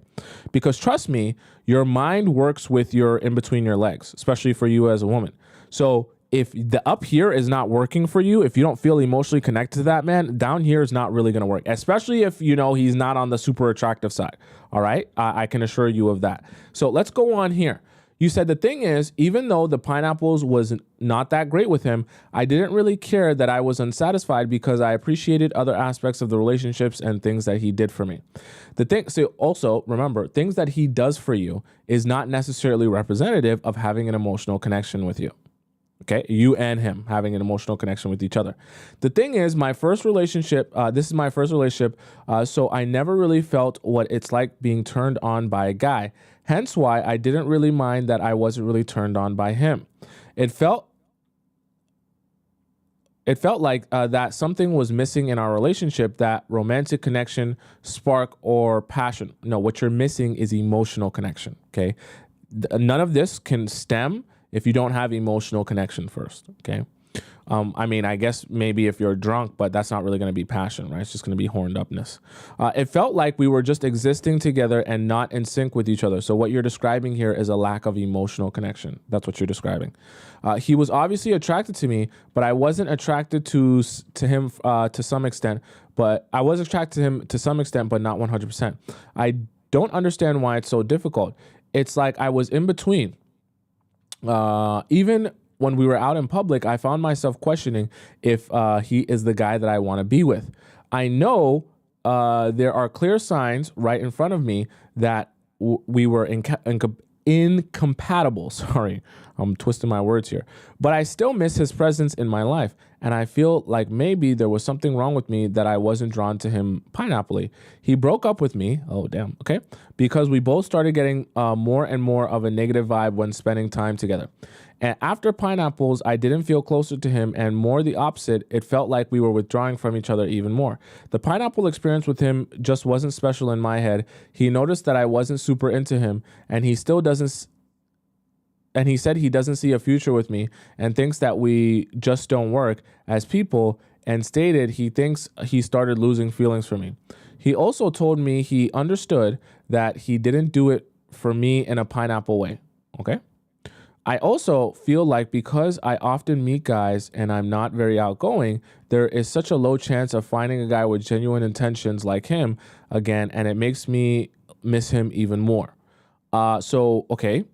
Because trust me, your mind works with your in between your legs, especially for you as a woman. So if the up here is not working for you, if you don't feel emotionally connected to that man, down here is not really going to work, especially if, he's not on the super attractive side. All right? I can assure you of that. So let's go on here. You said the thing is, even though the pineapples was not that great with him, I didn't really care that I was unsatisfied because I appreciated other aspects of the relationships and things that he did for me. So also remember, things that he does for you is not necessarily representative of having an emotional connection with you. Okay, you and him having an emotional connection with each other. The thing is, my first relationship, this is my first relationship, so I never really felt what it's like being turned on by a guy. Hence why I didn't really mind that I wasn't really turned on by him. It felt like that something was missing in our relationship, that romantic connection, spark, or passion. No, what you're missing is emotional connection, okay? None of this can stem if you don't have emotional connection first, okay? I guess maybe if you're drunk, but that's not really going to be passion, right? It's just going to be horned upness. It felt like we were just existing together and not in sync with each other. So what you're describing here is a lack of emotional connection. That's what you're describing. He was obviously attracted to me, but I wasn't attracted to him to some extent. But I was attracted to him to some extent, but not 100%. I don't understand why it's so difficult. It's like I was in between. Even when we were out in public, I found myself questioning if he is the guy that I want to be with. I know there are clear signs right in front of me that we were incompatible. Sorry, I'm twisting my words here. But I still miss his presence in my life. And I feel like maybe there was something wrong with me that I wasn't drawn to him pineapple-y. He broke up with me. Oh, damn. Okay. Because we both started getting more and more of a negative vibe when spending time together. And after pineapples, I didn't feel closer to him, and more the opposite. It felt like we were withdrawing from each other even more. The pineapple experience with him just wasn't special in my head. He noticed that I wasn't super into him, and he still doesn't. And he said he doesn't see a future with me and thinks that we just don't work as people, and stated he thinks he started losing feelings for me. He also told me he understood that he didn't do it for me in a pineapple way. Okay. I also feel like because I often meet guys and I'm not very outgoing, there is such a low chance of finding a guy with genuine intentions like him again, and it makes me miss him even more. Okay,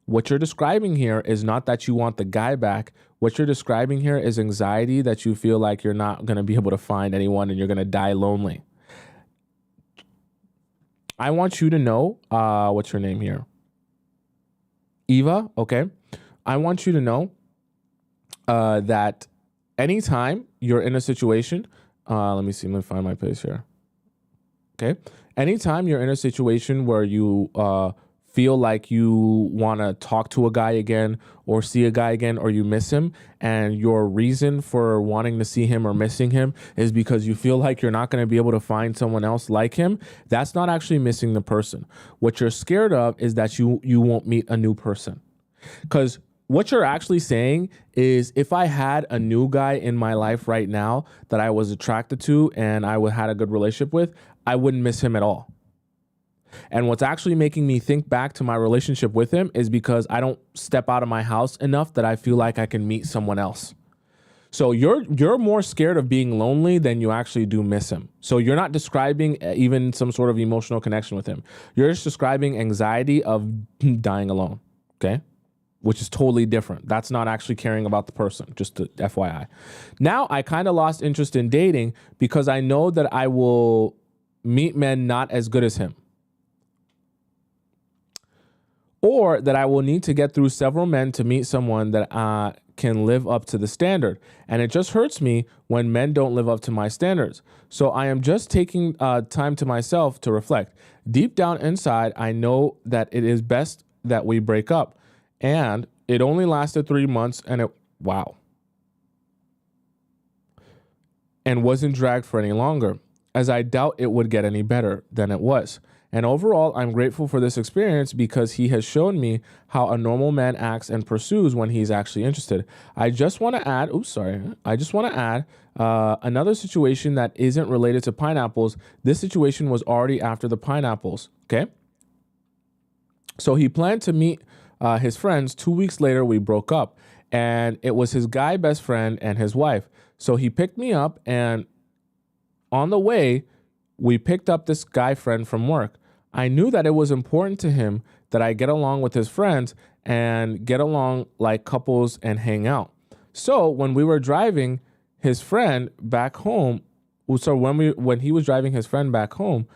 what you're describing here is not that you want the guy back. What you're describing here is anxiety that you feel like you're not going to be able to find anyone and you're going to die lonely. I want you to know, what's your name here? Eva, okay. I want you to know that anytime you're in a situation, let me find my place here. Okay. Anytime you're in a situation where you feel like you want to talk to a guy again or see a guy again, or you miss him, and your reason for wanting to see him or missing him is because you feel like you're not going to be able to find someone else like him, that's not actually missing the person. What you're scared of is that you won't meet a new person. Because what you're actually saying is, if I had a new guy in my life right now that I was attracted to and I had a good relationship with, I wouldn't miss him at all. And what's actually making me think back to my relationship with him is because I don't step out of my house enough that I feel like I can meet someone else. So you're more scared of being lonely than you actually do miss him. So you're not describing even some sort of emotional connection with him. You're just describing anxiety of dying alone, okay? Which is totally different. That's not actually caring about the person, just to FYI. Now, I kind of lost interest in dating because I know that I will meet men not as good as him, or that I will need to get through several men to meet someone that can live up to the standard. And it just hurts me when men don't live up to my standards. So I am just taking time to myself to reflect. Deep down inside, I know that it is best that we break up. And it only lasted 3 months, and and wasn't dragged for any longer, as I doubt it would get any better than it was. And overall, I'm grateful for this experience because he has shown me how a normal man acts and pursues when he's actually interested. I just want to add another situation that isn't related to pineapples. This situation was already after the pineapples, okay? So he planned to meet his friends. 2 weeks later, we broke up, and it was his guy best friend and his wife. So he picked me up, and on the way, we picked up this guy friend from work. I knew that it was important to him that I get along with his friends and get along like couples and hang out. So when we were driving his friend back home, when he was driving his friend back home,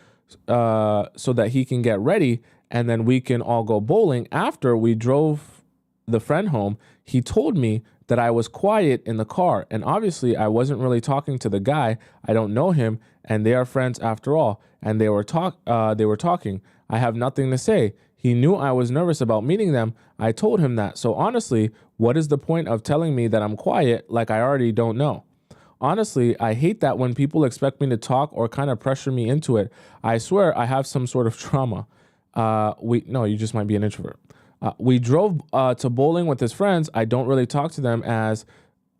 so that he can get ready and then we can all go bowling, after we drove the friend home, he told me that I was quiet in the car. And obviously I wasn't really talking to the guy. I don't know him, and they are friends after all. And they were talking. I have nothing to say. He knew I was nervous about meeting them. I told him that. So honestly, what is the point of telling me that I'm quiet like I already don't know? Honestly, I hate that when people expect me to talk or kind of pressure me into it. I swear I have some sort of trauma. You just might be an introvert. We drove to bowling with his friends. I don't really talk to them as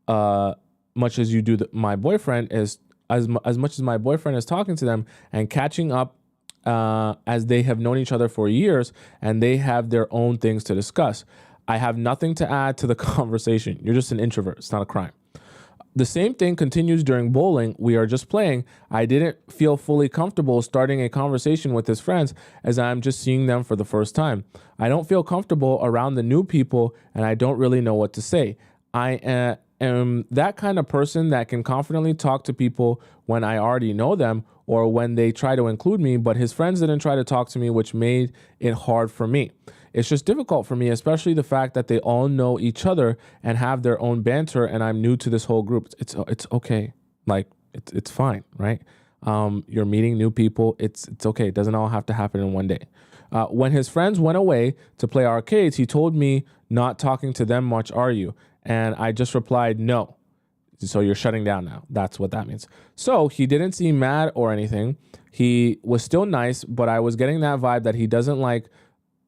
much as you do. My boyfriend is as much as my boyfriend is talking to them and catching up, as they have known each other for years and they have their own things to discuss. I have nothing to add to the conversation. You're just an introvert. It's not a crime. The same thing continues during bowling. We are just playing. I didn't feel fully comfortable starting a conversation with his friends as I'm just seeing them for the first time. I don't feel comfortable around the new people and I don't really know what to say. I am that kind of person that can confidently talk to people when I already know them or when they try to include me, but his friends didn't try to talk to me, which made it hard for me. It's just difficult for me, especially the fact that they all know each other and have their own banter, and I'm new to this whole group. It's okay. Like, it's fine, right? You're meeting new people. It's okay. It doesn't all have to happen in one day. When his friends went away to play arcades, he told me, "Not talking to them much, are you?" And I just replied, "No." So you're shutting down now. That's what that means. So he didn't seem mad or anything. He was still nice, but I was getting that vibe that he doesn't like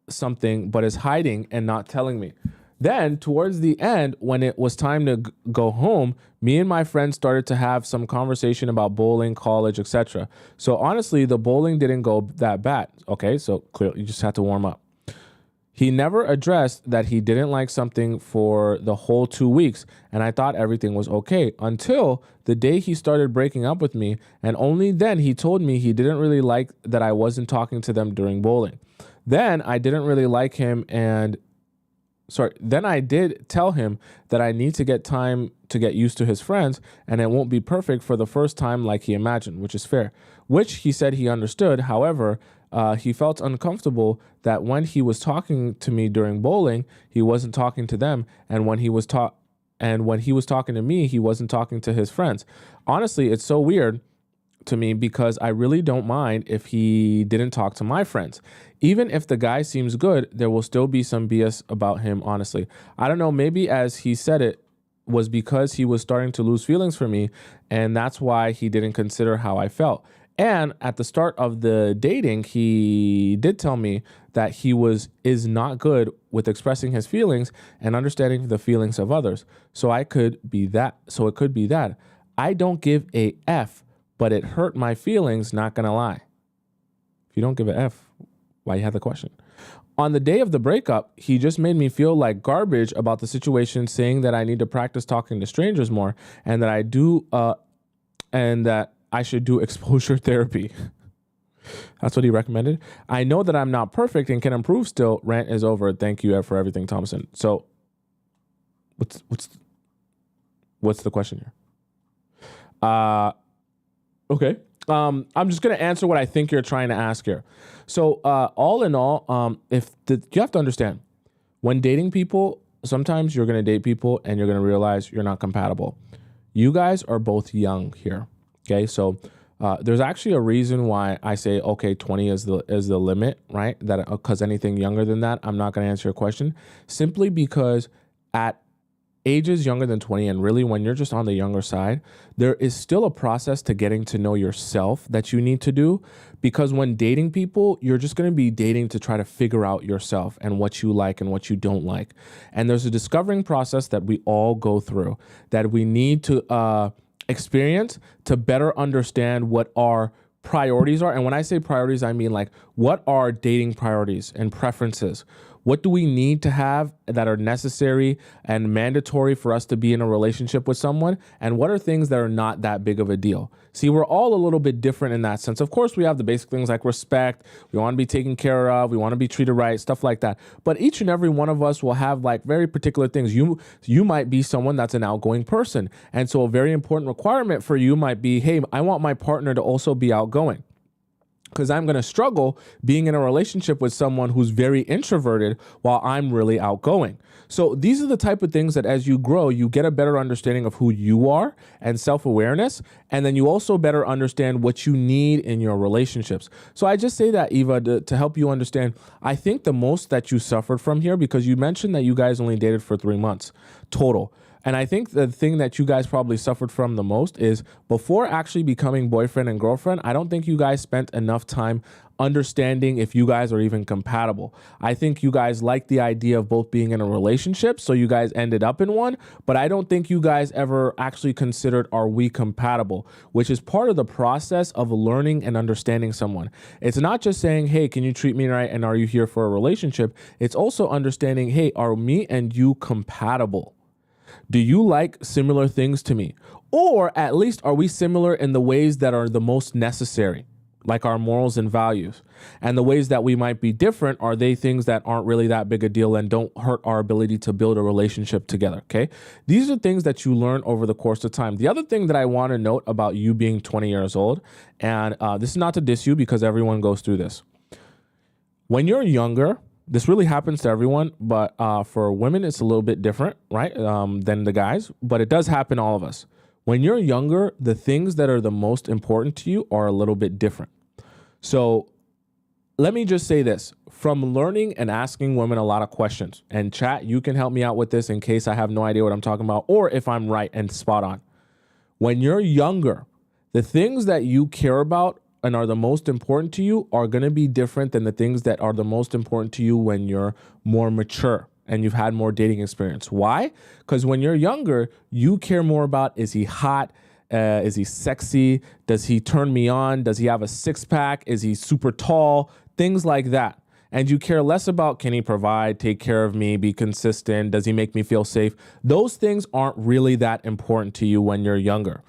something but is hiding and not telling me. Then towards the end, when it was time to go home, me and my friends started to have some conversation about bowling, college, etc. So honestly, the bowling didn't go that bad. Okay, so clearly you just had to warm up. He never addressed that he didn't like something for the whole 2 weeks, and I thought everything was okay until the day he started breaking up with me, and only then he told me he didn't really like that I wasn't talking to them during bowling. Then I didn't really like him then I did tell him that I need to get time to get used to his friends and it won't be perfect for the first time like he imagined, which is fair, which he said he understood. However, he felt uncomfortable that when he was talking to me during bowling, he wasn't talking to them. And when he was And when he was talking to me, he wasn't talking to his friends. Honestly, it's so weird to me because I really don't mind if he didn't talk to my friends. Even if the guy seems good, there will still be some BS about him, honestly. I don't know, maybe as he said it was because he was starting to lose feelings for me, and that's why he didn't consider how I felt. And at the start of the dating, he did tell me that he is not good with expressing his feelings and understanding the feelings of others. So it could be that. I don't give a F, but it hurt my feelings, not gonna lie. If you don't give a F, why you have the question? On the day of the breakup, he just made me feel like garbage about the situation, saying that I need to practice talking to strangers more and that I should do exposure therapy. That's what he recommended. I know that I'm not perfect and can improve still. Rant is over. Thank you for everything, Tomisin. So what's the question here? Okay. I'm just going to answer what I think you're trying to ask here. So all in all, you have to understand, when dating people, sometimes you're going to date people and you're going to realize you're not compatible. You guys are both young here. Okay. So there's actually a reason why I say, okay, 20 is the limit, right? That because anything younger than that, I'm not going to answer your question, simply because at ages younger than 20, and really when you're just on the younger side, there is still a process to getting to know yourself that you need to do, because when dating people, you're just going to be dating to try to figure out yourself and what you like and what you don't like. And there's a discovering process that we all go through that we need to experience to better understand what our priorities are. And when I say priorities, I mean like, what are dating priorities and preferences? What do we need to have that are necessary and mandatory for us to be in a relationship with someone? And what are things that are not that big of a deal? See, we're all a little bit different in that sense. Of course, we have the basic things like respect. We want to be taken care of. We want to be treated right, stuff like that. But each and every one of us will have like very particular things. You might be someone that's an outgoing person. And so a very important requirement for you might be, hey, I want my partner to also be outgoing, because I'm going to struggle being in a relationship with someone who's very introverted while I'm really outgoing. So these are the type of things that as you grow, you get a better understanding of who you are and self-awareness. And then you also better understand what you need in your relationships. So I just say that, Eva, to help you understand, I think the most that you suffered from here, because you mentioned that you guys only dated for 3 months total. And I think the thing that you guys probably suffered from the most is before actually becoming boyfriend and girlfriend, I don't think you guys spent enough time understanding if you guys are even compatible. I think you guys like the idea of both being in a relationship, so you guys ended up in one, but I don't think you guys ever actually considered, are we compatible, which is part of the process of learning and understanding someone. It's not just saying, hey, can you treat me right and are you here for a relationship? It's also understanding, hey, are me and you compatible? Do you like similar things to me? Or at least are we similar in the ways that are the most necessary, like our morals and values? And the ways that we might be different, are they things that aren't really that big a deal and don't hurt our ability to build a relationship together, okay? These are things that you learn over the course of time. The other thing that I want to note about you being 20 years old, and this is not to diss you because everyone goes through this. When you're younger, this really happens to everyone, but for women, it's a little bit different, right, than the guys, but it does happen to all of us. When you're younger, the things that are the most important to you are a little bit different. So let me just say this. From learning and asking women a lot of questions, and chat, you can help me out with this in case I have no idea what I'm talking about, or if I'm right and spot on. When you're younger, the things that you care about and are the most important to you are going to be different than the things that are the most important to you when you're more mature and you've had more dating experience. Why? Because when you're younger, you care more about, is he hot? Is he sexy? Does he turn me on? Does he have a six-pack? Is he super tall? Things like that. And you care less about, can he provide, take care of me, be consistent? Does he make me feel safe? Those things aren't really that important to you when you're younger.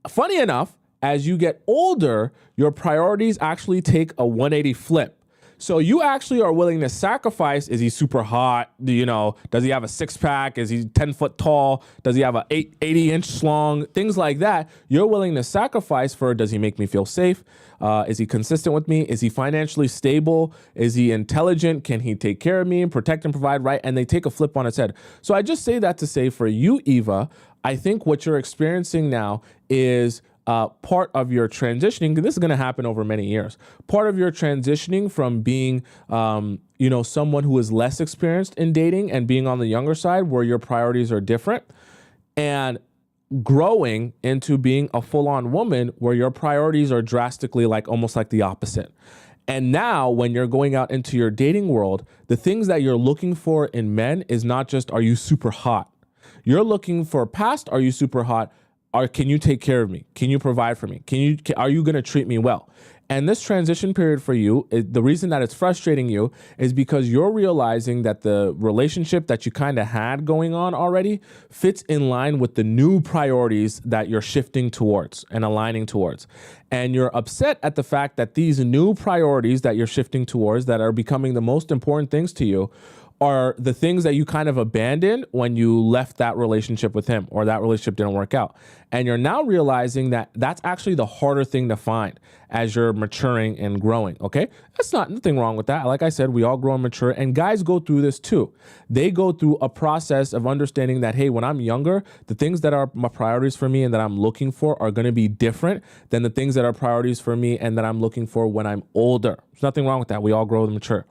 Funny enough, as you get older, your priorities actually take a 180 flip. So you actually are willing to sacrifice. Is he super hot? Does he have a 6-pack? Is he 10 foot tall? Does he have a 80-inch long? Things like that. You're willing to sacrifice for, does he make me feel safe? Is he consistent with me? Is he financially stable? Is he intelligent? Can he take care of me and protect and provide, right? And they take a flip on its head. So I just say that to say for you, Eva, I think what you're experiencing now is part of your transitioning. This is going to happen over many years. Part of your transitioning from being, someone who is less experienced in dating and being on the younger side where your priorities are different, and growing into being a full-on woman where your priorities are drastically almost like the opposite. And now when you're going out into your dating world, the things that you're looking for in men is not just, are you super hot? You're looking for past, are you super hot? Can you take care of me? Can you provide for me? Are you going to treat me well? And this transition period for you, the reason that it's frustrating you is because you're realizing that the relationship that you kind of had going on already fits in line with the new priorities that you're shifting towards and aligning towards. And you're upset at the fact that these new priorities that you're shifting towards that are becoming the most important things to you are the things that you kind of abandoned when you left that relationship with him, or that relationship didn't work out. And you're now realizing that that's actually the harder thing to find as you're maturing and growing, okay? That's nothing wrong with that. Like I said, we all grow and mature, and guys go through this too. They go through a process of understanding that, hey, when I'm younger, the things that are my priorities for me and that I'm looking for are gonna be different than the things that are priorities for me and that I'm looking for when I'm older. There's nothing wrong with that. We all grow and mature.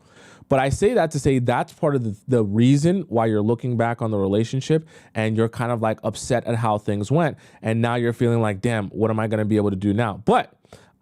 But I say that to say that's part of the reason why you're looking back on the relationship and you're kind of upset at how things went. And now you're feeling like, damn, what am I going to be able to do now? But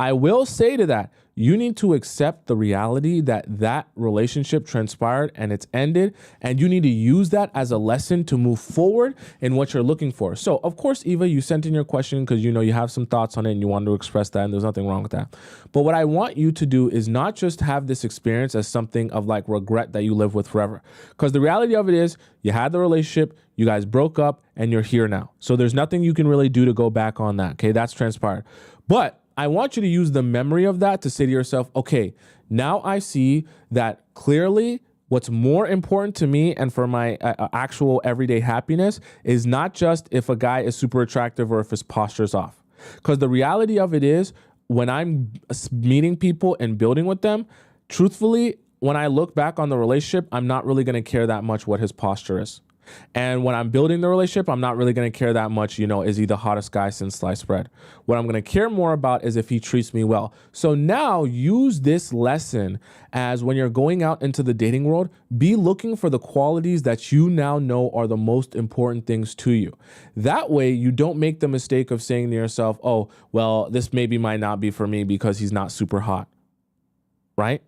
I will say to that, you need to accept the reality that that relationship transpired and it's ended, and you need to use that as a lesson to move forward in what you're looking for. So, of course, Eva, you sent in your question because you have some thoughts on it and you wanted to express that, and there's nothing wrong with that. But what I want you to do is not just have this experience as something of regret that you live with forever. Because the reality of it is you had the relationship, you guys broke up, and you're here now. So there's nothing you can really do to go back on that, okay? That's transpired. But I want you to use the memory of that to say to yourself, okay, now I see that clearly what's more important to me and for my actual everyday happiness is not just if a guy is super attractive or if his posture's off. Because the reality of it is when I'm meeting people and building with them, truthfully, when I look back on the relationship, I'm not really going to care that much what his posture is. And when I'm building the relationship, I'm not really going to care that much, is he the hottest guy since sliced bread? What I'm going to care more about is if he treats me well. So now use this lesson as when you're going out into the dating world, be looking for the qualities that you now know are the most important things to you. That way you don't make the mistake of saying to yourself, oh, well, this maybe might not be for me because he's not super hot, right?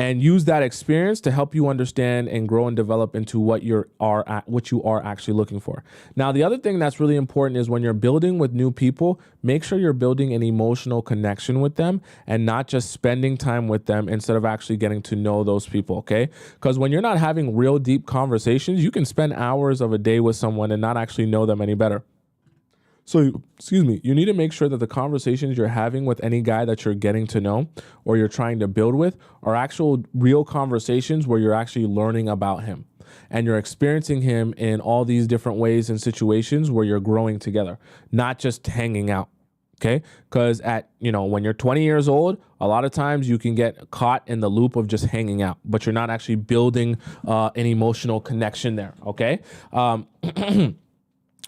And use that experience to help you understand and grow and develop into what you are actually looking for. Now, the other thing that's really important is when you're building with new people, make sure you're building an emotional connection with them and not just spending time with them instead of actually getting to know those people, okay? Because when you're not having real deep conversations, you can spend hours of a day with someone and not actually know them any better. So, you need to make sure that the conversations you're having with any guy that you're getting to know or you're trying to build with are actual real conversations where you're actually learning about him and you're experiencing him in all these different ways and situations where you're growing together, not just hanging out. Okay. Because when you're 20 years old, a lot of times you can get caught in the loop of just hanging out, but you're not actually building an emotional connection there. Okay.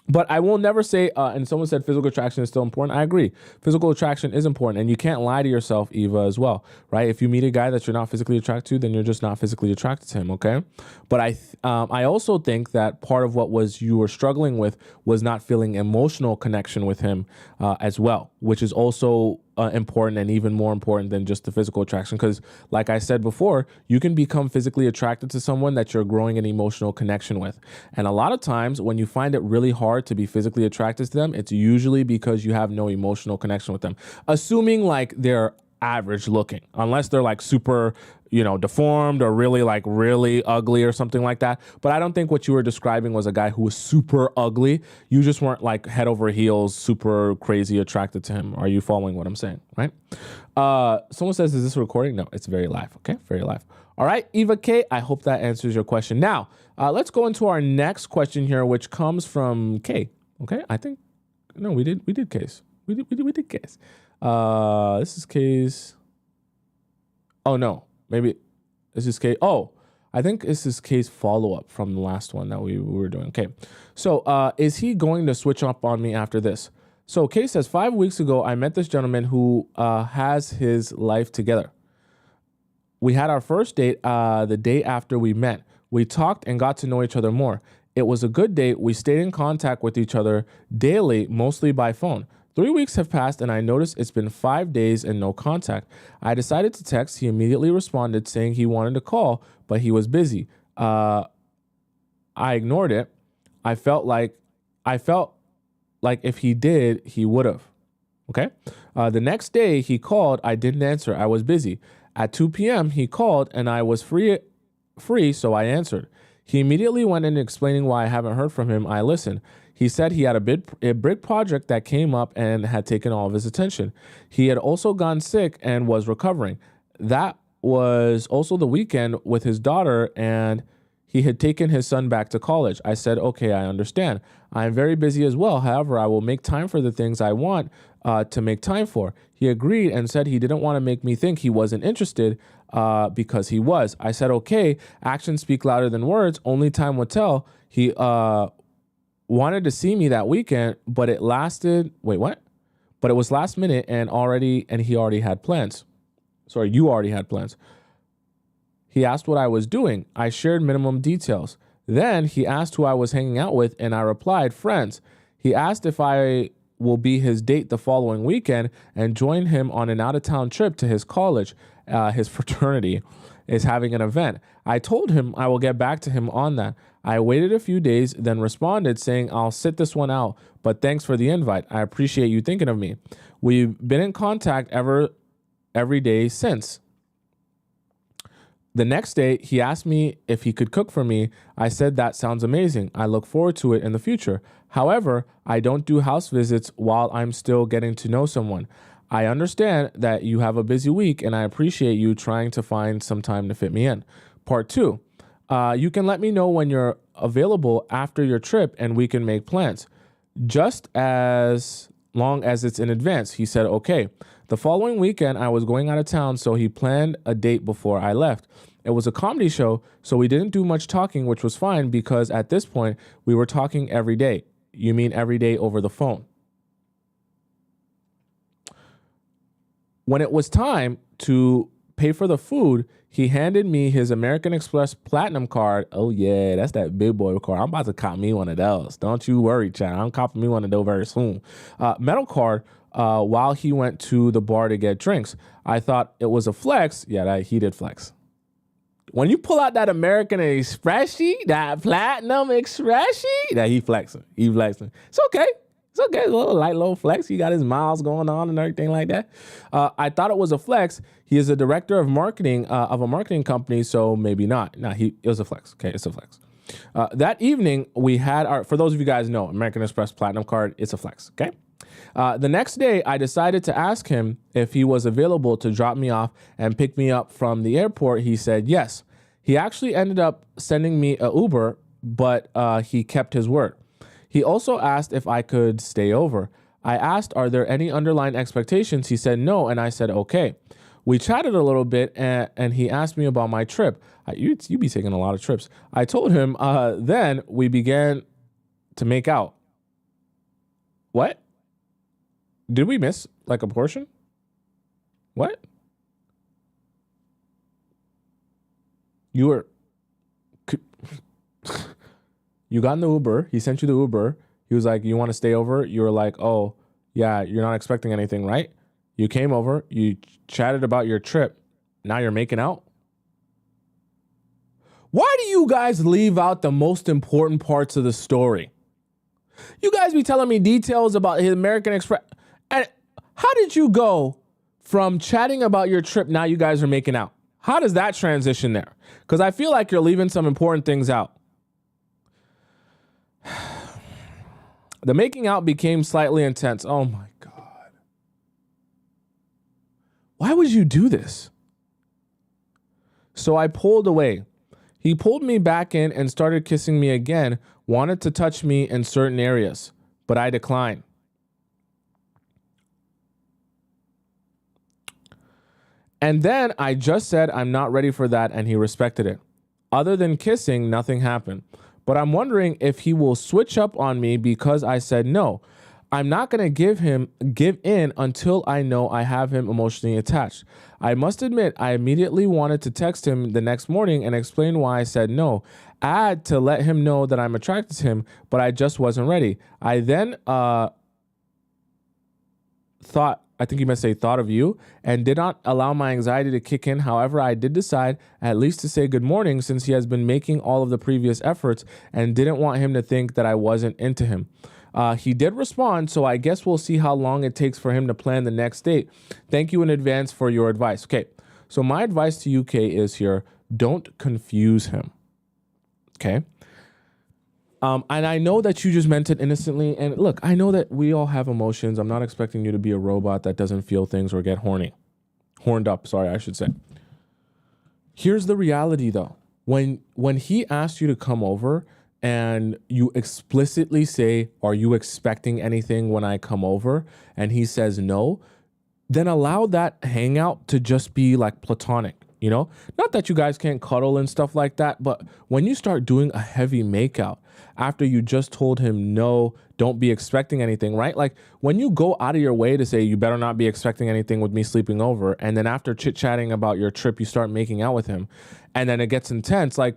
But I will never say, and someone said physical attraction is still important. I agree. Physical attraction is important. And you can't lie to yourself, Eva, as well, right? If you meet a guy that you're not physically attracted to, then you're just not physically attracted to him, okay? But I also think that part of what you were struggling with was not feeling emotional connection with him as well, which is also important and even more important than just the physical attraction. Because like I said before, you can become physically attracted to someone that you're growing an emotional connection with. And a lot of times when you find it really hard to be physically attracted to them, it's usually because you have no emotional connection with them. Assuming they're average looking, unless they're like super, deformed or really ugly or something like that. But I don't think what you were describing was a guy who was super ugly. You just weren't like head over heels, super crazy attracted to him. Are you following what I'm saying? Right? Someone says, is this recording? No, it's very live. Okay. Very live. All right, Eva K, I hope that answers your question. Now, let's go into our next question here, which comes from K. Okay. We did K's. We did K's. This is K's. Oh no, maybe this is K. Oh, I think this is K's follow-up from the last one that we were doing. Okay, so is he going to switch up on me after this? So K says, 5 weeks ago, I met this gentleman who has his life together. We had our first date the day after we met. We talked and got to know each other more. It was a good date. We stayed in contact with each other daily, mostly by phone. 3 weeks have passed and I noticed it's been 5 days and no contact. I decided to text. He immediately responded saying he wanted to call, but he was busy. I ignored it. I felt like if he did, he would have. Okay. The next day he called. I didn't answer. I was busy. At 2 p.m. he called and I was free, so I answered. He immediately went in explaining why I haven't heard from him. I listened. He said he had a big project that came up and had taken all of his attention. He had also gone sick and was recovering. That was also the weekend with his daughter, and he had taken his son back to college. I said, okay, I understand. I am very busy as well. However, I will make time for the things I want to make time for. He agreed and said he didn't want to make me think he wasn't interested because he was. I said, okay, actions speak louder than words. Only time will tell. He wanted to see me that weekend, but it lasted. Wait, what? But it was last minute and he already had plans. Sorry, you already had plans. He asked what I was doing. I shared minimum details. Then he asked who I was hanging out with, and I replied, friends. He asked if I will be his date the following weekend and join him on an out-of-town trip to his college. His fraternity is having an event. I told him I will get back to him on that. I waited a few days, then responded saying, I'll sit this one out, but thanks for the invite. I appreciate you thinking of me. We've been in contact every day since. The next day, he asked me if he could cook for me. I said, that sounds amazing. I look forward to it in the future. However, I don't do house visits while I'm still getting to know someone. I understand that you have a busy week, and I appreciate you trying to find some time to fit me in. Part 2, you can let me know when you're available after your trip, and we can make plans. Just as long as it's in advance. He said, okay. The following weekend, I was going out of town, so he planned a date before I left. It was a comedy show, so we didn't do much talking, which was fine because at this point, we were talking every day. You mean every day over the phone? When it was time to pay for the food, he handed me his American Express Platinum card. Oh, yeah, that's that big boy card. I'm about to cop me one of those. Don't you worry, Chad. I'm copping me one of those very soon. Metal card while he went to the bar to get drinks. I thought it was a flex. Yeah, he did flex. When you pull out that American Express sheet, that Platinum Express sheet, that he flexing. He flexing. It's okay. It's okay. It's a little light, low flex. He got his miles going on and everything like that. I thought it was a flex. He is a director of marketing of a marketing company, so maybe not. No, it was a flex. Okay, it's a flex. That evening, we had our, for those of you guys know, American Express Platinum card, it's a flex, okay? The next day, I decided to ask him if he was available to drop me off and pick me up from the airport. He said yes. He actually ended up sending me an Uber, but he kept his word. He also asked if I could stay over. I asked, are there any underlying expectations? He said no, and I said okay. We chatted a little bit, and he asked me about my trip. You be taking a lot of trips. I told him, then we began to make out. What? Did we miss like a portion? What? You were... You got in the Uber. He sent you the Uber. He was like, you want to stay over? You were like, oh, yeah, you're not expecting anything, right? You came over. You chatted about your trip. Now you're making out? Why do you guys leave out the most important parts of the story? You guys be telling me details about his American Express. And how did you go From chatting about your trip, now you guys are making out. How does that transition there? Because I feel like you're leaving some important things out. The making out became slightly intense. Oh my God. Why would you do this? So I pulled away. He pulled me back in and started kissing me again, wanted to touch me in certain areas, but I declined. And then I just said, I'm not ready for that, and he respected it. Other than kissing, nothing happened. But I'm wondering if he will switch up on me because I said no. I'm not going to give in until I know I have him emotionally attached. I must admit, I immediately wanted to text him the next morning and explain why I said no. Add to let him know that I'm attracted to him, but I just wasn't ready. I then thought of you and did not allow my anxiety to kick in. However, I did decide at least to say good morning since he has been making all of the previous efforts and didn't want him to think that I wasn't into him. He did respond, so I guess we'll see how long it takes for him to plan the next date. Thank you in advance for your advice. Okay, so my advice to you, Kay, is here, don't confuse him. Okay? And I know that you just meant it innocently. And look, I know that we all have emotions. I'm not expecting you to be a robot that doesn't feel things or get horned up, I should say. Here's the reality though. When he asked you to come over and you explicitly say, are you expecting anything when I come over? And he says no, then allow that hangout to just be like platonic. You know, not that you guys can't cuddle and stuff like that, but when you start doing a heavy makeout after you just told him no, don't be expecting anything, right? Like when you go out of your way to say you better not be expecting anything with me sleeping over, and then after chit-chatting about your trip, you start making out with him, and then it gets intense, like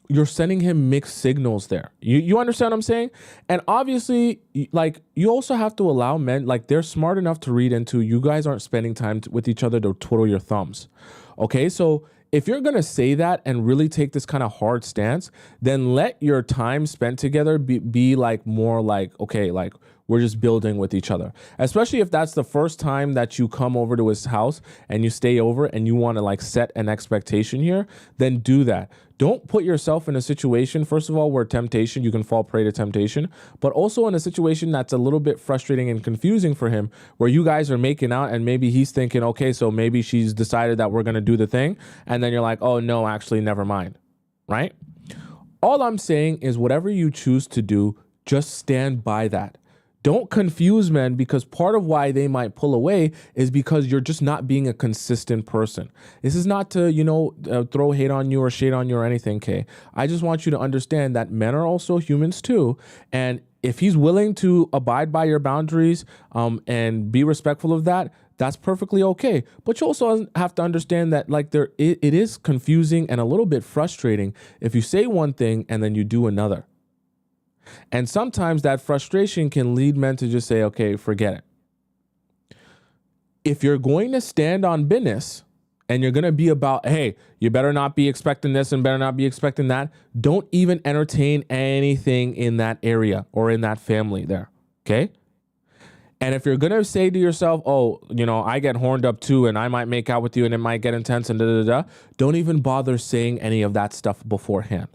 you're sending him mixed signals there. You understand what I'm saying? And obviously, like you also have to allow men, like they're smart enough to read into you guys aren't spending time with each other to twiddle your thumbs. Okay, so if you're going to say that and really take this kind of hard stance, then let your time spent together be like more like, okay, like we're just building with each other. Especially if that's the first time that you come over to his house and you stay over and you want to like set an expectation here, then do that. Don't put yourself in a situation, first of all, where you can fall prey to temptation, but also in a situation that's a little bit frustrating and confusing for him, where you guys are making out and maybe he's thinking, okay, so maybe she's decided that we're going to do the thing. And then you're like, oh no, actually, never mind. Right? All I'm saying is whatever you choose to do, just stand by that. Don't confuse men, because part of why they might pull away is because you're just not being a consistent person. This is not to, throw hate on you or shade on you or anything, Kay. I just want you to understand that men are also humans too. And if he's willing to abide by your boundaries and be respectful of that, that's perfectly okay. But you also have to understand that like it is confusing and a little bit frustrating if you say one thing and then you do another. And sometimes that frustration can lead men to just say, okay, forget it. If you're going to stand on business and you're going to be about, hey, you better not be expecting this and better not be expecting that, don't even entertain anything in that area or in that family there. Okay. And if you're going to say to yourself, oh, I get horned up too, and I might make out with you and it might get intense and don't even bother saying any of that stuff beforehand.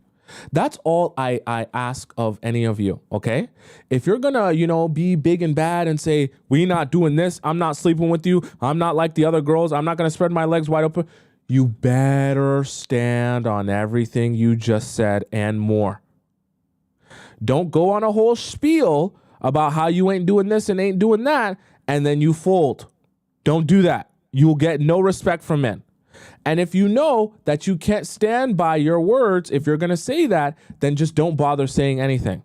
That's all I ask of any of you, okay? If you're gonna, be big and bad and say, we not doing this, I'm not sleeping with you, I'm not like the other girls, I'm not gonna spread my legs wide open, you better stand on everything you just said and more. Don't go on a whole spiel about how you ain't doing this and ain't doing that, and then you fold. Don't do that. You'll get no respect from men. And if you know that you can't stand by your words, if you're going to say that, then just don't bother saying anything.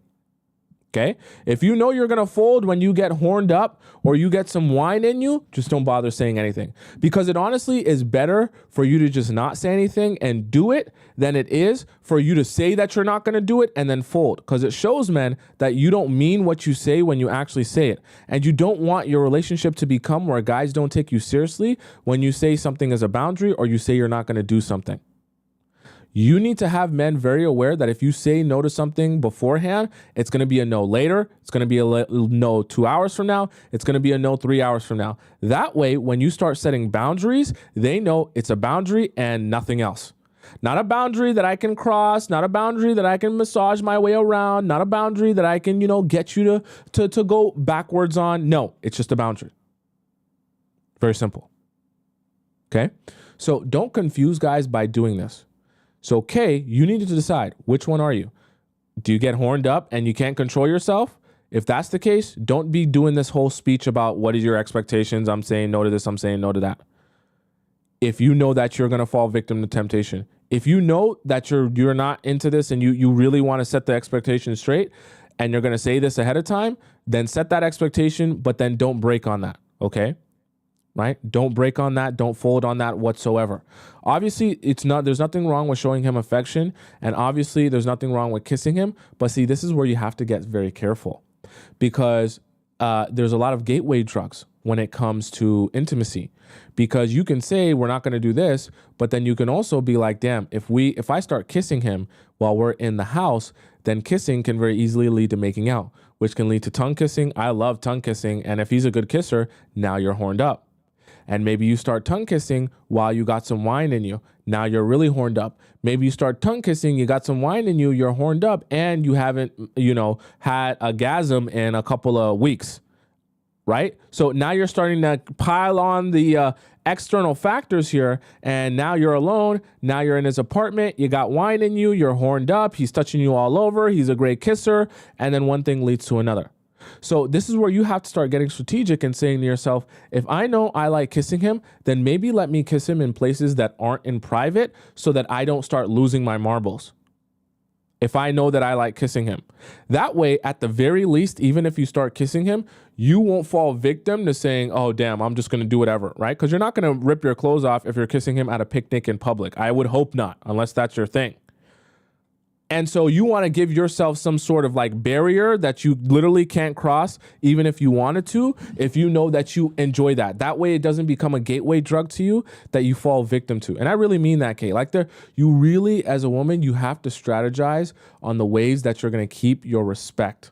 Okay? If you know you're going to fold when you get horned up or you get some wine in you, just don't bother saying anything. Because it honestly is better for you to just not say anything and do it than it is for you to say that you're not going to do it and then fold. Because it shows men that you don't mean what you say when you actually say it. And you don't want your relationship to become where guys don't take you seriously when you say something is a boundary or you say you're not going to do something. You need to have men very aware that if you say no to something beforehand, it's going to be a no later. It's going to be a no 2 hours from now. It's going to be a no 3 hours from now. That way, when you start setting boundaries, they know it's a boundary and nothing else. Not a boundary that I can cross, not a boundary that I can massage my way around, not a boundary that I can, get you to go backwards on. No, it's just a boundary. Very simple. Okay? So don't confuse guys by doing this. So, Kay, you need to decide, which one are you? Do you get horned up and you can't control yourself? If that's the case, don't be doing this whole speech about what is your expectations. I'm saying no to this. I'm saying no to that. If you know that you're going to fall victim to temptation, if you know that you're not into this and you really want to set the expectation straight and you're going to say this ahead of time, then set that expectation, but then don't break on that. Okay? Right? Don't break on that. Don't fold on that whatsoever. Obviously, there's nothing wrong with showing him affection. And obviously, there's nothing wrong with kissing him. But see, this is where you have to get very careful because there's a lot of gateway drugs when it comes to intimacy, because you can say we're not going to do this, but then you can also be like, damn, if I start kissing him while we're in the house, then kissing can very easily lead to making out, which can lead to tongue kissing. I love tongue kissing. And if he's a good kisser, now you're horned up. And maybe you start tongue kissing while you got some wine in you. Now you're really horned up. Maybe you start tongue kissing, you got some wine in you, you're horned up, and you haven't, had a gasm in a couple of weeks, right? So now you're starting to pile on the external factors here, and now you're alone. Now you're in his apartment. You got wine in you. You're horned up. He's touching you all over. He's a great kisser. And then one thing leads to another. So this is where you have to start getting strategic and saying to yourself, if I know I like kissing him, then maybe let me kiss him in places that aren't in private so that I don't start losing my marbles. If I know that I like kissing him. That way, at the very least, even if you start kissing him, you won't fall victim to saying, oh, damn, I'm just going to do whatever, right? Because you're not going to rip your clothes off if you're kissing him at a picnic in public. I would hope not, unless that's your thing. And so you want to give yourself some sort of like barrier that you literally can't cross, even if you wanted to, if you know that you enjoy that. That way it doesn't become a gateway drug to you that you fall victim to. And I really mean that, Kate. You really, as a woman, you have to strategize on the ways that you're going to keep your respect.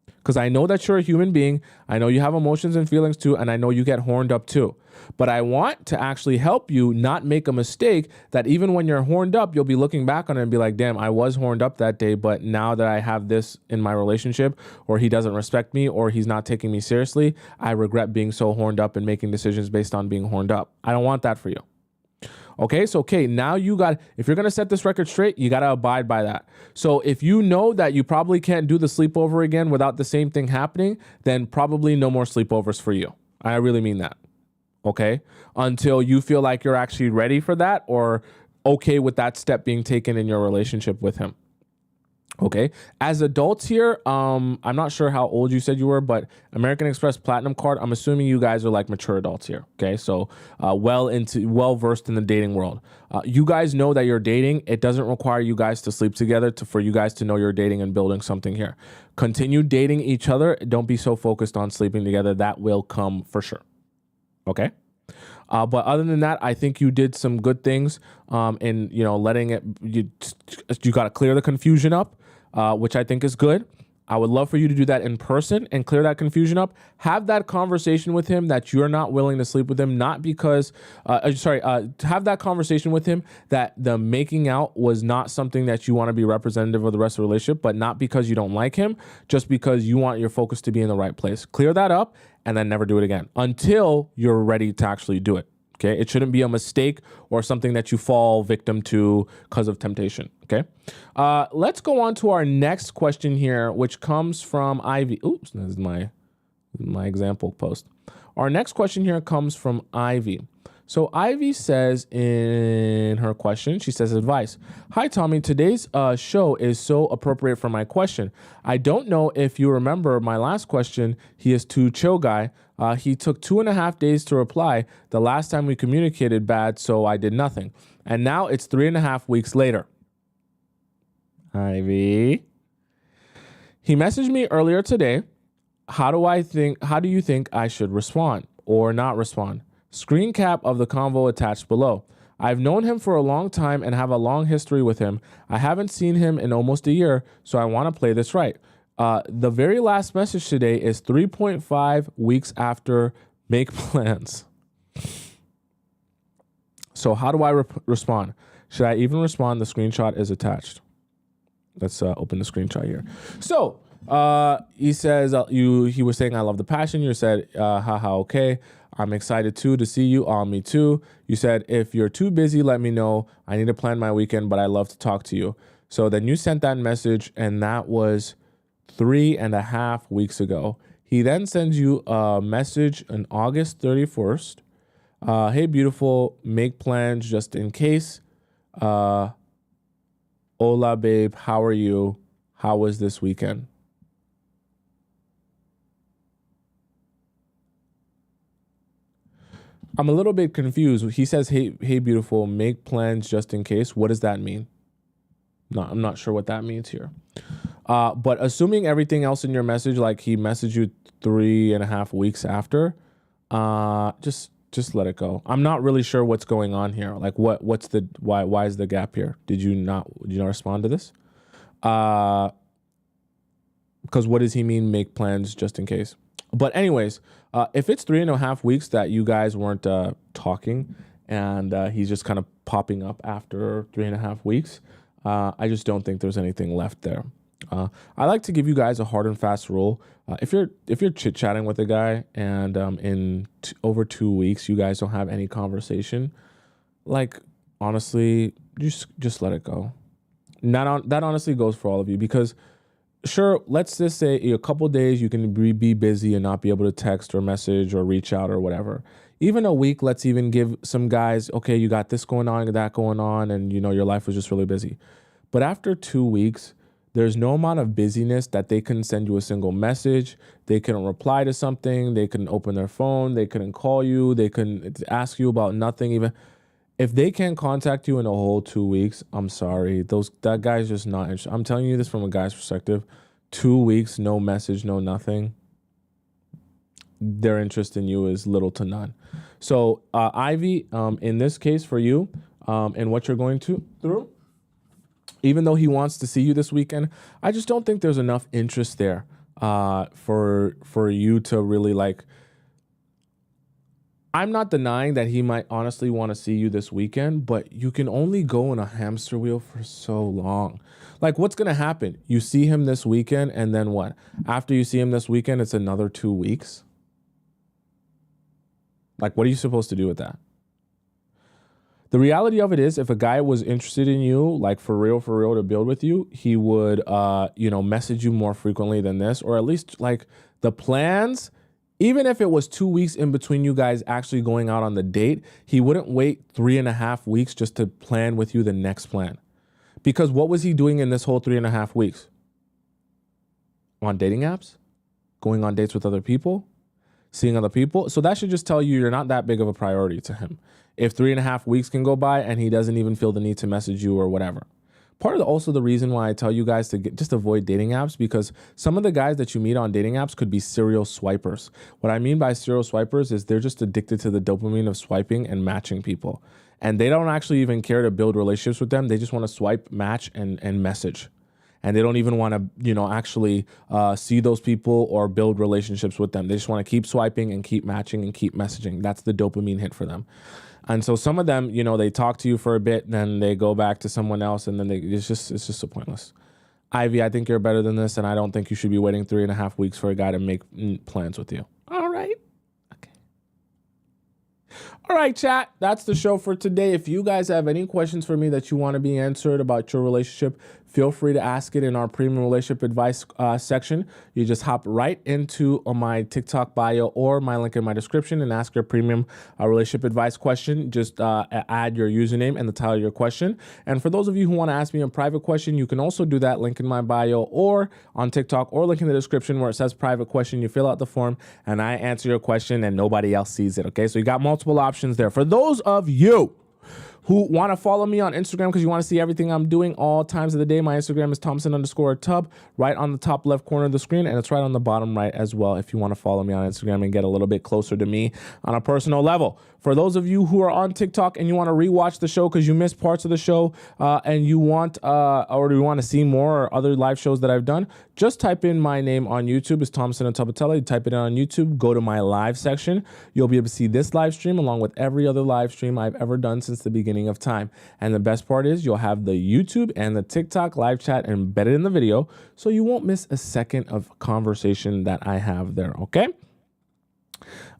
Because I know that you're a human being. I know you have emotions and feelings too. And I know you get horned up too. But I want to actually help you not make a mistake that even when you're horned up, you'll be looking back on it and be like, damn, I was horned up that day. But now that I have this in my relationship, or he doesn't respect me, or he's not taking me seriously, I regret being so horned up and making decisions based on being horned up. I don't want that for you. Okay, so now if you're going to set this record straight, you got to abide by that. So if you know that you probably can't do the sleepover again without the same thing happening, then probably no more sleepovers for you. I really mean that. Okay, until you feel like you're actually ready for that or okay with that step being taken in your relationship with him. Okay, as adults here, I'm not sure how old you said you were, but American Express Platinum Card, I'm assuming you guys are like mature adults here. Okay, so well versed in the dating world. You guys know that you're dating. It doesn't require you guys to sleep together for you guys to know you're dating and building something here. Continue dating each other. Don't be so focused on sleeping together. That will come for sure. Okay. But other than that, I think you did some good things in, letting it, you got to clear the confusion up, which I think is good. I would love for you to do that in person and clear that confusion up. Have that conversation with him that you're not willing to sleep with him, not because, have that conversation with him that the making out was not something that you want to be representative of the rest of the relationship, but not because you don't like him, just because you want your focus to be in the right place. Clear that up and then never do it again until you're ready to actually do it. Okay, it shouldn't be a mistake or something that you fall victim to because of temptation. Okay, let's go on to our next question here, which comes from Ivy. Oops, this is my example post. Our next question here comes from Ivy. So Ivy says in her question, she says, advice. Hi, Tommy. Today's show is so appropriate for my question. I don't know if you remember my last question. He is too chill guy. He took 2.5 days to reply. The last time we communicated bad, so I did nothing. And now it's 3.5 weeks later. Ivy. He messaged me earlier today. How do you think I should respond or not respond? Screen cap of the convo attached below. I've known him for a long time and have a long history with him. I haven't seen him in almost a year, so I want to play this right. The very last message today is 3.5 weeks after make plans. So how do I respond? Should I even respond? The screenshot is attached. Let's open the screenshot here. So he says, he was saying, I love the passion. You said, haha, okay. I'm excited too to see you. Me too. You said, if you're too busy, let me know. I need to plan my weekend, but I love to talk to you. So then you sent that message, and that was 3.5 weeks ago. He then sends you a message on August 31st. Hey, beautiful, make plans just in case. Hola, babe, how are you? How was this weekend? I'm a little bit confused. He says, hey, beautiful, make plans just in case. What does that mean? No, I'm not sure what that means here. But assuming everything else in your message, like he messaged you 3.5 weeks after, just let it go. I'm not really sure what's going on here. Like why is the gap here? Did you not respond to this? Because what does he mean, make plans just in case? But anyways, if it's 3.5 weeks that you guys weren't talking, and he's just kind of popping up after 3.5 weeks, I just don't think there's anything left there. I like to give you guys a hard and fast rule. If you're chit-chatting with a guy and in over 2 weeks you guys don't have any conversation, like honestly, just let it go. That honestly goes for all of you, because sure, let's just say a couple days you can be busy and not be able to text or message or reach out or whatever. Even a week, let's even give some guys, okay, you got this going on, that going on, and your life was just really busy. But after 2 weeks, there's no amount of busyness that they couldn't send you a single message. They couldn't reply to something. They couldn't open their phone. They couldn't call you. They couldn't ask you about nothing. Even if they can't contact you in a whole 2 weeks, I'm sorry. That guy's just not interested. I'm telling you this from a guy's perspective. 2 weeks, no message, no nothing. Their interest in you is little to none. So Ivy, in this case for you, and what you're going through, even though he wants to see you this weekend, I just don't think there's enough interest there for you to really like. I'm not denying that he might honestly want to see you this weekend, but you can only go in a hamster wheel for so long. Like, what's going to happen? You see him this weekend, and then what? After you see him this weekend, it's another 2 weeks. Like, what are you supposed to do with that? The reality of it is, if a guy was interested in you, like for real, to build with you, he would, message you more frequently than this, or at least like the plans. Even if it was 2 weeks in between you guys actually going out on the date, he wouldn't wait 3.5 weeks just to plan with you the next plan. Because what was he doing in this whole 3.5 weeks? On dating apps? Going on dates with other people? Seeing other people? So that should just tell you you're not that big of a priority to him. If 3.5 weeks can go by and he doesn't even feel the need to message you or whatever. Part of also the reason why I tell you guys to just avoid dating apps, because some of the guys that you meet on dating apps could be serial swipers. What I mean by serial swipers is they're just addicted to the dopamine of swiping and matching people. And they don't actually even care to build relationships with them. They just want to swipe, match, and message. And they don't even want to, actually see those people or build relationships with them. They just want to keep swiping and keep matching and keep messaging. That's the dopamine hit for them. And so some of them, they talk to you for a bit, then they go back to someone else, and then it's just so pointless. Ivy, I think you're better than this, and I don't think you should be waiting 3.5 weeks for a guy to make plans with you. All right. Okay. All right, chat. That's the show for today. If you guys have any questions for me that you want to be answered about your relationship, feel free to ask it in our premium relationship advice section. You just hop right into my TikTok bio or my link in my description and ask your premium relationship advice question. Just add your username and the title of your question. And for those of you who want to ask me a private question, you can also do that, link in my bio or on TikTok, or link in the description where it says private question. You fill out the form and I answer your question and nobody else sees it. Okay, so you got multiple options there. For those of you who want to follow me on Instagram because you want to see everything I'm doing all times of the day, my Instagram is Tomisin_tub, right on the top left corner of the screen, and it's right on the bottom right as well if you want to follow me on Instagram and get a little bit closer to me on a personal level. For those of you who are on TikTok and you want to rewatch the show because you missed parts of the show and you want or you want to see more or other live shows that I've done, just type in my name on YouTube. It's Tomisin Atobatele. You type it in on YouTube, go to my live section. You'll be able to see this live stream along with every other live stream I've ever done since the beginning of time. And the best part is you'll have the YouTube and the TikTok live chat embedded in the video, so you won't miss a second of conversation that I have there, okay?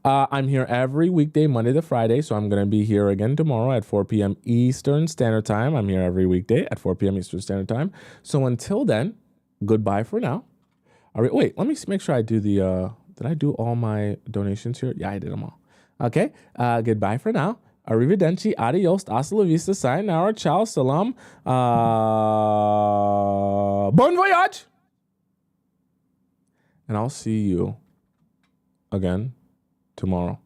I'm here every weekday, Monday to Friday, so I'm going to be here again tomorrow at 4 p.m. Eastern Standard Time. I'm here every weekday at 4 p.m. Eastern Standard Time. So until then, goodbye for now. All right, wait, let me make sure I do the, did I do all my donations here? Yeah, I did them all. Okay, goodbye for now. Arrivederci, adios, hasta la vista, sayonara, ciao, salam, bon voyage. And I'll see you again tomorrow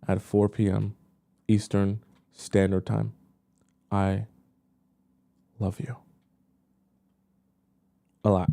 at 4 p.m. Eastern Standard Time. I love you a lot.